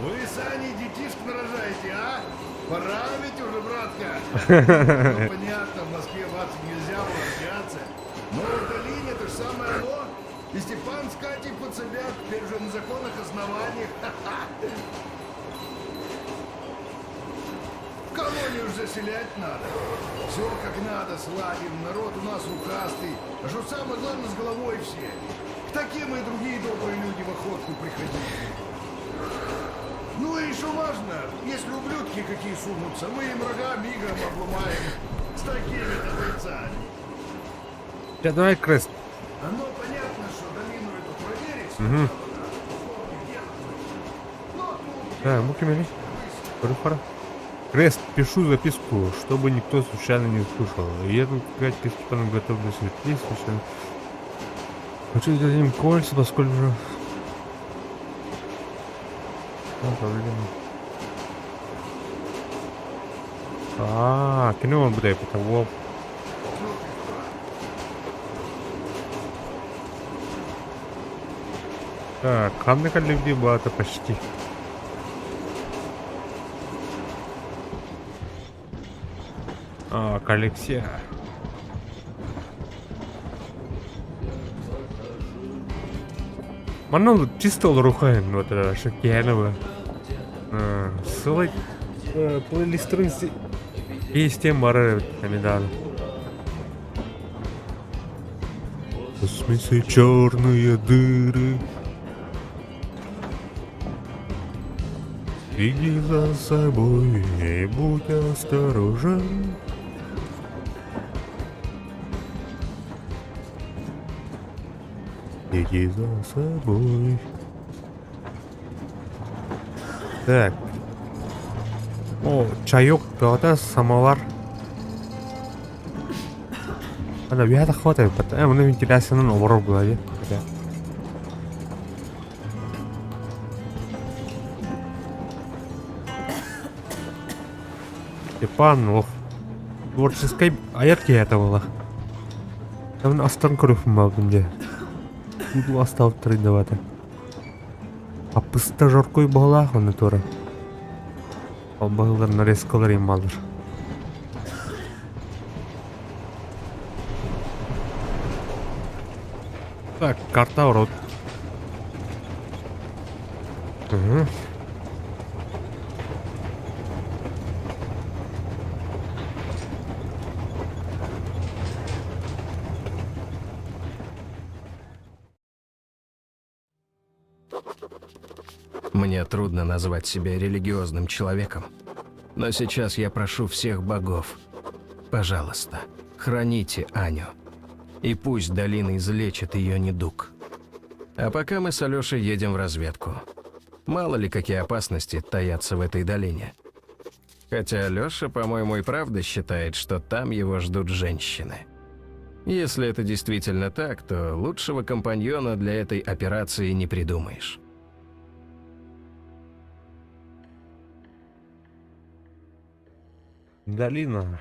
Speaker 4: Вы, Сани, детишек нарожаете, а? Пора ведь уже, братка. Ну, понятно, в Москве вас нельзя возвращаться. Но в долине это же самое оно. И Степан с Катей подсобят, теперь же на законных основаниях. Колонию же заселять надо. Все как надо, сладим, народ у нас рукастый. А что самое главное, с головой все. К таким и другие добрые люди в охотку приходили. Ну и что важно, если ублюдки какие сунутся, мы им рога мигом обломаем. С такими-то бойцами.
Speaker 1: Я давай крест.
Speaker 4: Оно понятно, что долину эту проверить.
Speaker 1: Угу. Так, муки мели. Пора. Крест, пишу записку, чтобы никто случайно не услышал. Еду к Катьке Степану, готовлю светлей, случайно. Хочу дать им кольца, поскольку же... кино он будет, потому... Так, Ханна Калибди это почти. Коллекция. Мана чисто рухаем, вот это шокианово. Ссылать плейлистры есть тем мары амидал. В космосе черные дыры. Иди за собой и будь осторожен. Иди за собой. Так. О, чаек, то самовар. Она вята хватает, потому что вентиляция на ворог в голове. Степанов. Творческой аятки это было. Там останков мало где. Буду остав трейдовать. А пыстажоркой была он тоже. Албағылар нарезкалар ем алыр. Так, карта урод. Угу.
Speaker 2: Мне трудно назвать себя религиозным человеком, но сейчас я прошу всех богов, пожалуйста, храните Аню, и пусть долина излечит ее недуг. А пока мы с Алешей едем в разведку. Мало ли какие опасности таятся в этой долине. Хотя Алеша, по-моему, и правда считает, что там его ждут женщины. Если это действительно так, то лучшего компаньона для этой операции не придумаешь.
Speaker 1: Долина.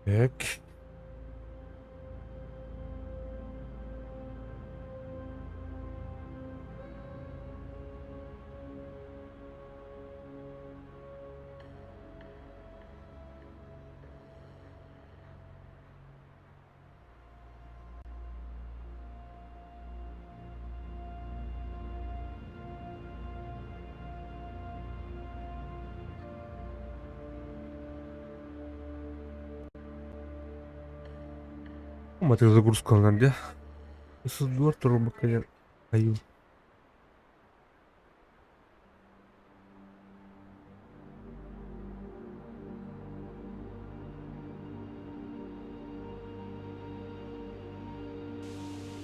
Speaker 1: Так. Маты загрузка надо. Двор турбо каю.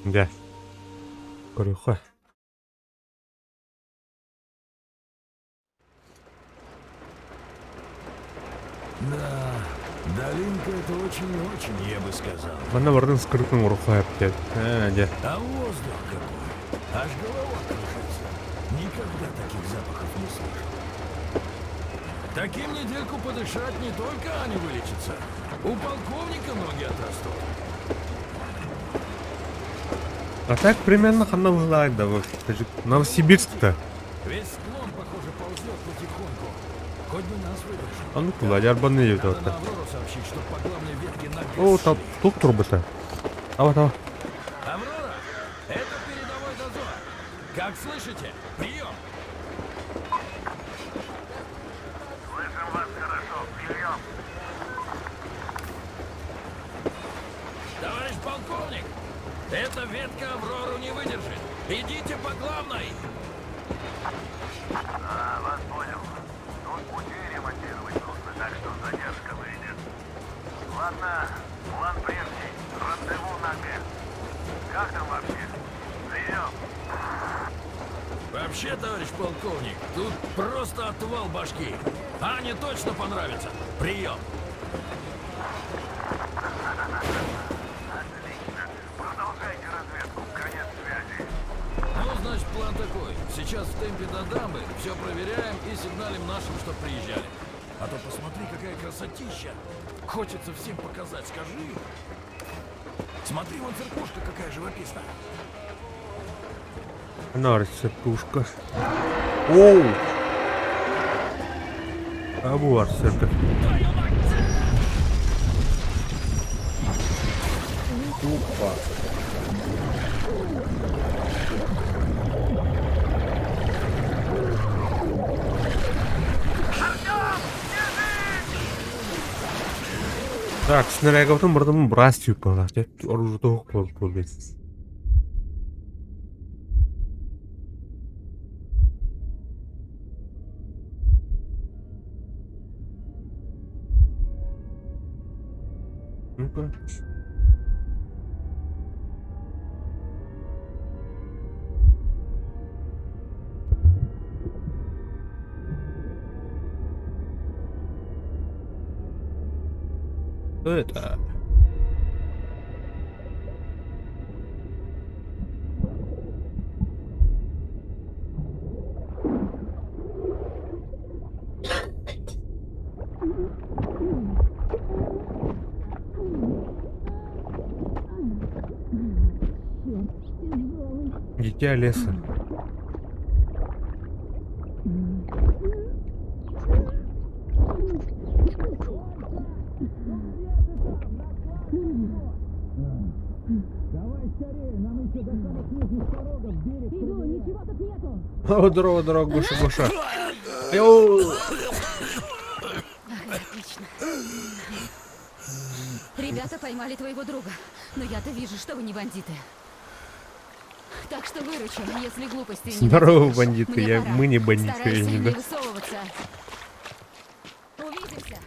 Speaker 1: Да. Корюха.
Speaker 5: Да, долинка это очень-очень, я бы сказал.
Speaker 1: Она вардан скрытым рухает.
Speaker 5: А воздух какой. Аж голова кружится. Никогда таких запахов не слышал. Таким недельку подышать не только Аня вылечится. У полковника ноги отрастут.
Speaker 1: А так примерно она выглядит, да, вот. Новосибирск-то.
Speaker 5: Весь склон, похоже, ползет потихоньку. Хоть бы нас выдержал.
Speaker 1: А ну куда, арбаны едет вот так.
Speaker 5: Сообщить, что по главной ветке
Speaker 1: О, там тут турбы-то. Давай.
Speaker 5: Аврора, это передовой дозор. Как слышите? Прием.
Speaker 3: Слышим вас хорошо. Прием.
Speaker 5: Товарищ полковник, эта ветка Аврору не выдержит.
Speaker 12: Идите по главной!
Speaker 3: Вас понял. Тут пути ремонтировать нужно, так что задержка выйдет. Ладно, план прежний. Рандеву на Г. Как там вообще? Прием.
Speaker 12: Вообще, товарищ полковник, тут просто отвал башки. Ане точно понравится. Прием.
Speaker 3: Отлично. Продолжайте разведку. Конец связи.
Speaker 12: Ну, значит, план такой. Сейчас в темпе до дамбы, все проверяем и сигналим нашим, чтоб приезжали. А то посмотри, какая красотища. Хочется всем показать, скажи. Смотри, вон церквушка какая живописная.
Speaker 1: Нравится пушка. Оу! А вот церковь. Опа. Так, снарягов-то мұрдым біраз түйіп болады. Оружие тоқ болды. Ну-ка. Что это? Дитя леса. О, здорово, Гоша. Йоу!
Speaker 9: Отлично. Ребята поймали твоего друга, но я-то вижу, что вы не бандиты. Так что выручу, если глупости не
Speaker 1: Здорово,
Speaker 9: найдешь.
Speaker 1: бандиты, мы не бандиты,
Speaker 9: Старайся
Speaker 1: не
Speaker 9: не
Speaker 1: да.
Speaker 9: высовываться. Увидимся.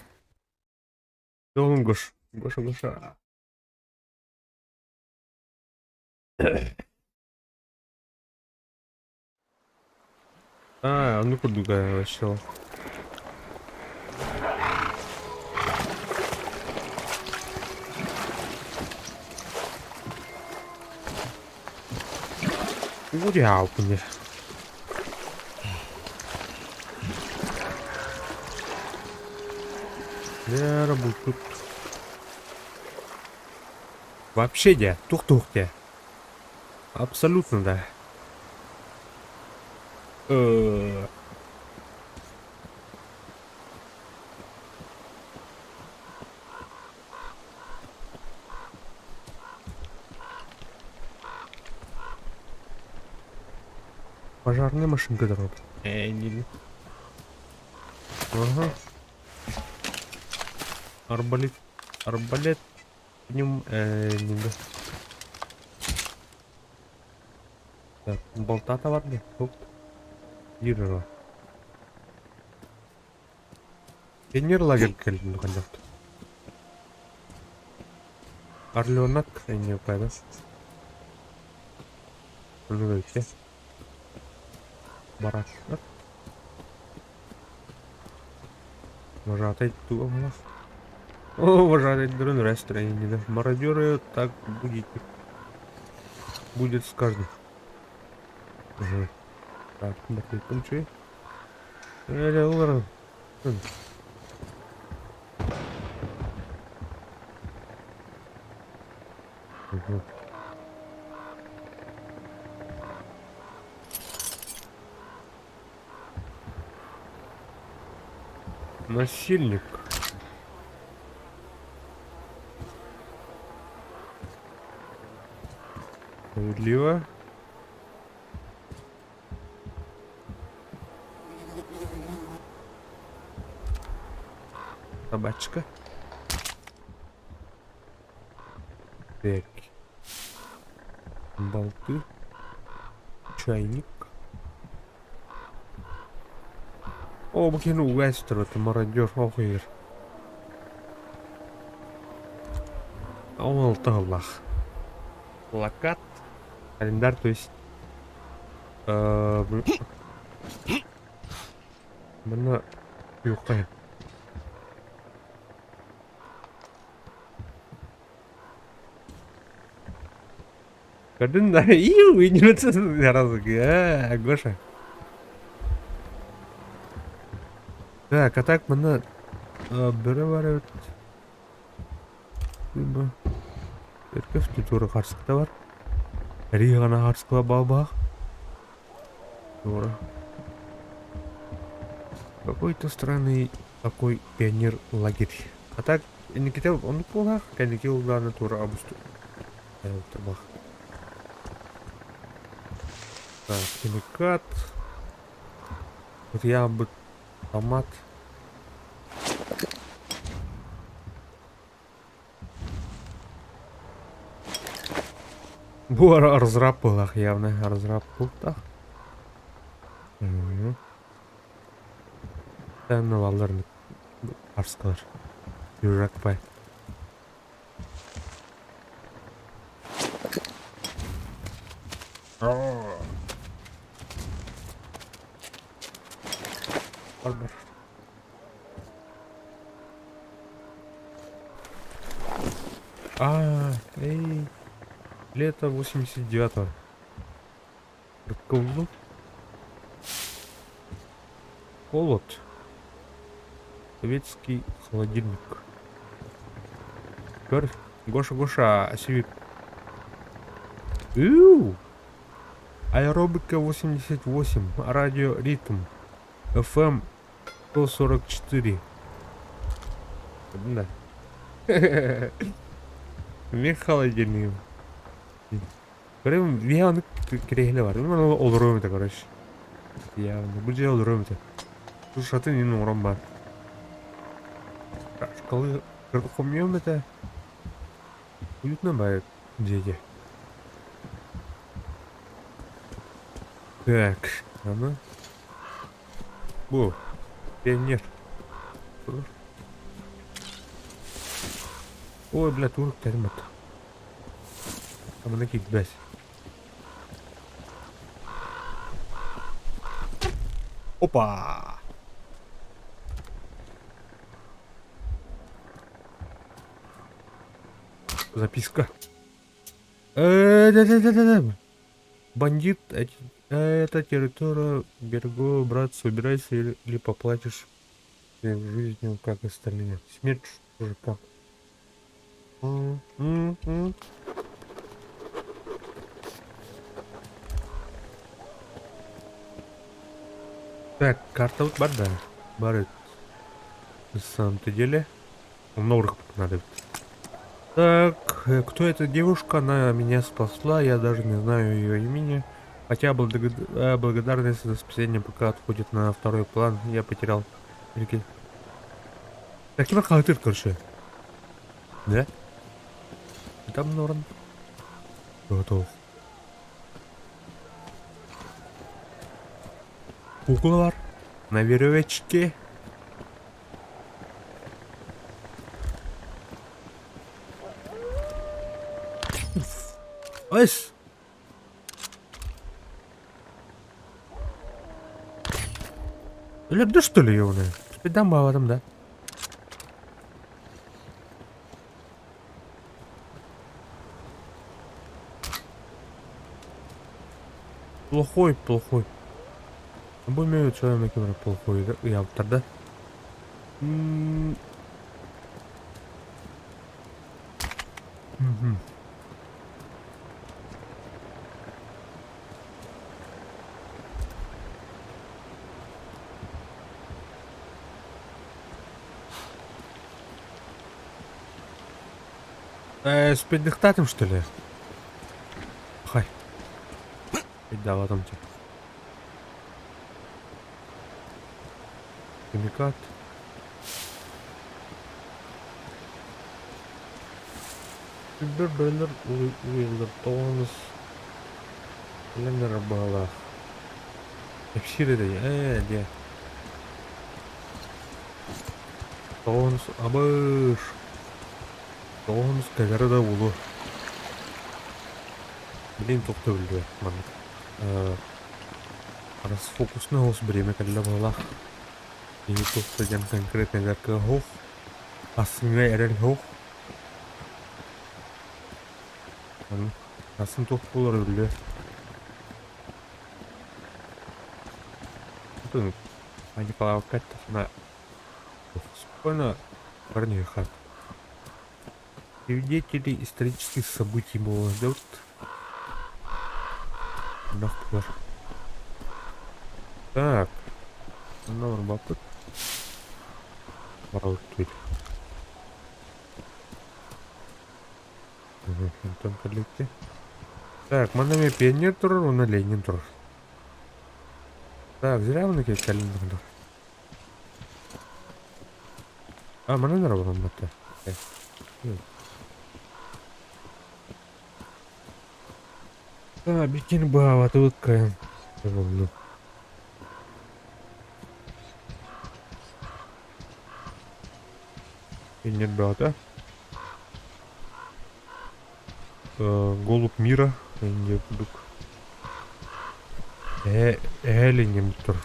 Speaker 1: Что, Гоша. А, ну-ка, другая вообще. Урял мне. Я работаю. Вообще, да, тух-тух-те. Абсолютно, да. Пожарная машинка дорога. Не. Ага. Арбалет. Нем, не да. Так, болта-то vardı. Hop. Yürü. Генерал келді қанжақты. Орленок, не пойду. Ну, все. Барак. Вожатый ту у нас. О, вожатый дрон расстроение, да. Мародеры так будете. Будет с каждым. Угу. Так, смотри, кончи. Угу. Насильник. Справедливо. Собачка. Так. Болты. чайник. О, бакин угастер, это мародер, охуер. Аллах. Плакат. Календарь, то есть... Mana yuqayım. Kadın da iyi oynuyorsun yarazık ya Гоша. Так, а так mana biri var evet. Bu erkek tutuyor karşılıkta var. Eri gana karşılıkta baba. Doğru. Какой-то странный такой пионер-лагерь. А так, не хотел, он плохо, как не хотел, да, натура обусту. Так, химикат. Вот я бы томат. Bu разраб был, явно разраб был, так. Тәнні балдарын арскалар. Юракпай. Бар. Эй. Лето 89-го. Рыбковлу. Холод. Советский холодильник. Теперь Гоша, осевик. Аэробика 88, радио ритм, FM 144. Да. Мен холодильник. Прям явно керегли бар. Мен олдырыyorum это, короче. Явно. Бұл же олдырыyorum это. Бұл шаты ненің орам бар. Шкалы кырдыкомьем это. Уютно бывает, дети. Так, она. О, пионер. Ой, бля, турок термат. Там накид, блядь. Опа! Записка. Да. Бандит, это территория берегов, брат, собирайся или поплатишь жизнью, как остальные. Смерть мужика. Так, карта вот бада. Барет. На самом-то деле. Много надо. Так, кто эта девушка? Она меня спасла, я даже не знаю ее имени. Хотя благодарность за спасение пока отходит на второй план. Я потерял. Так, кем ты, короче? Да? Там норм. Готов. Куклы бар. На веревочке. Айс! Өлерді что ли ебаный? Спидан bağladım да. Плохой. Обумею человек плохой, да? Я вот тогда. С предиктатом, что ли? Хай. Да, вот там тебе. Химикат. Кибербеллер, Уилдер, Тонус. Лендер бала. Эпсире де, де. Тоғыз, абыш. Тоғыз кәгәрі да болу. Блин, тоқты білді. Арасы фокусны осы біреме кәлі балақ. И тоқты жан конкретный жаркы хоқ. Асыңа әрел хоқ. Асын тоқ болар білді. Они половкать-то на... Спокойно парнихат. Свидетели исторических событий было ждут. Нахуй. Так. Норм бапыт. Пару тут. Антон коллекте. Так, манами пионер тур, он на Ленин тур. Так, зря он какие календарь. А, mana nara orang mata. Bikin bawah tuh keren. Belum. Ini berapa? Голубь мира. Ini duduk. Ini motor.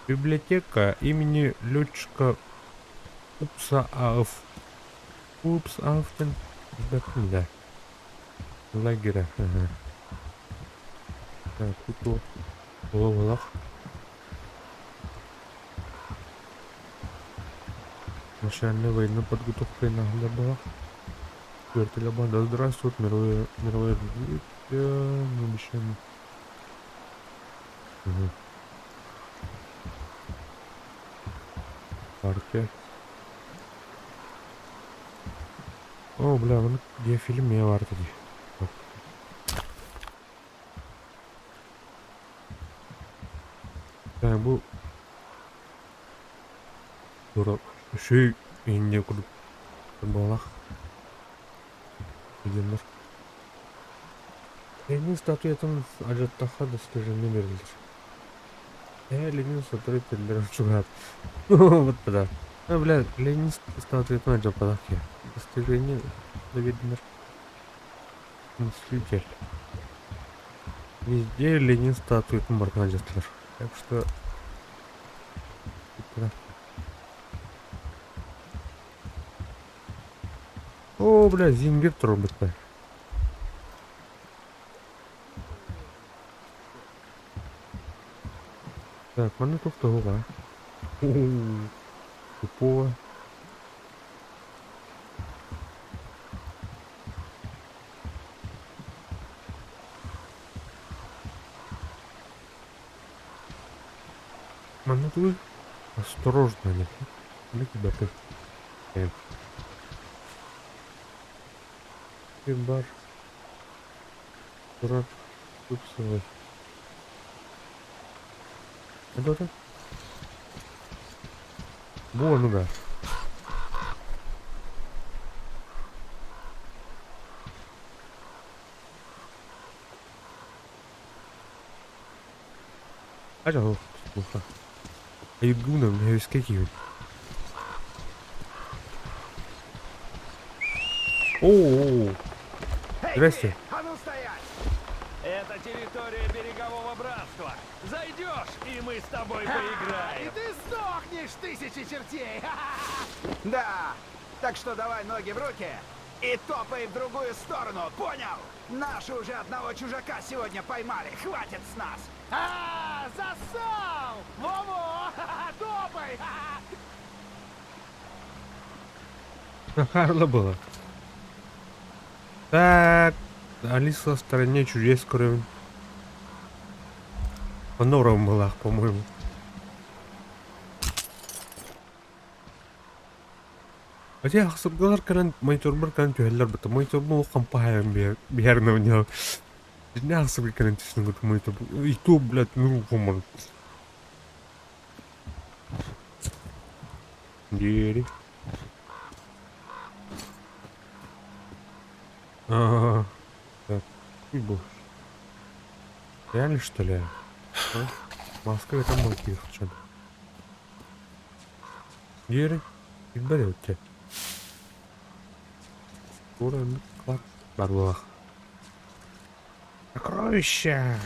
Speaker 1: Библиотека имени летчика Упса Ауф. Упс Ауфтен. Да. Лагеря. Так, тут Ловлах. Начальная война подготовка на Глебах. Вертеля банда. Здравствует, мировое развитие. Мы обещаем. Партия. О, бля, вон где фильм я варто. Так, был. Дурак. Еще и некуда. Балах. Идем. Ленин статуэтон ажаттаха достижение берилер. Ленин статуэтон чугат. Вот да. Бля, Ленин статуэтон ажаттахи. Достижение доведено. Мыслитель. Везде Ленин статуэтон маркан ажаттар. Так что... О, бля, зингер тробит. Так, mana tuh tahu kan? Tupua. Mana tuh? Осторожно, нет. Или тебя ты? Бар. Дурак. Тут свой. Это? Вон, да. Ажал, плохо. А югуна мне выскакивает. О-о-о. Здрасте.
Speaker 3: А ну стоять! Это территория берегового братства. Зайдешь, и мы с тобой поиграем.
Speaker 13: И ты сдохнешь, тысячи чертей! Да, так что давай ноги в руки и топай в другую сторону, понял? Наши уже одного чужака сегодня поймали, хватит с нас! Засал! Во-во! Топай!
Speaker 1: Нахарло было. Так, Алиса в стороне чудес кроме. По норам была, по-моему. Хотя хасабгалар канан мониторбар канан тюхеллар бата мониторбар кампахаем биярна у него. Не хасабгал канан тюснугут мониторбар. И то, блядь, ну, помон. Двери. Ага. Так, чуть больше. Реально что ли? А? В Москве там мотив что-то. Двери. И берете. Уровень клад. Барлах. Сокровища.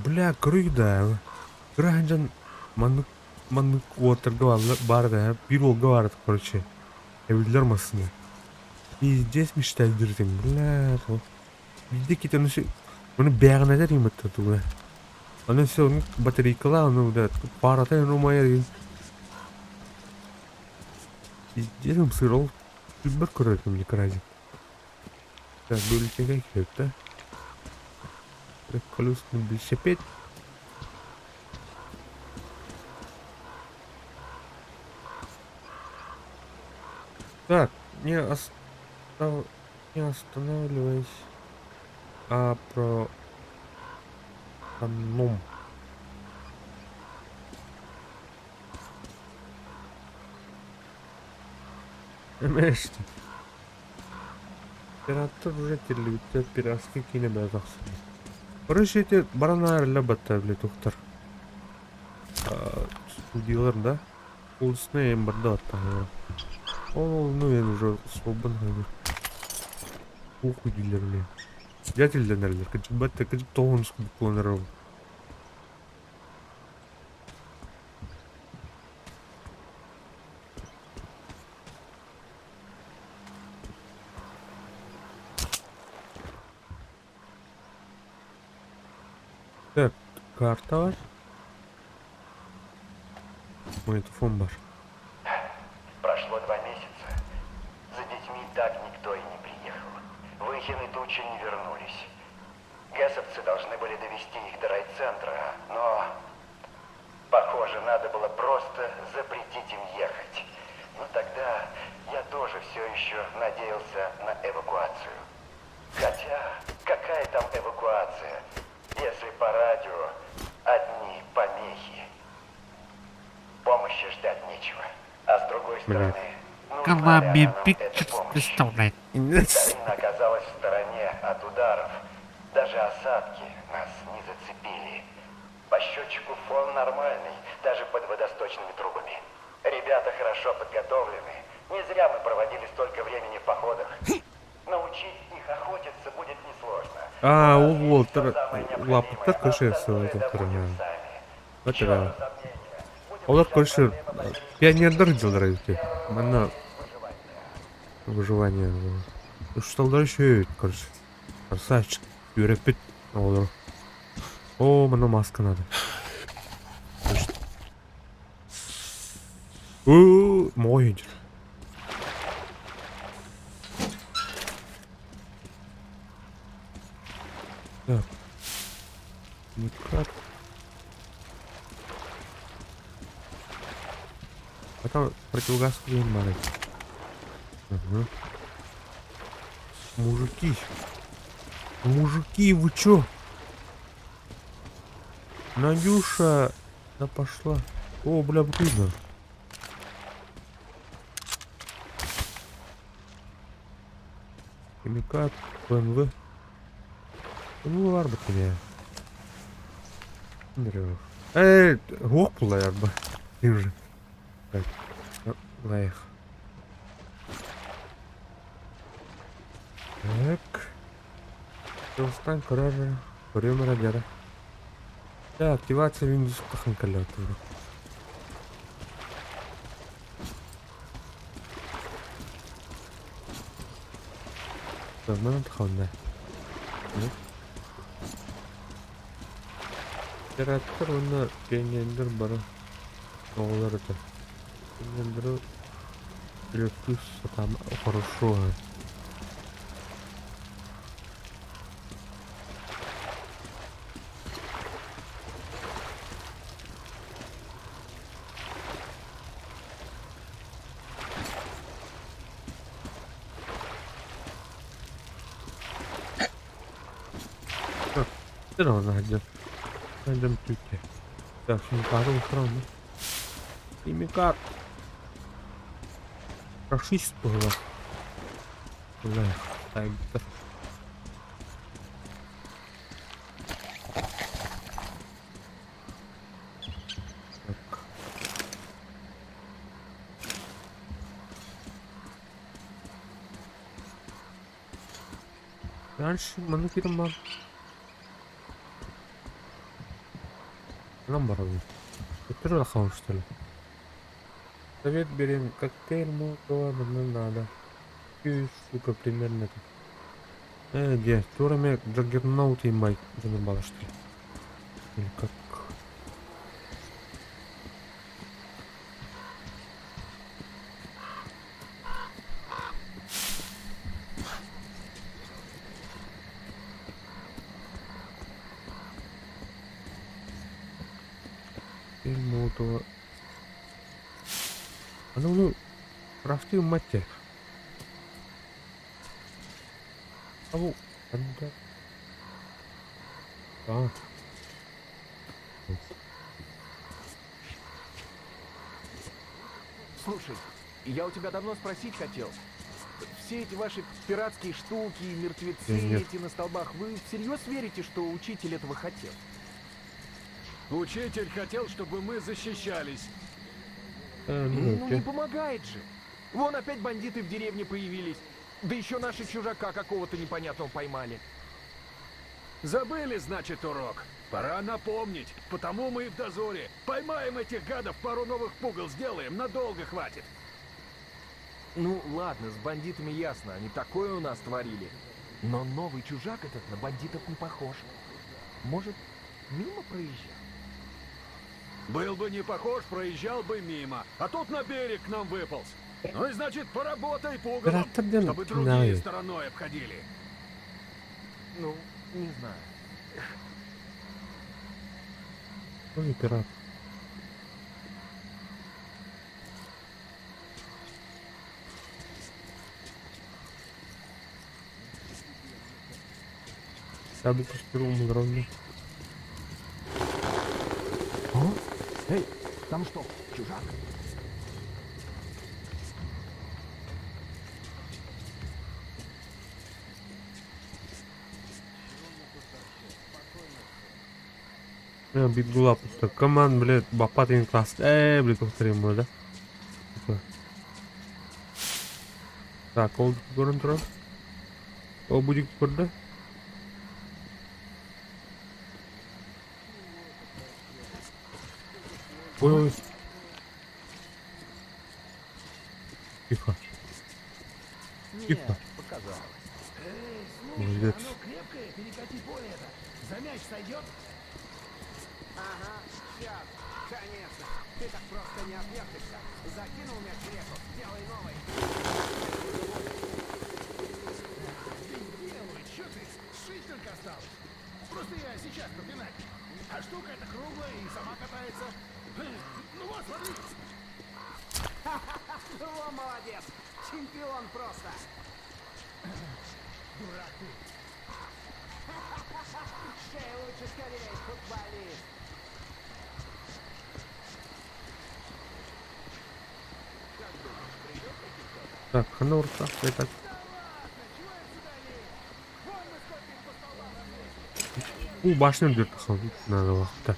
Speaker 1: Бля, круида. Граждан Манук Уотерга барды, биролга барды, короче. Evliler masasında. Пиздец мечтать дыртым, бля. Bizde кит onu onu бәрін әдер емітті тұғы. Оны все, батарейкала, оны да, парата ұнымайыр. Пиздец сырол. Бір көрерім мне кразик. Так, бөлітеге керек, да? Колесный велосипед. Так, не останавливайся, а про ном. Понимаешь? Оператор жители, у тебя пиратские кинобязахсы. Короче, эти баранары лабата, блядь, ухтар. Студиялар, да? Улысны им бардат там. О, ну я уже свободный. Уху дилерли. Дятельденерлер, качбатта, качтонску планировал. Так, карта var. Магнитофон бар.
Speaker 3: Прошло 2 месяца. За детьми так никто и не приехал. Выхины тучи не вернулись. Гэсовцы должны были довести их до райцентра, но, похоже, надо было просто запретить им ехать. Но тогда я тоже все еще надеялся на эвакуацию. Хотя, какая там эвакуация, если по радио одни помехи? Помощи ждать нечего. А с другой стороны, нужна ли она нам эта помощь? Долина оказалась в стороне от ударов. Даже осадки нас не зацепили. По счетчику фон нормальный, даже под водосточными трубами. Ребята хорошо подготовлены. Не зря мы проводили столько времени в походах. Научить их охотиться будет несложно.
Speaker 1: А, вот, лапы так кошерство в этом стороне. Вот это. Олар кошер. Пионердар делают. Мана выживание. Что дальше, короче. Красавчик. Юрепит. Олар. О, мана маска надо. Мой идет. Так. Никак. А там противогаз марит. Ага. Мужики, вы чё? Надюша, да пошла. О, бля, блин. Химикат, БМВ. Ну, var mı ya? Nereye? Hopla ya bak. Уже. Так. Лайх. Так. Достань кража. Время радиатора. Да, активация Windows таханкалятора. Так, мы отходим. Оператор оны пионерлер бары оғылар это. Пионерлер плюс там хорошо. Здорово, Надя. Найдем тюки. Так, химикаты устроены. Химикат. Прошись было. Бля, так. Раньше манукиром Наоборот. Теперь лохом, что ли? Совет берем коктейль, молотого, нам надо. И, сука, примерно так. Где? Турами Джаггернаут и Майк заебало, что ли? Или как? Молотого. А ну, крафтил мать. Ау, анда. А.
Speaker 14: Слушай, я у тебя давно спросить хотел. Все эти ваши пиратские штуки, мертвецы эти на столбах, вы всерьез верите, что учитель этого хотел?
Speaker 12: Учитель хотел, чтобы мы защищались.
Speaker 14: Ну не помогает же. Вон опять бандиты в деревне появились. Да еще наши чужака какого-то непонятного поймали.
Speaker 12: Забыли, значит, урок. Пора напомнить. Потому мы и в дозоре. Поймаем этих гадов, пару новых пугал сделаем. Надолго хватит.
Speaker 14: Ну ладно, с бандитами ясно. Они такое у нас творили. Но новый чужак этот на бандитов не похож. Может, мимо проезжал?
Speaker 12: Был бы не похож, проезжал бы мимо. А тут на берег к нам выполз. Ну и значит, поработай пугалом, чтобы другие стороной обходили.
Speaker 14: Ну, не знаю.
Speaker 1: Ну не пират. Я бы по первому уровню.
Speaker 14: Эй, там что, чужак?
Speaker 1: Битгула просто. Команд, блядь, бапатин класс. Блядь, повторим, да? Так, олд горантро. О, будет гордо. Ой. Тихо. Тихо. Молодец.
Speaker 13: Крепкое, перекати поле это. За мяч сойдет? Ага, сейчас. Конечно. Ты так просто не отвертишься. Закинул мяч в реку, делай новый. Делай, что ты? Шить только осталось. Просто я сейчас напинать. А штука эта круглая и сама катается. Ну вот, смотри. Во, молодец. Чемпион просто. Дурак ты. Шея лучше скорее, футболист.
Speaker 1: Так, ханурка, это. Башню где-то ходить надо вот так.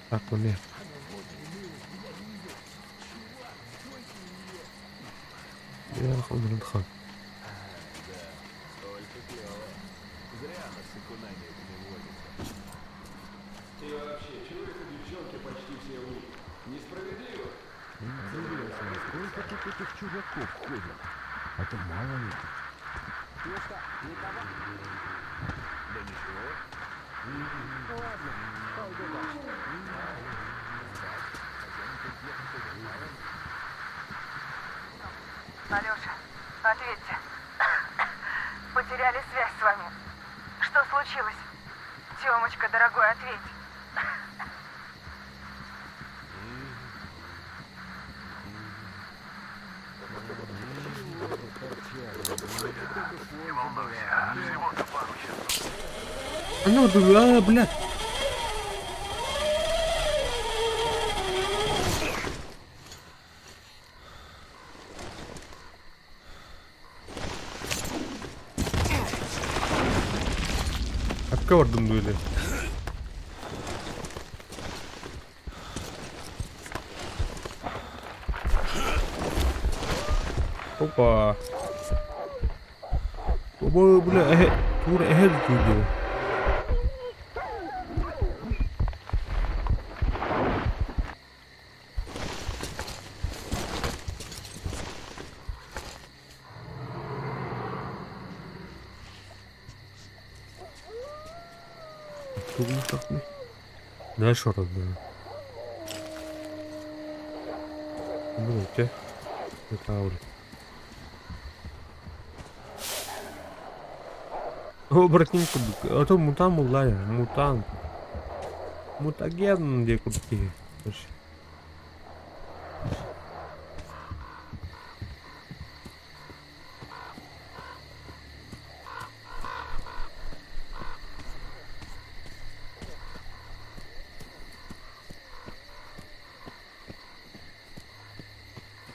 Speaker 1: Так, мне. Я ходил на хан.
Speaker 8: И вообще, чего это девчонки почти все у них? Несправедливо?
Speaker 14: Интересно, сколько тут этих чужаков ходит? А то мало ли.
Speaker 13: Ну что, никого? Да ничего. Ладно, пойду дальше.
Speaker 15: Алёша, ответьте. Потеряли связь с вами. Что случилось? Тёмочка, дорогой, ответь.
Speaker 8: Не волнуйся, всего-то пару часов.
Speaker 1: Ну, блядь. Gördüm böyle. Hoppa. Bu böyle tur ehel tutuyor. Ne şurada? Ну, те. Это аули. О, братинку, а то мутан мулая, мутан. Мутаген, где крутые.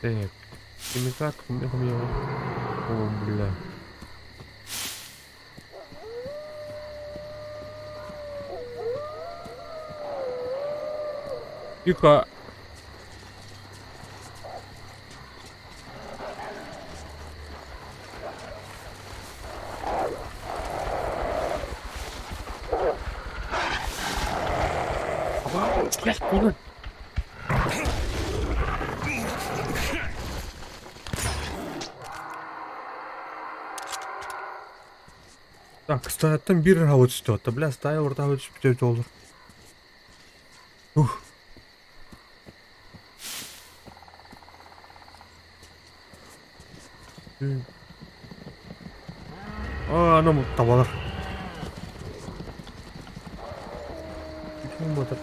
Speaker 1: Так, химикат, о, бля. Тихо. Блядь, куда? Так, стояттан bir havuç istiyordu. Bля, staya orada havuç bir olur. Aa, ну табалар. Почему это?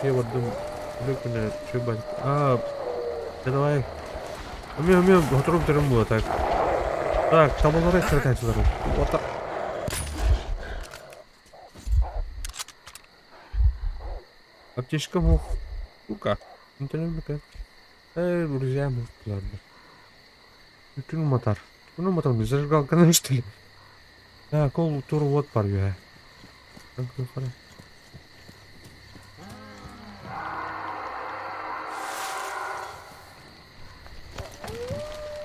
Speaker 1: Я вот думаю, люкне, чебать. Давай. Умеем, готовим терму, так. Так, табалары хватает здорово. Вот так. Аптечка мух. Ну-ка. Интернет-ка. Друзья, мы ладно. Bütün motor. Bunu motor mu? Zажигалка, что ли? Да, кол тур вот парю я.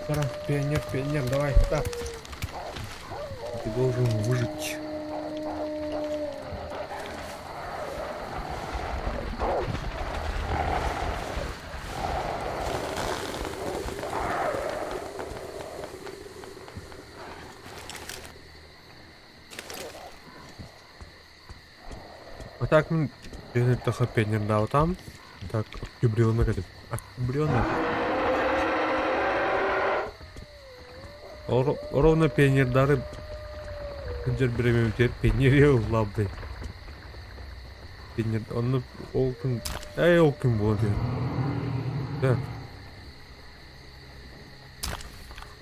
Speaker 1: Пора, пионер, давай. Так. Ты должен выжить. А так, это хапенер, да, вот там. Так, эмбрионок это. Эмбрионок. Ровно пионердары. Күндер біреме өтер, пионерге ұлабды. Пионер, оны ол күн болды. Да.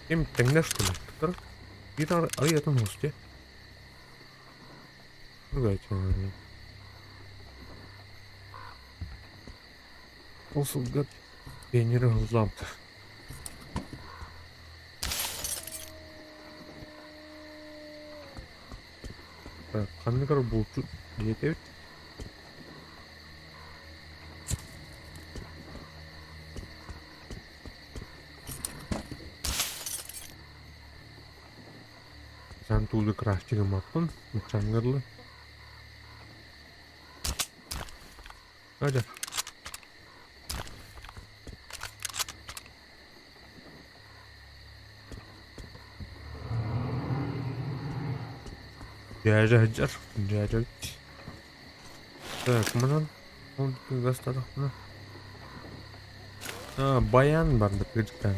Speaker 1: Кем тәңнә, что ли? Тұр. Bir arayatın olsun. Давайте. Olsun, пионеры ұлабды. Так, қандай болчу жетеуит. Sen tулды крафтингім аппын, мучангырлы. Hadi. Жажар. Так, мынан гастадық мына. Баян бар да кіріктен.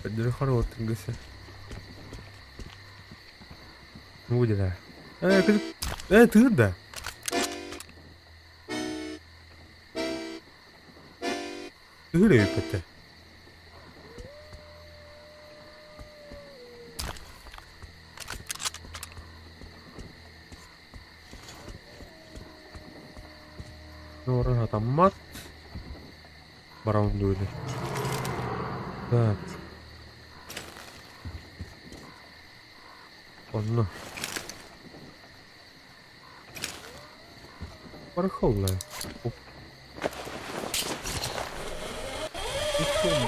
Speaker 1: Бір қарауат түнгісі. Буде да. Кірік. Тығыр да. Тығыр өйпетті. Орын атамат. Барауынды өлі. Так. Онны. Барахолла.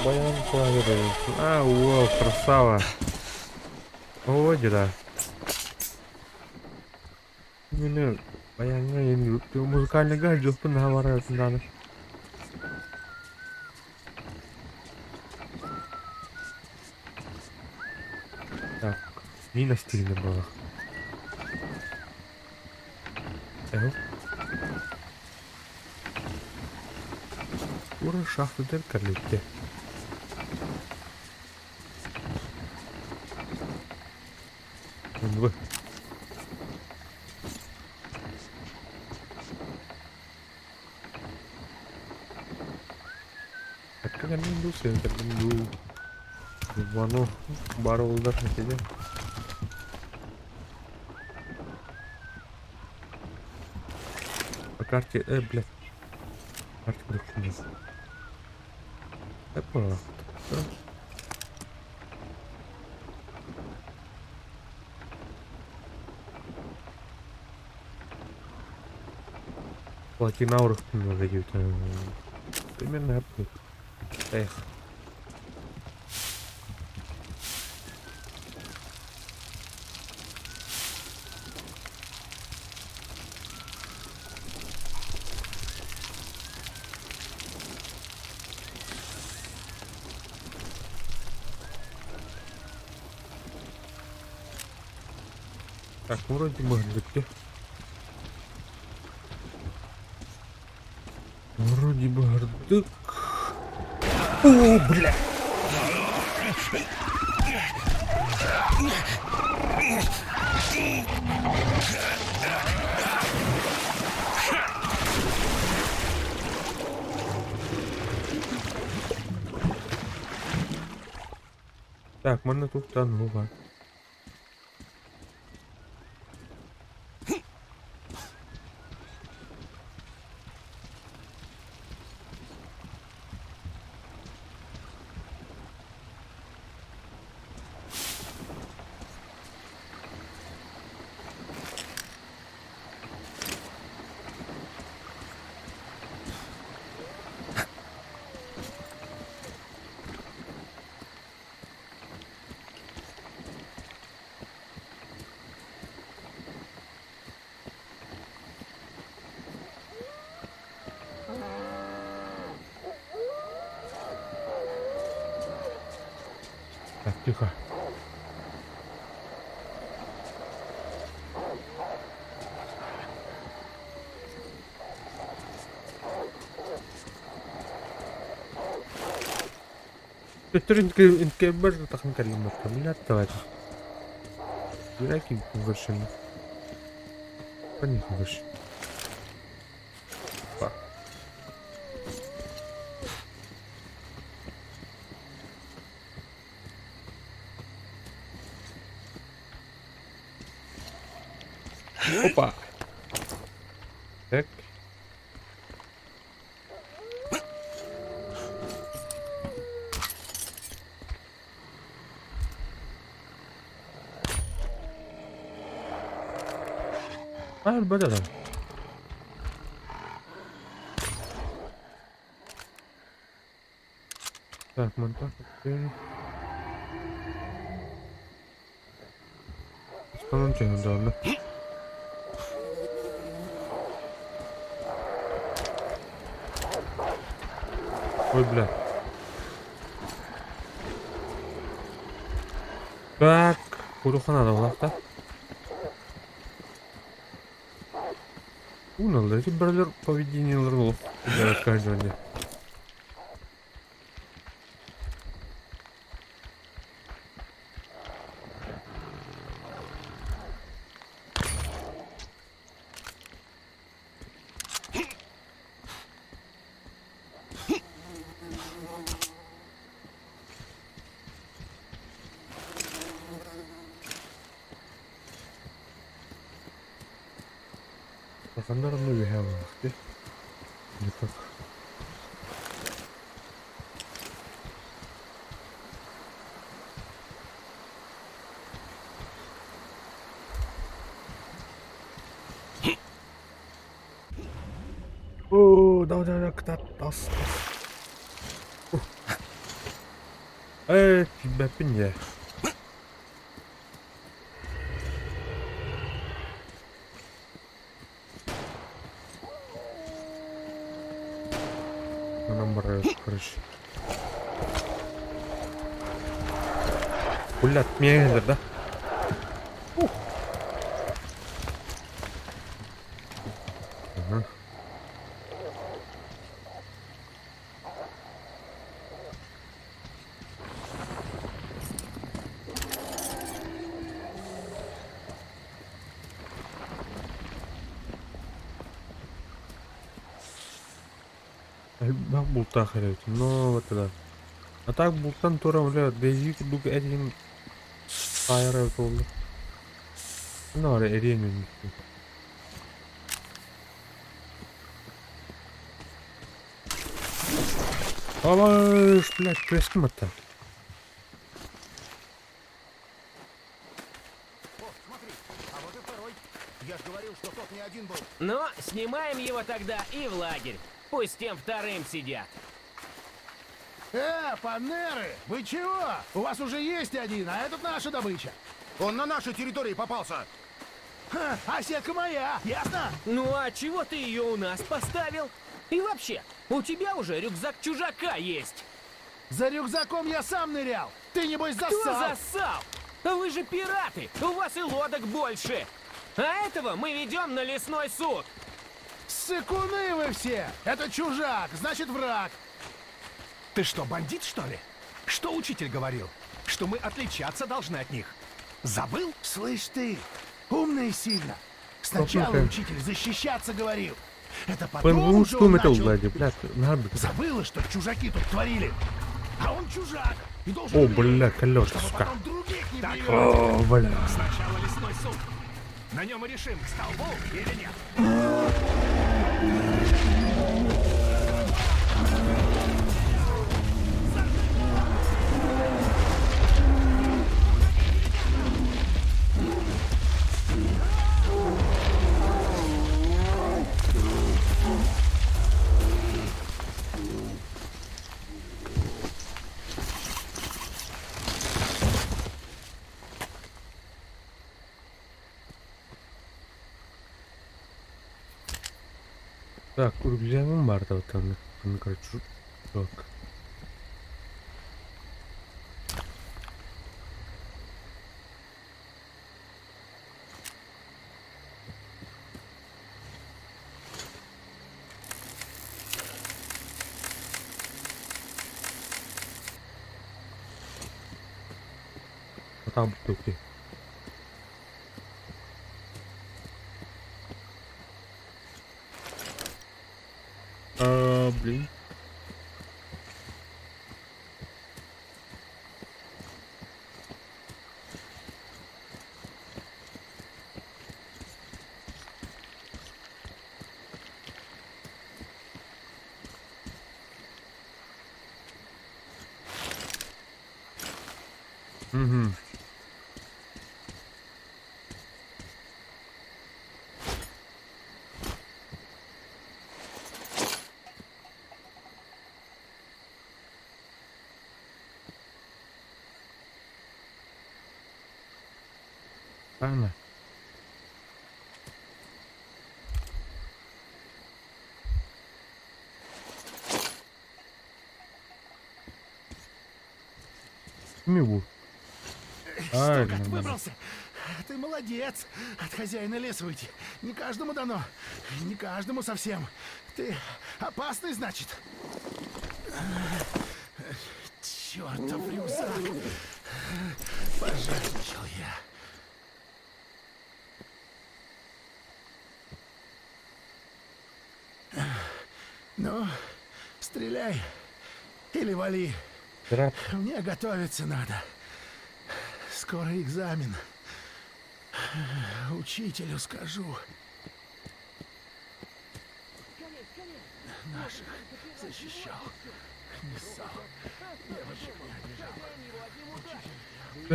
Speaker 1: Баян плавает. Вау, красава. О, да. Мені баянға енді музыкальный газ жоқпын хабар арасындағы. Так, мина стильно было. Ура, шахты деркалетте. Вы. Kan Windows ya, kan Windows. Mana baru udah aja. Карте, блядь. Карте документ. Apa? Платина урок не дают. Примерно apa? Эх. Так, вроде бы где? Вроде бы гордык. О, бля! Так, можно тут тонула. Так, тихо. انت برضه تخن كلمة كاملة تواتي ولكن conversion funny conversion Опа! Так. Albatta da. Так, монтаж. Исполнительно, да. Ой, бля. Так, куруханада улакта. Уналдaki bireler поведениелер болуп каждый. Bakanlar mı bir hava vakti? Yatak. Ooo, давай, тас. Бәппін я. Короче. Пуля от меня гендер, да? Ага. Bak bulta xarit. No, вот это. А так бултан тура бля, дейзи дук этим файр oldu. Ne ara eriyemiyorum. Алаш, блядь, крестим это.
Speaker 13: Я ж говорил, что тот не один был.
Speaker 16: Ну, снимаем его тогда и в лагерь. Пусть тем вторым сидят.
Speaker 13: Панеры! Вы чего? У вас уже есть один, а этот наша добыча. Он на нашей территории попался. А сетка моя, ясно?
Speaker 16: Ну а чего ты ее у нас поставил? И вообще, у тебя уже рюкзак чужака есть.
Speaker 13: За рюкзаком я сам нырял. Ты, небось, засал.
Speaker 16: Кто засал? Вы же пираты, у вас и лодок больше. А этого мы ведем на лесной суд.
Speaker 13: Сыкуны вы все! Это чужак, значит враг.
Speaker 5: Ты что, бандит, что ли? Что учитель говорил? Что мы отличаться должны от них. Забыл?
Speaker 13: Слышь ты, умный сильно. Сначала учитель защищаться говорил. Это потом уже он начал... Забыла, что чужаки тут творили. А он чужак. И должен...
Speaker 1: О, бля, колёс, сука. О, бля.
Speaker 5: Сначала лесной суд. На нем и решим, к столбу или нет.
Speaker 1: Так, ургузямым бар да там. Короче, так. А там окей. Блин. Угу. Правильно? Миву.
Speaker 4: Что, как выбрался? Ты молодец. От хозяина леса уйти. Не каждому дано. Не каждому совсем. Ты опасный, значит? Чёртов рюкзак. Пожадничал я. Ну, стреляй или вали. Мне готовиться надо. Скоро экзамен. Учителю скажу. Наших защищал. Не ссал. Девочек не обижал.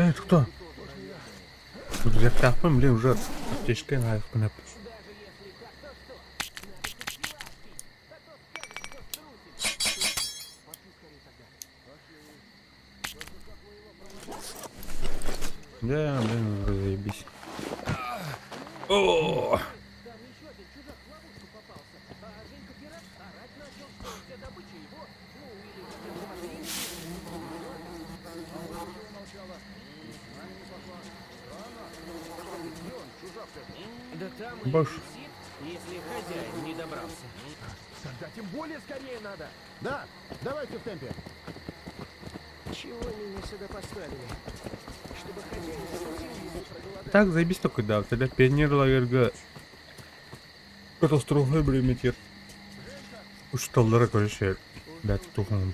Speaker 1: Это кто? Я капом, блин, уже аптечкой на напишу. Да, блин, заебись. О!
Speaker 16: Да там
Speaker 1: Бош.
Speaker 16: висит, если хозяин не добрался.
Speaker 4: Тогда тем более скорее надо. Да, давайте в темпе.
Speaker 16: Чего они меня сюда поставили? Чтобы хозяин
Speaker 1: Так, заебись только, да, тогда пионер лагерга катастрофа бремитер. Уж талдара короче, да, тухом,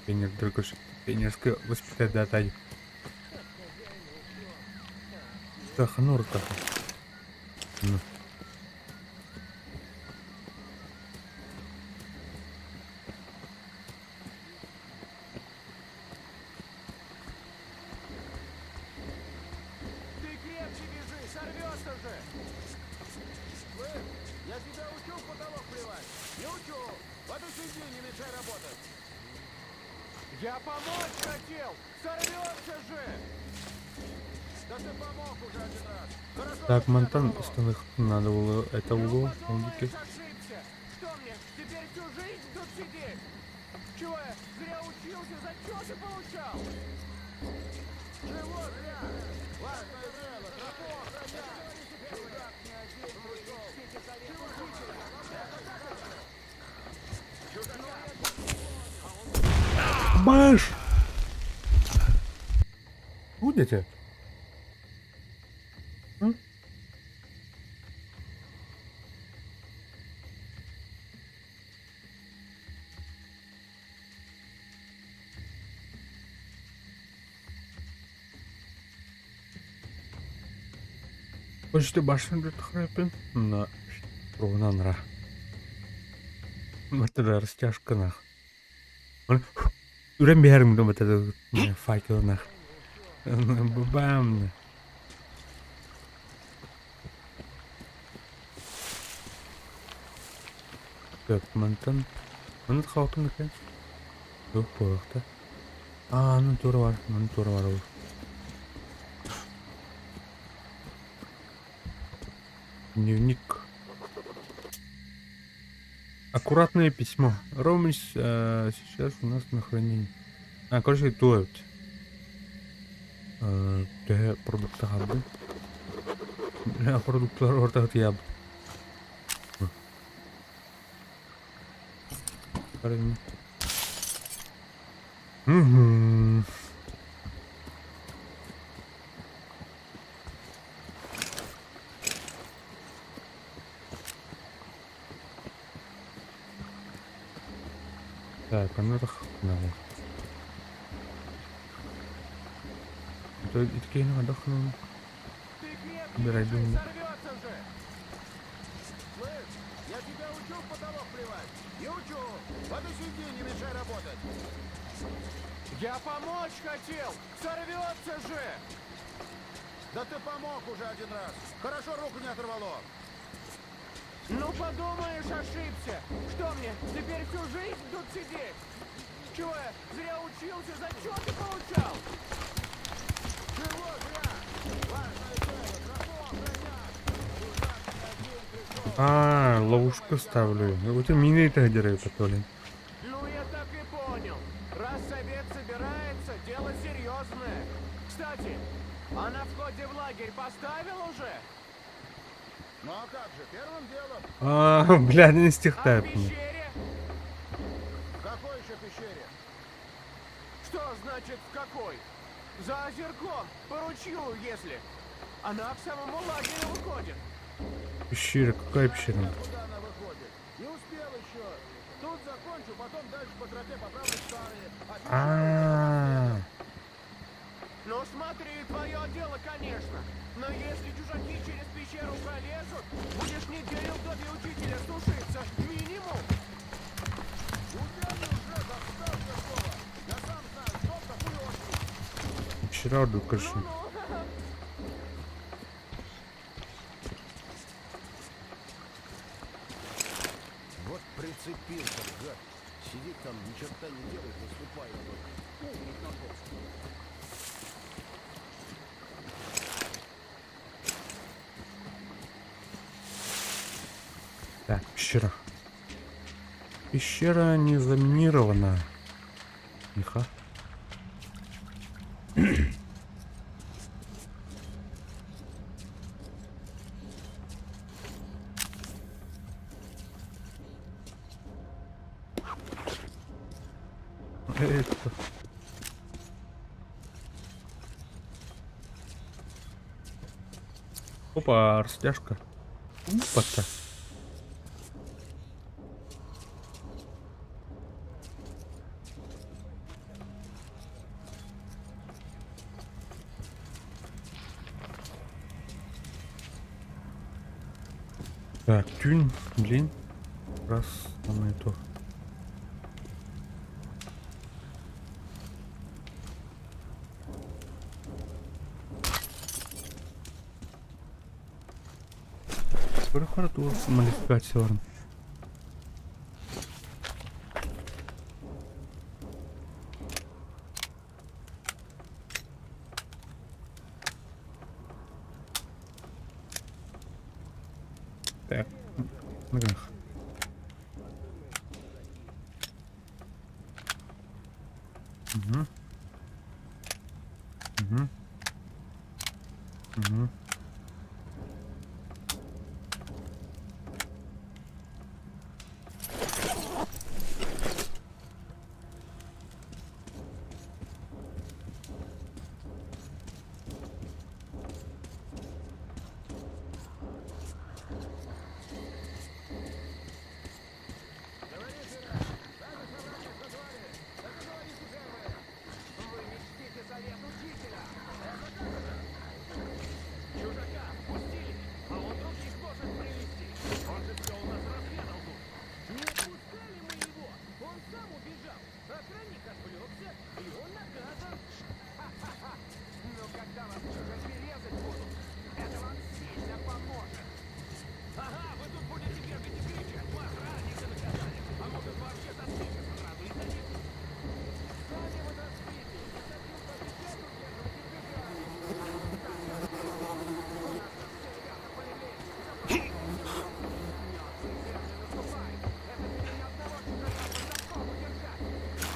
Speaker 1: пионер дорогош, пионерское воспитание датаги. Так, норка. Ну.
Speaker 4: Я помочь хотел! Сорвется же! Да ты помог уже один раз! Хорошо,
Speaker 1: Так, Монтан остальных надо было это угол.
Speaker 4: что мне, теперь всю жизнь тут сидеть? Чего я зря учился, зачеты получал? Чего зря? Важное дело, тропу охранять! Чудак не один пришел!
Speaker 1: Баш! Будете? Почти башен храпен на ровнанра. Мартада растяжка нах. Үрен бәрім дұм бітеді факелнах. Бам. Так, Монтан. Мұны қауытын екен? Жоқ, бояқты. Мұның туры бар. Мұның туры бар ол. Дневник. Аккуратное письмо. Ромыч сейчас у нас на хранении. Короче, тует. Где продукты хабы? Продукты ортақ яб. Так, а ну так, давай. Это Иткейна отдохнул. Убирай думаю.
Speaker 4: Я тебя учу в потолок плевать. И учу. Вот и сиди, не мешай работать. Я помочь хотел. Сорвется же. Да ты помог уже один раз. Хорошо руку не оторвало. Ну подумаешь, ошибся. Что мне, теперь всю жизнь тут сидеть? Чего я зря учился, зачеты получал? Чего зря? Важное дело,
Speaker 1: А, ловушку ставлю. Ну, это мины-то деревья, потом.
Speaker 16: Ну, я так и понял. Раз совет собирается, дело серьезное. Кстати, а на входе в лагерь поставил уже?
Speaker 4: Ну а как же, первым делом.
Speaker 1: А, бля, не стихтает мне.
Speaker 4: В какой еще пещере?
Speaker 16: Что значит в какой? За озерком, по ручью, если. Она к самому лагерю выходит.
Speaker 1: Пещера, какая пещера?
Speaker 4: Куда она выходит? Не успел еще. Тут закончу, потом дальше по тропе поправлю старые.
Speaker 1: А,
Speaker 16: Ну смотри, твое дело, конечно. Но если чужаки через пещеру пролезут, будешь неделю в доме учителя сушиться. Минимум.
Speaker 1: пещера, конечно.
Speaker 8: Вот прицепился, гад. Сидит там, ни черта не делает, наступая. Умник нашелся.
Speaker 1: Так, пещера. Пещера не заминирована. Тихо. Это. Опа, растяжка. Опа-то. Так, тюнь, блин. Раз, самое то. Хорошо, модификация. Так, ногах. Угу. Угу. Угу.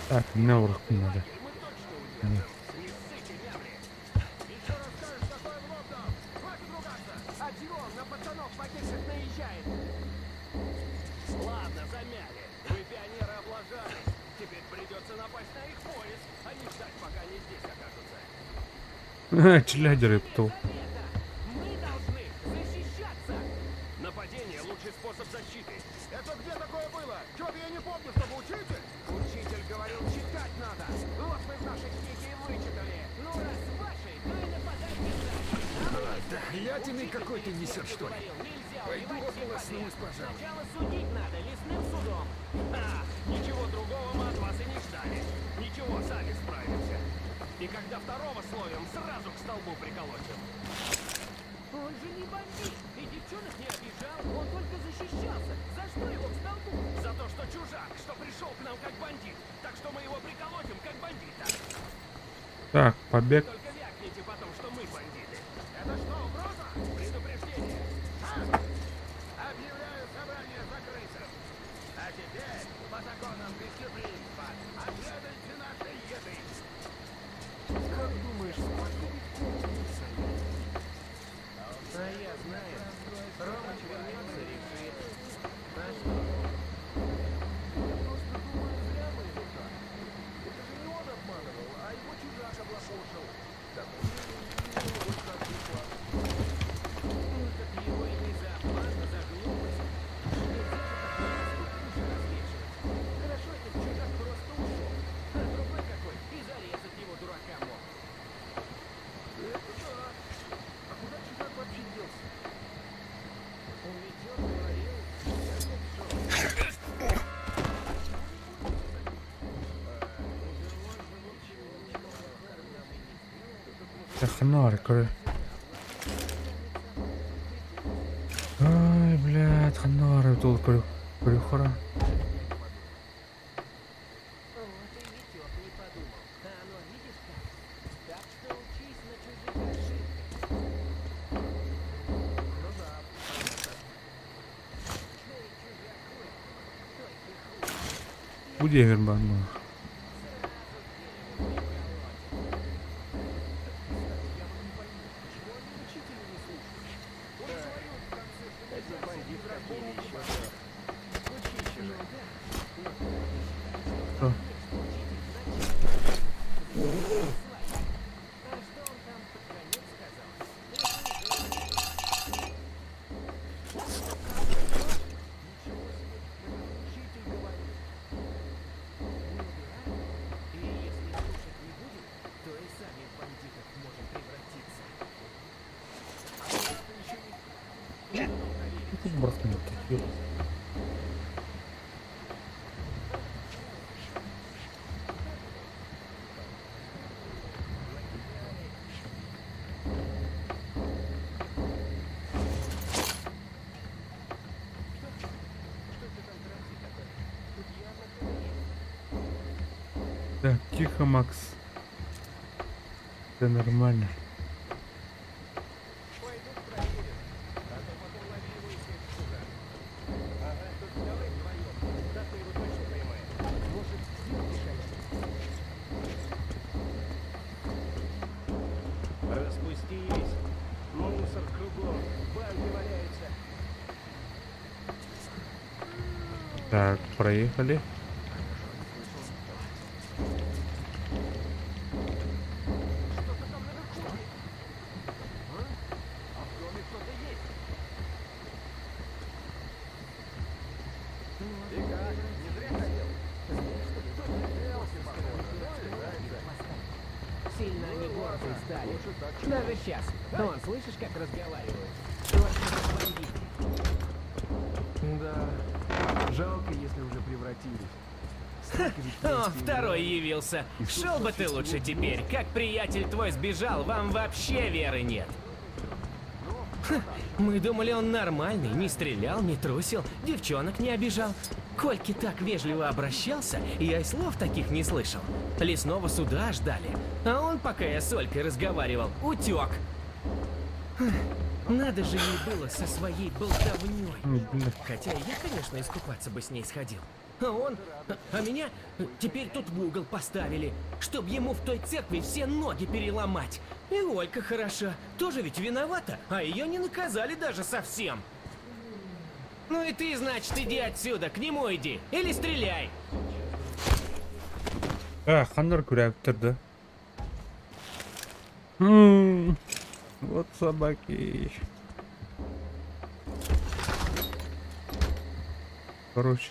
Speaker 1: Так, наверх надо. Нет.
Speaker 16: Ладно, замяли. Вы, пионеры, облажались. Теперь придется напасть на их поиск, а не ждать, пока они здесь окажутся.
Speaker 1: Челядеры пту.
Speaker 16: Мы должны защищаться. Нападение — лучший способ защиты.
Speaker 4: Это где такое было? Чё-то я не помню, чтобы учитель?
Speaker 16: Учитель говорил, читать надо. Вот мы в нашей книге и вычитали. Ну, раз в вашей, то и нападайте.
Speaker 5: Ятины какой-то несет, что ли? Пойду ополоснусь, пожалуй.
Speaker 16: Сначала судить надо лесным судом. Ничего другого мы от вас и не ждали. Ничего, сами справимся. И когда второго словим, сразу к столбу приколотим. Он же не бандит, и девчонок не обижал, он только защищался. За что его к столбу? За то, что чужак, что пришел к нам как бандит. Так что мы его приколотим как бандита.
Speaker 1: Так, побег.
Speaker 16: Только вякните потом, что мы бандиты. Это что, угроза? Предупреждение.
Speaker 4: Объявляю
Speaker 14: А куда чужак вообще делся? Он ведет, говорил,
Speaker 1: Технарь, короче. Ай, блядь, ханары тут, корюхара. Где вербан? Так, тихо, Макс. Это нормально.
Speaker 16: Распустились. Мусор кругом. Банки валяются.
Speaker 1: Так, проехали.
Speaker 16: Сильно они гордые стали. Даже сейчас. Вон, слышишь, как разговаривают?
Speaker 14: Да. Жалко, если уже превратились.
Speaker 17: О, второй явился. Шел бы ты лучше теперь. Как приятель твой сбежал, вам вообще веры нет. Мы думали, он нормальный, не стрелял, не трусил, девчонок не обижал. Кольки так вежливо обращался, я и слов таких не слышал. Лесного суда ждали, а он, пока я с Олькой разговаривал, утек. Надо же ей было со своей болтовней. Хотя я, конечно, искупаться бы с ней сходил. А он... А меня теперь тут в угол поставили, чтоб ему в той церкви все ноги переломать. И Олька хороша, тоже ведь виновата, а ее не наказали даже совсем. Ну и ты, значит, иди отсюда, к нему иди, или стреляй.
Speaker 1: Хандар күрәптер, да? Вот собаки. Короче.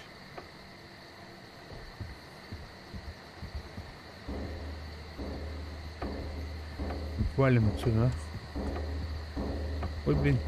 Speaker 1: Валим отсюда. Ой, блин.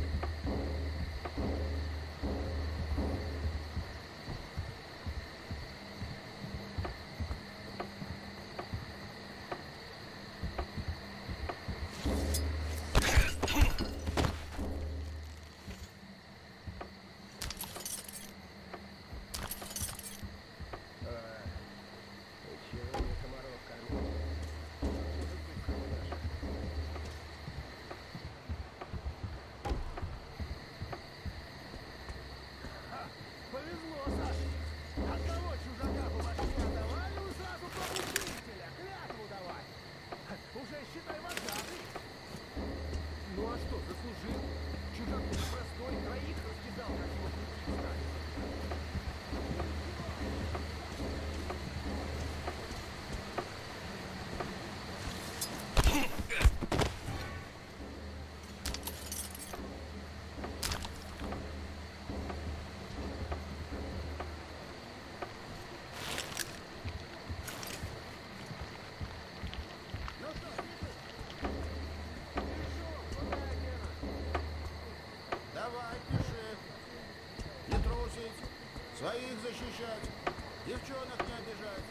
Speaker 4: Своих защищать, девчонок не обижать.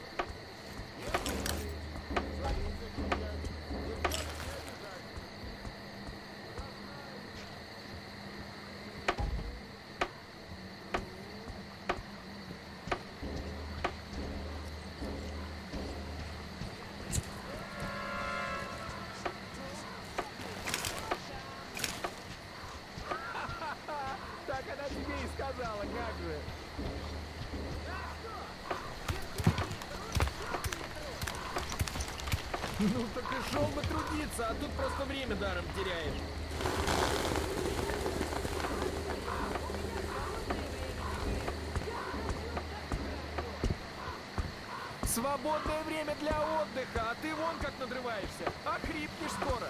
Speaker 14: Так она тебе и сказала, как же. Ну так и шел бы трудиться, а тут просто время даром теряешь. Свободное время для отдыха, а ты вон как надрываешься. Охрипнешь скоро.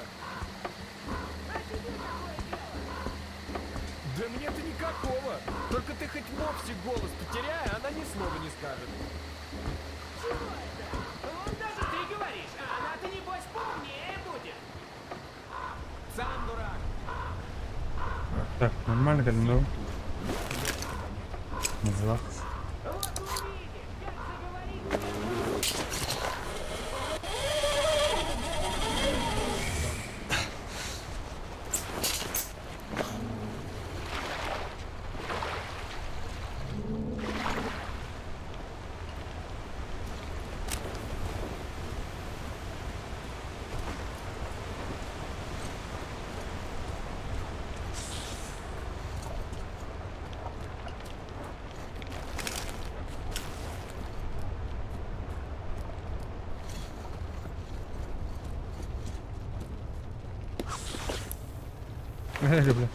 Speaker 14: Да мне-то никакого. Только ты хоть мопси голос потеряй, она ни слова не скажет.
Speaker 16: Чего это? Вон даже ты говоришь, а она-то небось поумнее будет.
Speaker 14: Сам дурак.
Speaker 1: Так, нормально кольнул. Назад. Люблю.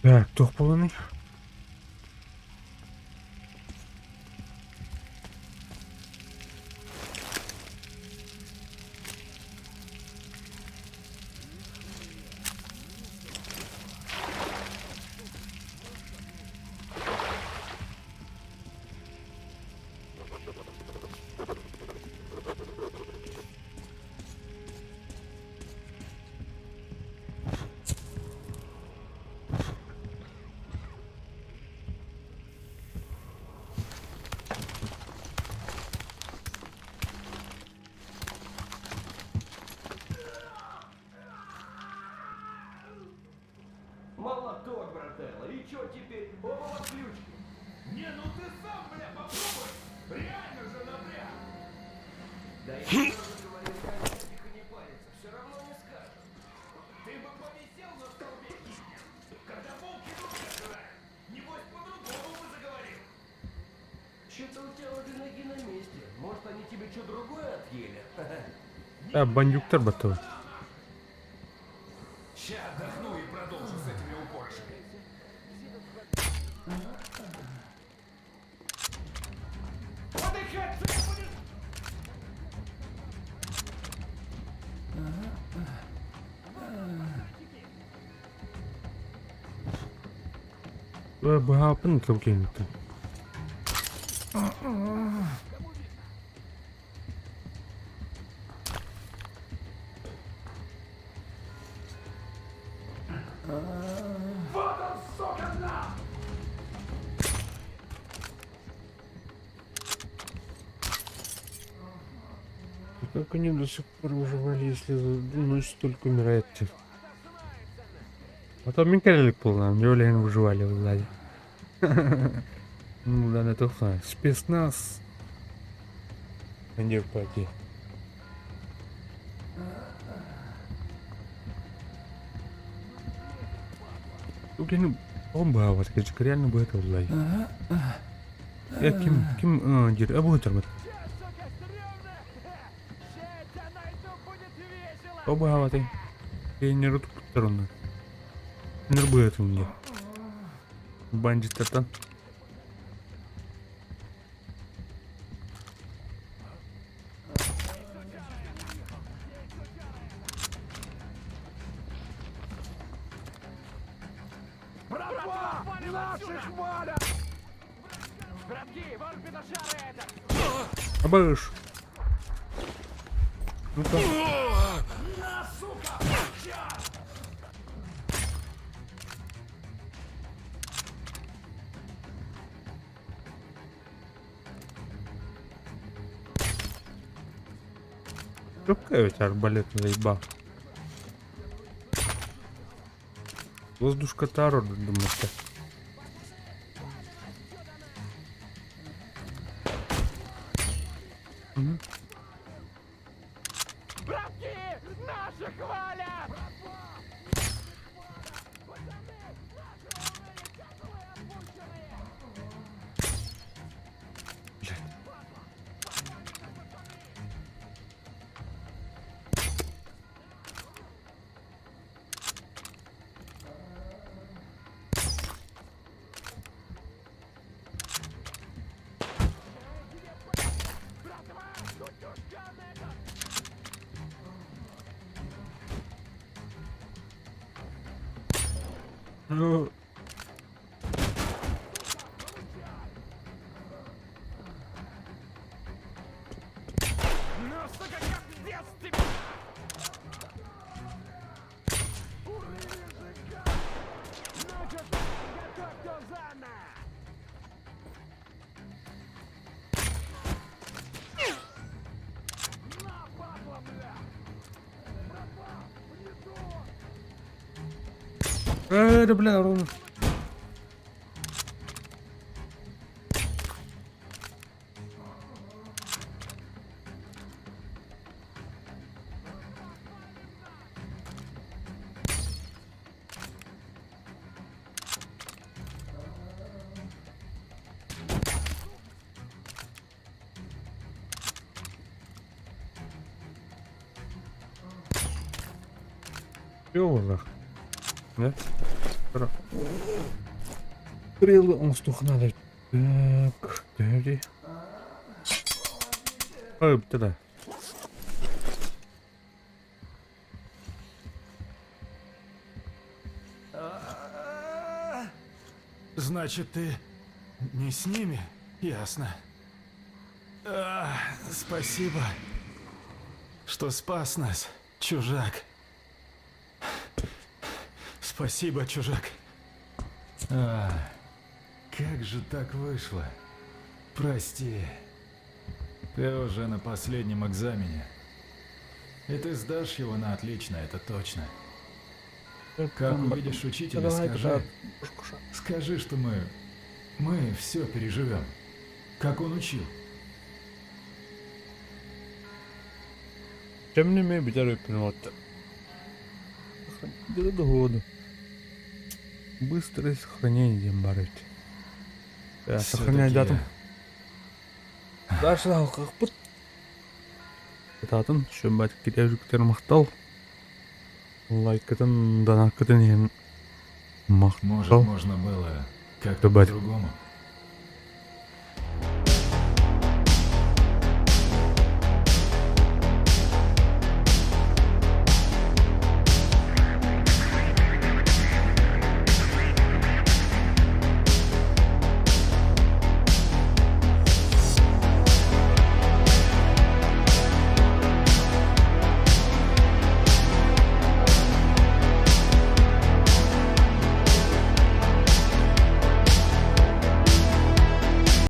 Speaker 1: Так, тоқ полный.
Speaker 16: Молоток, брателло, и чё теперь? Оба в отключке. Не, ну ты сам, бля, попробуй. Реально же напряг. Да я тоже говорил, как тихо не парится, все равно не скажешь. Ты бы повисел на столбе, когда волки душа жрают. Небось, по-другому бы заговорил. Чё-то у тебя обе ноги на месте. Может, они тебе что другое отъели?
Speaker 1: А, бандюктер батыл.
Speaker 16: Ща отдохну и продолжу с этими упорышами. Подыхать ты будешь!
Speaker 1: Bahapın kılgın.
Speaker 16: Вот он, сука, на!
Speaker 1: Как они до сих пор выживали, если ночь столько умирает? А то Микелик полный, неужели они выживали в Владе? Ну да, это факт. Спецназ. Где паки? Блин, бомба, вот это реально бы это в Владе. Ya kim jir bu terbat. Coba hawati. Kayaknya rutuk turun. Bener banget ini. Бандиттерден.
Speaker 16: Братва! Наших валят! Братки, вон пидошары это!
Speaker 1: Обыш. Ну-ка.
Speaker 16: На, сука!
Speaker 1: Какая у тебя арбалетная ебал? Воздушка Таро, думаете?
Speaker 16: Братки! Наших валят!
Speaker 1: Ну...
Speaker 16: Ну, сука, как пиздец ты! Ну-ка, готовь Тузана! На, падла, бля! Братва, внизу!
Speaker 1: Да бля, ровно. Ёлах. Да? Хорошо. Стрелы воздух надо. Так, подожди. Ой, тогда.
Speaker 5: Значит, ты не с ними? Ясно. Спасибо, что спас нас, чужак. Спасибо, чужак. Как же так вышло? Прости. Ты уже на последнем экзамене. И ты сдашь его на отлично, это точно. Как увидишь учителя, скажи, что мы все переживем. Как он учил.
Speaker 1: Чем не мы бедеры пинот. Году. Быстрое сохранение барыть. Да, сохранять дату. Дальше как пут. Датун, что бать китежиктер мақтал. Лайкатын, донакатын ен мақтал.
Speaker 5: Может, можно было как-то
Speaker 1: Добавь.
Speaker 5: по-другому.